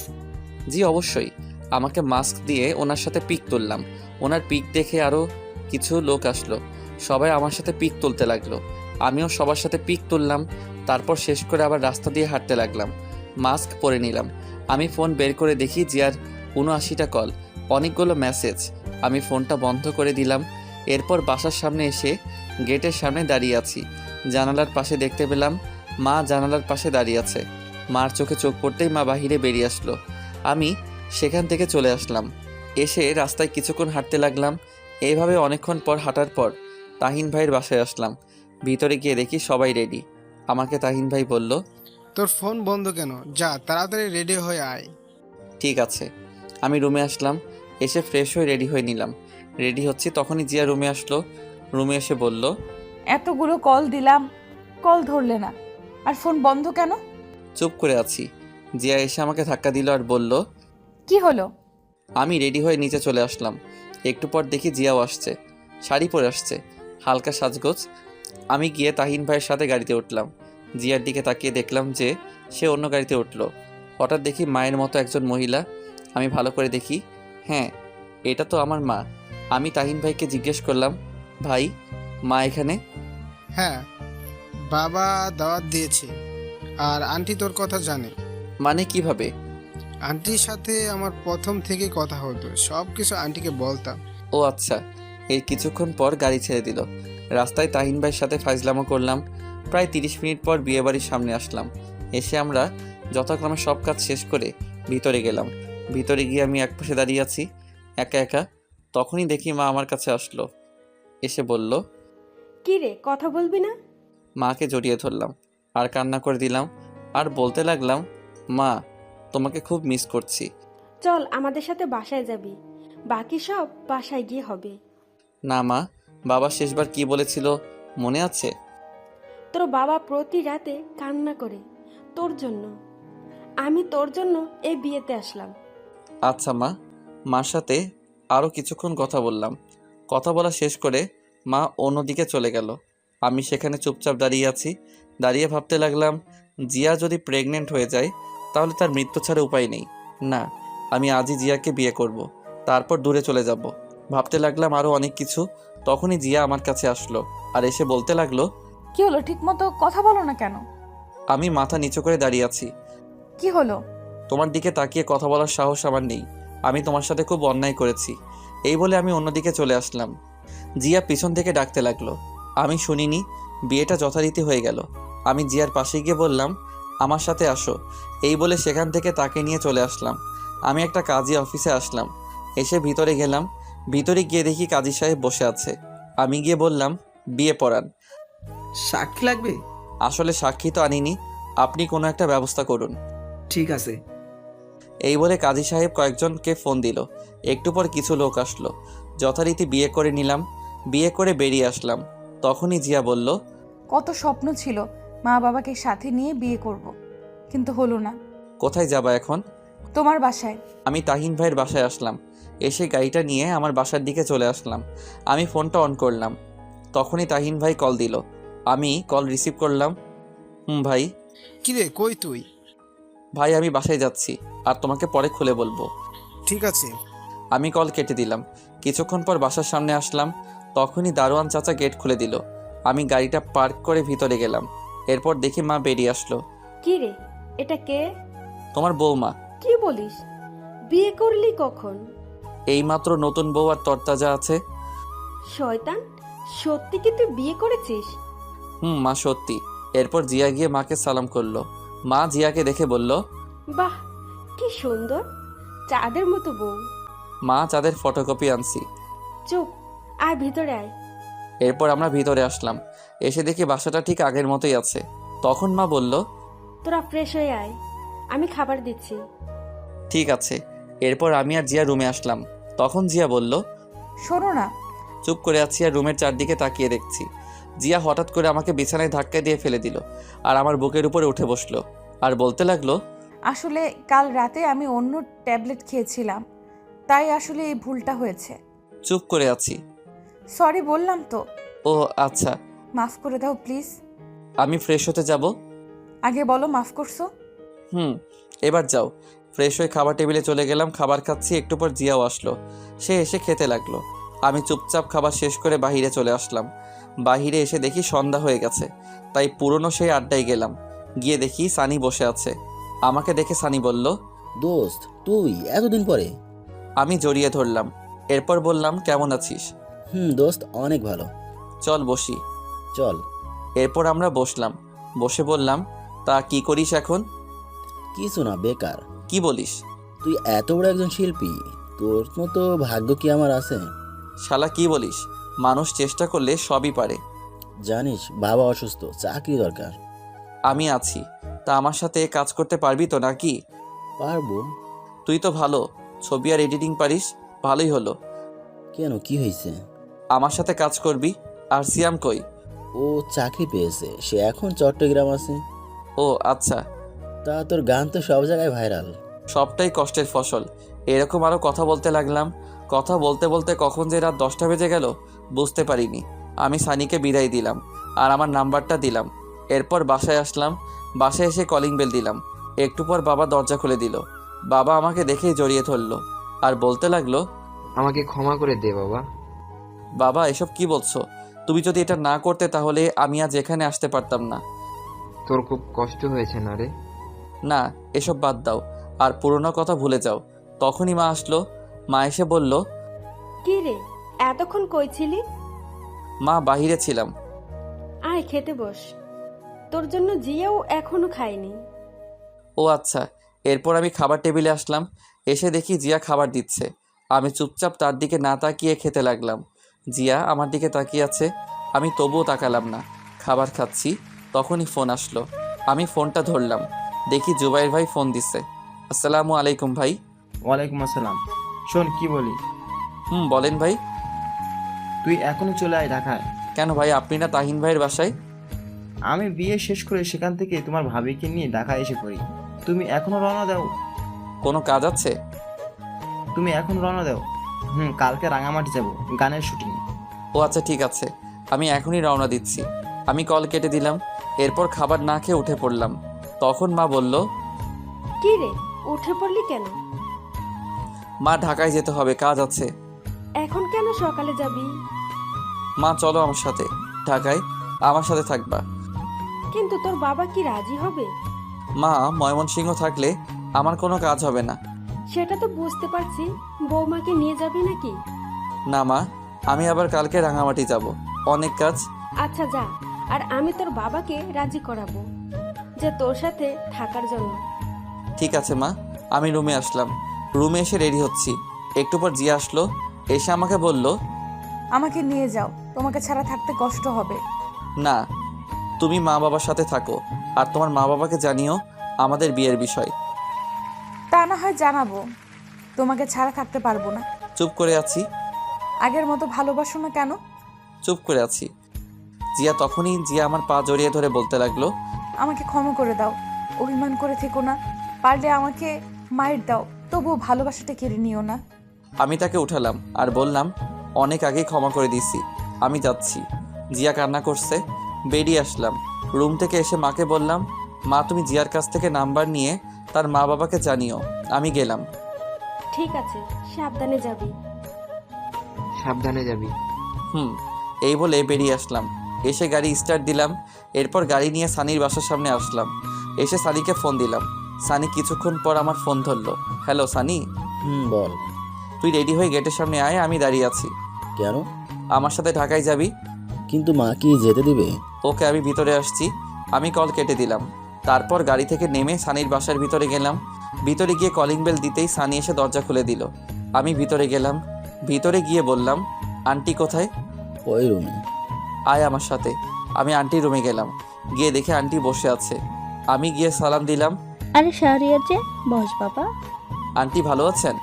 জি অবশ্যই। আমাকে মাস্ক দিয়ে ওনার সাথে পিক তুললাম। ওনার পিক দেখে আরও কিছু লোক আসলো। সবাই আমার সাথে পিক তুলতে লাগলো। আমিও সবার সাথে পিক তুললাম। তারপর শেষ করে আবার রাস্তা দিয়ে হাঁটতে লাগলাম। মাস্ক পরে নিলাম। আমি ফোন বের করে দেখি জিয়ার ৭৯টা কল, অনেকগুলো মেসেজ। আমি ফোনটা বন্ধ করে দিলাম। এরপর বাসার সামনে এসে গেটের সামনে দাঁড়িয়ে আছি। জানালার পাশে দেখতে পেলাম মা জানালার পাশে দাঁড়িয়ে আছে। মার চোখে চোখ পড়তেই মা বাহিরে বেরিয়ে আসলো। আমি সেখান থেকে চলে আসলাম। এসে রাস্তায় কিছুক্ষণ হাঁটতে লাগলাম। এইভাবে অনেকক্ষণ পর হাঁটার পর তাহিন ভাইয়ের বাসায় আসলাম। ভিতরে গিয়ে দেখি সবাই রেডি। আমাকে তাহিন ভাই বলল, তোর ফোন বন্ধ কেন? যা তাড়াতাড়ি রেডি হয়ে আয়। ঠিক আছে। আমি রুমে আসলাম। এসে ফ্রেশ হয়ে রেডি হয়ে নিলাম। রেডি হচ্ছি তখনই জিয়া রুমে আসলো। রুমে এসে বলল, এতগুলো কল দিলাম, কল ধরলে না, আর ফোন বন্ধ কেন? চুপ করে আছি। জিয়া এসে আমাকে ধাক্কা দিল আর বলল, কি হলো? আমি রেডি হয়ে নিচে চলে আসলাম। একটু পর দেখি জিয়াও আসছে, শাড়ি পরে আসছে, হালকা সাজগোজ। আমি গিয়ে তাহিন ভাইয়ের সাথে গাড়িতে উঠলাম। জিয়ার দিকে তাকিয়ে দেখলাম যে সে অন্য গাড়িতে উঠলো। হঠাৎ দেখি মায়ের মতো একজন মহিলা। আমি ভালো করে দেখি, হ্যাঁ, এটা তো আমার মা। আমি তাহিন ভাইকে জিজ্ঞেস করলাম, ভাই, মা এখানে? হ্যাঁ, বাবা দাওয়াত দিয়েছে, আর আন্টি তোর কথা জানে। মানে কিভাবে? আন্টির সাথে আমার প্রথম থেকে কথা হতো, সব কিছু আন্টিকে বলতাম। ও আচ্ছা। এর কিছুক্ষণ পর গাড়ি ছেড়ে দিল। রাস্তায় তাহিন ভাইয়ের সাথে ফাইজলামো করলাম। প্রায় 30 মিনিট পর বিয়েবাড়ির সামনে আসলাম। এসে আমরা যথাক্রমে সব কাজ শেষ করে ভিতরে গেলাম। ভিতরে গিয়ে আমি একপাশে দাঁড়িয়ে আছি একা একা। তখনই দেখি মা আমার কাছে আসলো। এসে বলল, কি রে, কথা বলবি না? মাকে জড়িয়ে ধরলাম আর কান্না করে দিলাম। আর বলতে লাগলাম, মা, তোমাকে খুব মিস করছি। চল আমাদের সাথে বাসায় যাবি, বাকি সব বাসায় গিয়ে হবে। না মা, বাবা শেষবার কি বলেছিল মনে আছে? তোর বাবা প্রতি রাতে কান্না করে তোর জন্য। আমি তোর জন্য এই বিয়েতে আসলাম। আচ্ছা মা। মার সাথে আরও কিছুক্ষণ কথা বললাম। কথা বলা শেষ করে মা অন্যদিকে চলে গেল। আমি সেখানে চুপচাপ দাঁড়িয়ে আছি। দাঁড়িয়ে ভাবতে লাগলাম, জিয়া যদি প্রেগনেন্ট হয়ে যায় তাহলে তার মৃত্যু ছাড়া উপায় নেই। না, আমি আজই জিয়াকে বিয়ে করব, তারপর দূরে চলে যাব। ভাবতে লাগলাম আরও অনেক কিছু। তখনই জিয়া আমার কাছে আসলো আর এসে বলতে লাগলো, কি হলো, ঠিক মতো কথা বলো না কেন? আমি মাথা নিচু করে দাঁড়িয়ে আছি। কি হলো? তোমার দিকে তাকিয়ে কথা বলার সাহস আমার নেই। আমি তোমার সাথে খুব অন্যায় করেছি। এই বলে আমি অন্যদিকে চলে আসলাম। জিয়া পিছন থেকে ডাকতে লাগলো। আমি শুনিনি। বিয়েটা যথারীতি হয়ে গেল। আমি জিয়ার পাশে গিয়ে বললাম, আমার সাথে আসো। এই বলে সেখান থেকে তাকে নিয়ে চলে আসলাম। আমি একটা কাজী অফিসে আসলাম। এসে ভিতরে গেলাম। ভিতরে গিয়ে দেখি কাজী সাহেব বসে আছে। আমি গিয়ে বললাম, বিয়ে পড়ান। সাক্ষী লাগবে? আসলে সাক্ষী তো আনিনি, আপনি কোনো একটা ব্যবস্থা করুন। ঠিক আছে। এই বলে কাজী সাহেব কয়েকজনকে ফোন দিল। একটু পর কিছু লোক আসলো। যথারীতি বিয়ে করে নিলাম। বিয়ে করে বেরিয়ে আসলাম। তখনই জিয়া বলল, কত স্বপ্ন ছিল মা বাবাকে সাথে নিয়ে বিয়ে করব, কিন্তু হলো না। কোথায় যাবা এখন? তোমার বাসায়। আমি তাহিন ভাইয়ের বাসায় আসলাম। এসে গাড়িটা নিয়ে আমার বাসার দিকে চলে আসলাম। আমি ফোনটা অন করলাম। তখনই তাহিন ভাই কল দিল। আমি কল রিসিভ করলাম। ভাই। কিরে, কই তুই? ভাই, আমি বাসায় যাচ্ছি, আর তোমাকে পরে খুলে বলবো। ঠিক আছে। আমি কল কেটে দিলাম। কিছুক্ষণ পর বাসার সামনে আসলাম। তখনই দারোয়ান চাচা গেট খুলে দিল। আমি গাড়িটা পার্ক করে ভিতরে গেলাম। এরপর দেখি মা বেরিয়ে আসলো। কি রে, এটা কে? তোমার বৌমা। কি বলিস? বিয়ে করলি কখন? এইমাত্র নতুন বউ আর তরতাজা আছে। শয়তান, সত্যি কি তুই বিয়ে করেছিস? মা, সত্যি। এরপর জিয়া গিয়ে মাকে সালাম করলো। মা জিয়াকে দেখে বলল, বাহ, কি সুন্দর, চাঁদের মতো বউ। মা, চাঁদের ফটোকপি আনছি। চুপ, আর ভিতরে আয়। এরপর আমরা ভিতরে আসলাম। এসে দেখি বাসাটা ঠিক আগের মতোই আছে। তখন মা বলল, তোরা ফ্রেশ হয়ে আয়, আমি খাবার দিচ্ছি। ঠিক আছে। এরপর আমি আর জিয়া রুমে আসলাম। তখন জিয়া বলল, শোনো না। চুপ করে আছি আর রুমের চারদিকে তাকিয়ে দেখছি। জিয়া হঠাৎ করে আমাকে বিছানায় ধাক্কা দিয়ে ফেলে দিল আর আমার বুকের উপরে উঠে বসলো আর বলতে লাগলো, আসলে কাল রাতে আমি অন্য ট্যাবলেট খেয়েছিলাম, তাই আসলে এই ভুলটা হয়েছে। চুপ করে আছি। সরি বললাম তো। ও আচ্ছা। মাফ করে দাও প্লিজ। আমি ফ্রেশ হতে যাব। আগে বলো মাফ করছো। এবার যাও। ফ্রেশ হয়ে খাবার টেবিলে চলে গেলাম। খাবার খাচ্ছি। একটু পর জিয়াও আসলো। সে এসে খেতে লাগলো। আমি চুপচাপ খাবার শেষ করে বাইরে চলে আসলাম। বাহিরে এসে দেখি সন্ধ্যা হয়ে গেছে, তাই পুরনো সেই আড্ডায় গেলাম। গিয়ে দেখি সানি বসে আছে। আমাকে দেখে সানি বলল, দোস্ত তুই এতদিন পরে? আমি জড়িয়ে ধরলাম। এরপর বললাম, কেমন আছিস? দোস্ত অনেক ভালো। চল বসি। চল। এরপর আমরা বসলাম। বসে বললাম, তা কি করিস এখন? কিছু না, বেকার। কি বলিস? তুই এত বড় একজন শিল্পী, তোর মতো ভাগ্য কি আমার আছে? শালা কি বলিস? মানুষ চেষ্টা করলে সবই পারে। জানিস বাবা অসুস্থ, চাকরি দরকার। আমি আছি, তা আমার সাথে কাজ করতে পারবি তো নাকি? পারবো। তুই তো ভালো ছবি আর এডিটিং পারিস, ভালোই হলো। কেন, কি হয়েছে? আমার সাথে কাজ করবি। আর সিয়াম কই? ও চাকরি পেয়েছে, সে এখন চট্টগ্রাম আছে। ও আচ্ছা। তা তোর গান তো সব জায়গায় ভাইরাল। সবটাই কষ্টের ফসল। এরকম আরও কথা বলতে লাগলাম। কথা বলতে বলতে কখন যে রাত 10টা বেজে গেল বুঝতে পারিনি। আমি সানিকে বিদায় দিলাম আর আমার নাম্বারটা দিলাম। এরপর বাসায় আসলাম। বাসায় এসে কলিং বেল দিলাম। একটু পর বাবা দরজা খুলে দিল। বাবা আমাকে দেখেই জড়িয়ে ধরলো আর বলতে লাগলো, আমাকে ক্ষমা করে দে বাবা। বাবা এসব কি বলছো? তুমি যদি এটা না করতে তাহলে আমি আজ এখানে আসতে পারতাম না। তোর খুব কষ্ট হয়েছে না রে? না, এসব বাদ দাও আর পুরোনো কথা ভুলে যাও। তখনই মা আসলো। মা এসে বলল, কি রে, এতক্ষণ কই ছিলি? মা বাহিরে ছিলাম। আয় খেতে বস, তোর জন্য জিয়াও এখনো খায়নি। ও আচ্ছা। এরপর আমি খাবার টেবিলে আসলাম। এসে দেখি জিয়া খাবার দিচ্ছে। আমি চুপচাপ তার দিকে না তাকিয়ে খেতে লাগলাম। জিয়া আমার দিকে তাকিয়ে আছে, আমি তবুও তাকালাম না। খাবার খাচ্ছি, তখনই ফোন আসলো। আমি ফোনটা ধরলাম। দেখি জুবাইর ভাই ফোন দিচ্ছে। আসসালামু আলাইকুম ভাই। ওয়ালাইকুম আসসালাম। শোন কি বলি। বলেন ভাই। তুই এখনই চলে আয় ঢাকায়। কেন ভাই, আপনি না তাহিন ভাইয়ের বাসায়? আমি বিয়ে শেষ করে সেখান থেকে তোমার ভাবিকে নিয়ে ঢাকায় এসে পড়ি। তুমি এখনো রওনা দাও? কোনো কাজ আছে? তুমি এখন রওনা দাও। কালকে রাঙামাটি যাব, গানের শুটিং। ও আচ্ছা ঠিক আছে, আমি এখনই রওনা দিচ্ছি। আমি কল কেটে দিলাম। এরপর খাবার না খেয়ে উঠে পড়লাম। তখন মা বলল, কি রে, উঠে পড়লি কেন? মা ঢাকায় যেতে হবে, কাজ আছে। এখন কেন সকালে যাবি? মা চলো আমার সাথে ঢাকায়, আমার সাথে থাকবা। কিন্তু তোর বাবা কি রাজি হবে? মা, ময়মনসিংহ থাকলে আমার কোনো কাজ হবে না। সেটা তো বুঝতে পারছি, বৌমাকে নিয়ে যাবি নাকি? না মা, আমি আবার কালকে রাঙামাটি যাব, অনেক কাজ। আচ্ছা যা, আর আমি তোর বাবাকে রাজি করাবো যে তোর সাথে থাকার জন্য। ঠিক আছে মা। আমি রুমে আসলাম। রুমে এসে রেডি হচ্ছি। একটু পর জিয়া আসলো। এসে আমাকে বলল, আমাকে নিয়ে যাও, তোমাকে ছাড়া থাকতে কষ্ট হবে। না, তুমি মা বাবার সাথে থাকো আর তোমার মা বাবাকে জানিও আমাদের বিয়ের বিষয়। তা না হয় জানাবো, তোমাকে ছাড়া থাকতে পারবো না। চুপ করে আছি। আগের মতো ভালোবাসো না কেন? চুপ করে আছি। জিয়া আমার পা জড়িয়ে ধরে বলতে লাগলো, আমাকে ক্ষমা করে দাও, অভিমান করে থেকো না, পারলে আমাকে মায়ের দাও, তবুও ভালোবাসাটা কেড়ে নিও না। আমি তাকে উঠালাম আর বললাম, অনেক আগেই ক্ষমা করে দিছি, আমি যাচ্ছি। জিয়া কান্না করছে। বেরিয়ে আসলাম। রুম থেকে এসে মাকে বললাম, মা তুমি জিয়ার কাছ থেকে নাম্বার নিয়ে তার মা বাবাকে জানিও আমি গেলাম। ঠিক আছে, সাবধানে যাবি। সাবধানে যাবি। এই বলে বেরিয়ে আসলাম। এসে গাড়ি স্টার্ট দিলাম। এরপর গাড়ি নিয়ে সানির বাসার সামনে আসলাম। এসে সানিকে ফোন দিলাম। সানি কিছুক্ষণ পর আমার ফোন ধরলো। হ্যালো সানি। বল। তুই রেডি হয়ে গেটের সামনে আয়, আমি দাঁড়িয়ে আছি। কেন? আমার সাথে ঢাকায় যাবি। কিন্তু মা কি যেতে দিবে? ওকে, আমি ভিতরে আসছি। আমি কল কেটে দিলাম। তারপর গাড়ি থেকে নেমে সানির বাসার ভিতরে গেলাম। ভিতরে গিয়ে কলিং বেল দিতেই সানি এসে দরজা খুলে দিল। আমি ভিতরে গেলাম। ভিতরে গিয়ে বললাম, আন্টি কোথায়? ওই রুমে। আয় আমার সাথে। আমি আন্টির রুমে গেলাম। গিয়ে দেখে আন্টি বসে আছে। আমি গিয়ে সালাম দিলাম। আরে শাহরিয়ার যে, বস বাবা। আন্টি ভালো আছেন?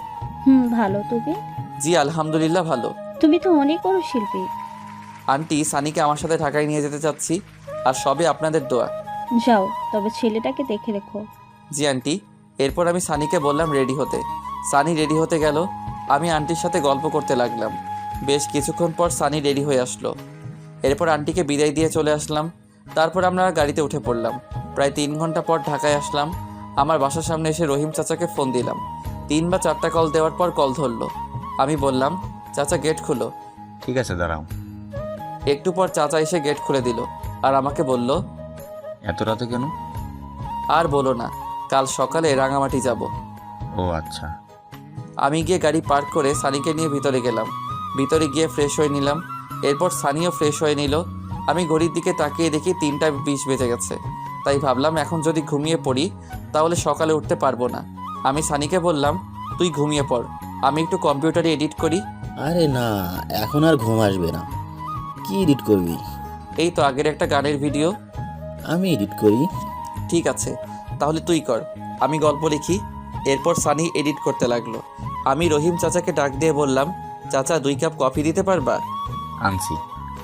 ভালো, তুমি? জি আলহামদুলিল্লাহ ভালো। তুমি তো অনেক বড় শিল্পী। আন্টি, সানিকে আমার সাথে ঢাকায় নিয়ে যেতে চাচ্ছি, আর সবে আপনাদের দোয়া। যাও, তবে ছেলেটাকে দেখে রেখো। জি আন্টি। এরপর আমি সানিকে বললাম রেডি হতে। সানি রেডি হতে গেল। আমি আন্টির সাথে গল্প করতে লাগলাম। বেশ কিছুক্ষণ পর সানি রেডি হয়ে আসলো। এরপর আন্টিকে বিদায় দিয়ে চলে আসলাম। তারপর আমরা গাড়িতে উঠে পড়লাম। প্রায় 3 ঘন্টা পর ঢাকায় আসলাম। আমার বাসার সামনে এসে রহিম চাচাকে ফোন দিলাম। 3 বা 4টা কল দেওয়ার পর কল ধরলো। আমি বললাম, চাচা গেট খুলো। ঠিক আছে দাঁড়াও। একটু পর চাচা এসে গেট খুলে দিল আর আমাকে বলল, এত রাতে কেন? আর বলো না, কাল সকালে রাঙামাটি যাব। ও আচ্ছা। আমি গিয়ে গাড়ি পার্ক করে সানিকে নিয়ে ভিতরে গেলাম। ভিতরে গিয়ে ফ্রেশ হয়ে নিলাম। এরপর সানিও ফ্রেশ হয়ে নিল। আমি ঘড়ির দিকে তাকিয়ে দেখি 3টা 20 বেজে গেছে। তাই ভাবলাম এখন যদি ঘুমিয়ে পড়ি তাহলে সকালে উঠতে পারবো না। আমি সানিকে বললাম, তুই ঘুমিয়ে পড়, আমি একটু কম্পিউটারে এডিট করি। আরে না, এখন আর ঘুম আসবে না। কি এডিট করবি? এই তো আগের একটা গানের ভিডিও। আমি এডিট করি। ঠিক আছে, তাহলে তুই কর, আমি গল্প লিখি। এরপর সানি এডিট করতে লাগলো। আমি রহিম চাচাকে ডাক দিয়ে বললাম, চাচা 2 কাপ কফি দিতে পারবা? আনছি।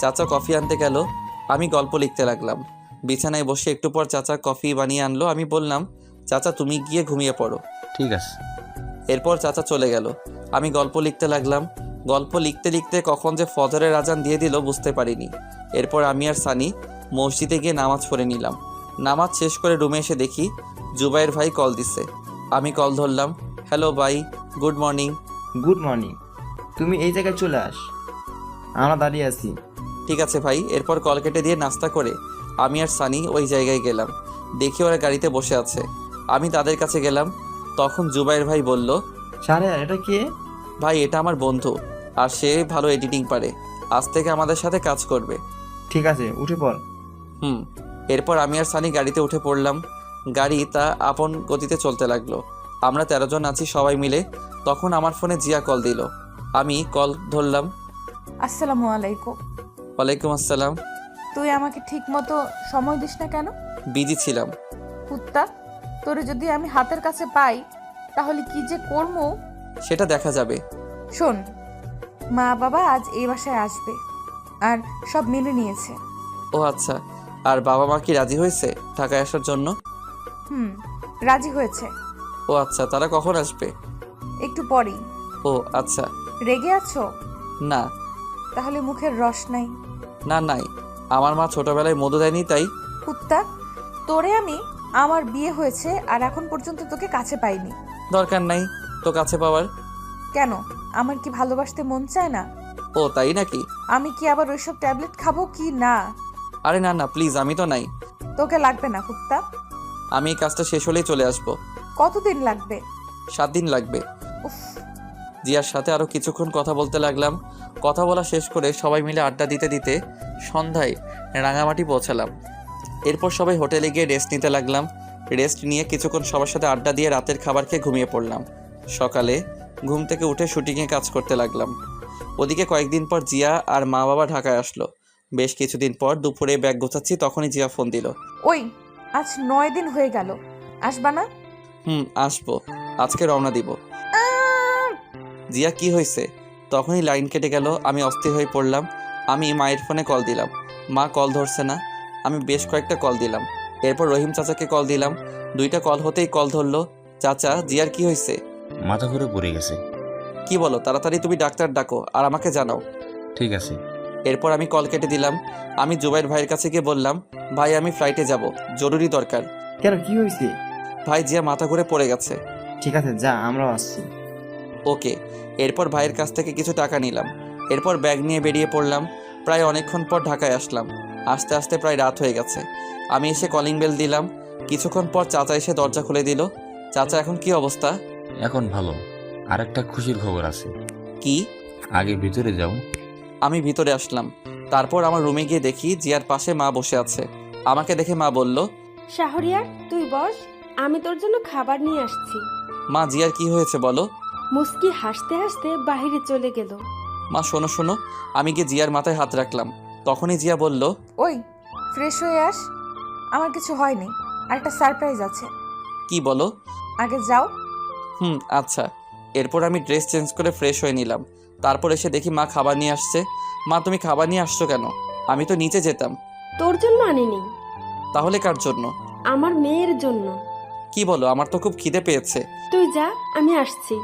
চাচা কফি আনতে গেল, আমি গল্প লিখতে লাগলাম। বিছানায় বসে একটু পর চাচা কফি বানিয়ে আনলো। আমি বললাম, চাচা তুমি গিয়ে ঘুমিয়ে পড়ো। ঠিক আছে। এরপর চাচা চলে গেল। আমি গল্প লিখতে লাগলাম। গল্প লিখতে লিখতে কখন যে ফজরের আজান দিয়ে দিল বুঝতে পারিনি। এরপর আমি আর সানি মসজিদে গিয়ে নামাজ পড়ে নিলাম। নামাজ শেষ করে রুমে এসে দেখি জুবাইর ভাই কল দিছে। আমি কল ধরলাম। হ্যালো ভাই, গুড মর্নিং। Good morning. তুমি এই জায়গায় চলে আস, আমরা দাঁড়িয়ে আছি। ঠিক আছে ভাই। এরপর কল কেটে দিয়ে নাস্তা করে আমি আর সানি ওই জায়গায় গেলাম। দেখি ওরা গাড়িতে বসে আছে। আমি তাদের কাছে গেলাম। তখন জুবাইর ভাই বলল, শাহরিয়ার এটা কে? ভাই এটা আমার বন্ধু, আর সে ভালো এডিটিং পারে, আজ থেকে আমাদের সাথে কাজ করবে। ঠিক আছে, উঠে পড়। এরপর আমি আর সানি গাড়িতে উঠে পড়লাম। গাড়ি তা আপন গতিতে চলতে লাগলো। আমরা 13 জন আছি সবাই মিলে। তখন আমার ফোনে জিয়া কল দিল। আমি কল ধরলাম। আসসালামু আলাইকুম। ওয়ালাইকুম আসসালাম। তুই আমাকে ঠিক মতো সময় দিস না কেন? বিজি ছিলাম। কুত্তা, তোরে যদি আমি হাতের কাছে পাই তাহলে কি যে করবো সেটা দেখা যাবে। শোন, মা বাবা আজ এই বাসায় আসবে আর সব মেনে নিয়েছে। ও আচ্ছা, আর বাবা মা কি রাজি হয়েছে ঢাকায় আসার জন্য? রাজি হয়েছে। ও আচ্ছা, তারা কখন আসবে? একটু পরেই। ও আচ্ছা। রেগে আছো? না। তাহলে মুখের রস নাই? না নাই, আমার মা ছোটবেলায় মধু দেয়নি তাই। কুত্তা, তোরে আমি আমার বিয়ে হয়েছে আর এখন পর্যন্ত তোকে কাছে পাইনি। দরকার নাই তো কাছে পাওয়ার। কেন, আমার কি ভালোবাসতে মন চায় না? ও তাই নাকি? আমি কি আবার ওইসব ট্যাবলেট খাবো কি না? আরে না না প্লিজ, আমি তো নাই। তোকে লাগবে না কুত্তা। আমি এই কাজটা শেষ হলেই চলে আসব। কতদিন লাগবে? 7 দিন লাগবে। উফ। জিয়ার সাথে আরো কিছুক্ষণ কথা বলতে লাগলাম। কথা বলা শেষ করে সবাই মিলে আড্ডা দিতে দিতে সন্ধ্যায় রাঙামাটি পৌঁছালাম। এরপর সবাই হোটেলে গিয়ে রেস্ট নিতে লাগলাম। রেস্ট নিয়ে কিছুক্ষণ সবার সাথে আড্ডা দিয়ে রাতের খাবার খেয়ে ঘুমিয়ে পড়লাম। সকালে ঘুম থেকে উঠে শুটিংয়ে কাজ করতে লাগলাম। ওদিকে কয়েকদিন পর জিয়া আর মা বাবা ঢাকায় আসলো। বেশ কিছুদিন পর দুপুরে ব্যাগ গোছাচ্ছি, তখনই জিয়া ফোন দিল। ওই, আজ 9 দিন হয়ে গেল, আসবা না? আসবো, আজকে রওনা দিব। জিয়া কি হয়েছে? তখনই লাইন কেটে গেল। আমি অস্থির হয়ে পড়লাম। আমি মায়ের ফোনে কল দিলাম, মা কল ধরছে না। আমি বেশ কয়েকটা কল দিলাম। এরপর রহিম চাচাকে কল দিলাম। 2টা কল হতেই কল ধরলো। চাচা, জিয়ার কি হয়েছে? মাথা ঘুরে পড়ে গেছে। কি বলো? তাড়াতাড়ি তুমি ডাক্তার ডাকো আর আমাকে জানাও। ঠিক আছে। এরপর আমি কল কেটে দিলাম। আমি জুবাইর ভাইয়ের কাছে গিয়ে বললাম, ভাই আমি ফ্লাইটে যাব, জরুরি দরকার। কেন, কি হয়েছে? ভাই জিয়া মাথা ঘুরে পড়ে গেছে। ঠিক আছে, যা, আমরাও আসছি। ওকে। এরপর ভাইয়ের কাছ থেকে কিছু টাকা নিলাম। এরপর ব্যাগ নিয়ে বেরিয়ে পড়লাম। প্রায় অনেকক্ষণ পর ঢাকায় আসলাম। আস্তে আস্তে প্রায় রাত হয়ে গেছে। আমি এসে কলিং বেল দিলাম। কিছুক্ষণ পর চাচা এসে দরজা খুলে দিল। চাচা, এখন কি অবস্থা? এখন ভালো। আরেকটা খুশির খবর আছে। কি? আগে ভিতরে যাও। আমি ভিতরে আসলাম। তারপর আমার রুমে গিয়ে দেখি জিয়ার পাশে মা বসে আছে। আমাকে দেখে মা বলল, শাহরিয়ার তুই বস, আমি তোর জন্য খাবার নিয়ে আসছি। মা জিয়ার কি হয়েছে বলো? মুস্কি হাসতে হাসতে বাহিরে চলে গেল। মা শোনো শোনো। আমি গিয়ে জিয়ার মাথায় হাত রাখলাম। তখনই জিয়া বলল, ওই, ফ্রেশ হয়ে আস, আমার কিছু হয়নি, আর একটা সারপ্রাইজ আছে। কি বলো? আগে যাও। আচ্ছা। এরপর আমি ড্রেস চেঞ্জ করে ফ্রেশ হয়ে নিলাম। তারপর এসে দেখি মা খাবার নিয়ে আসছে। মা তুমি খাবার নিয়ে আসছো কেন? আমি তো নিচে যেতাম। তোর জন্য আনিনি। তাহলে কার জন্য? আমার মেয়ের জন্য। কি বলো? আমার তো খুব খিদে পেয়েছে। তুই যা, আমি আসছি।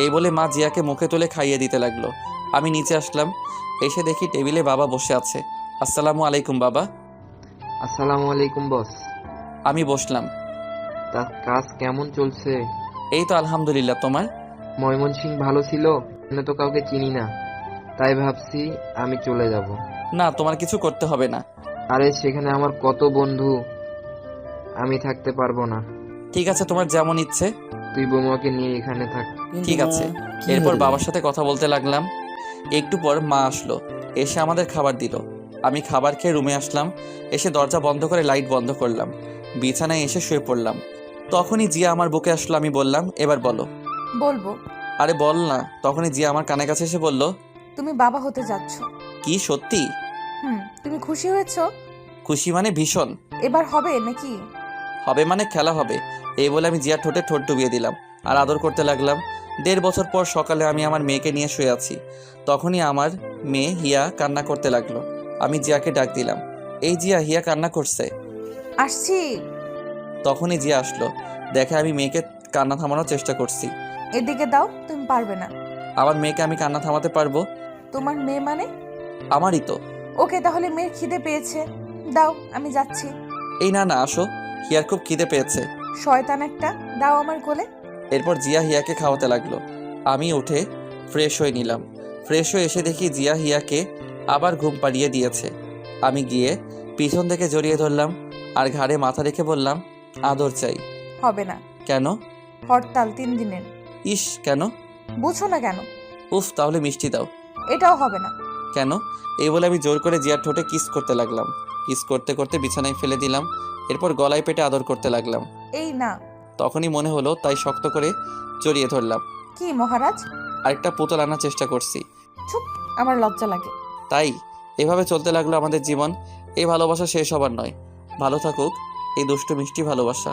এই বলে মা জিয়াকে মুখে তুলে খাইয়ে দিতে লাগলো। আমি নিচে আসলাম। এসে দেখি টেবিলে বাবা বসে আছে। আসসালামু আলাইকুম বাবা। আসসালামু আলাইকুম বস। আমি বসলাম। তা কাজ কেমন চলছে? এই তো আলহামদুলিল্লাহ। তোমার? ময়মনসিং ভালো ছিল? আমি তো কাউকে চিনি না, তাই ভাবছি আমি চলে যাব। না, তোমার কিছু করতে হবে না। আরে সেখানে আমার কত বন্ধু, আমি থাকতে পারবো না। ঠিক আছে, তোমার যেমন ইচ্ছে। তুই বৌমাকে নিয়ে এখানে থাক। ঠিক আছে। কি এরপর হলো? বাবার সাথে কথা বলতে লাগলাম। একটু পর মা আসলো, এসে আমাদের খাবার দিল। আমি খাবার খেয়ে রুমে আসলাম, এসে দরজা বন্ধ করে লাইট বন্ধ করলাম, বিছানায় এসে শুয়ে পড়লাম। তখনই জিয়া আমার বুকে আসলো। আমি বললাম, এবার বলো। বলবো। আরে বল না। তখনই জিয়া আমার কানের কাছে এসে বলল, তুমি বাবা হতে যাচ্ছ। কি সত্যি? তুমি খুশি হয়েছো? খুশি মানে ভীষণ। এবার হবে নাকি? হবে মানে খেলা হবে। এই বলে আমি জিয়ার ঠোঁটে ঠোঁট ডুবিয়ে দিলাম আর আদর করতে লাগলাম। 1.5 বছর পর সকালে আমি আমার মেয়েকে নিয়ে শুয়ে আছি। তখনই আমার মেয়ে হিয়া কান্না করতে লাগলো। আমি জিয়াকে ডাক দিলাম, এই জিয়া, হিয়া কান্না করছে। আসছি। তখনই জিয়া আসলো, দেখে আমি মেয়েকে কান্না থামানোর চেষ্টা করছি। এদিকে দাও, তুমি পারবে না। আমার মেয়েকে আমি কান্না থামাতে পারবো? তোমার মেয়ে মানে? আমারই তো। ওকে, তাহলে মেয়ের খিদে পেয়েছে, দাও আমি যাচ্ছি। এই না না, আসো, হিয়ার খুব খিদে পেয়েছে। শয়তান একটা, দাও আমার কোলে। এরপর জিয়া হিয়াকে খাওয়াতে লাগলো। আমি উঠে ফ্রেশ হয়ে নিলাম। ফ্রেশ হয়ে এসে দেখি জিয়া হিয়াকে আবার ঘুম পাড়িয়ে দিয়েছে। আমি গিয়ে পিছন থেকে জড়িয়ে ধরলাম আর ঘাড়ে মাথা রেখে বললাম, আদর চাই। হবে না। কেন? হরতাল 3 দিনের। ইস, কেন? বুঝো না কেন? উফ, তাহলে মিষ্টি দাও। এটাও হবে না। কেন? এই বলে আমি জোর করে জিয়ার ঠোঁটে কিস করতে লাগলাম। কিস করতে করতে বিছানায় ফেলে দিলাম। এরপর গলায় পেটে আদর করতে লাগলাম। এই না। তখনই মনে হলো, তাই শক্ত করে জড়িয়ে ধরলাম। কি মহারাজ? আরেকটা পুতুল আনার চেষ্টা করছি। চুপ, আমার লজ্জা লাগে। তাই এভাবে চলতে লাগলো আমাদের জীবন। এই ভালোবাসা শেষ হবার নয়। ভালো থাকুক এই দুষ্টু মিষ্টি ভালোবাসা।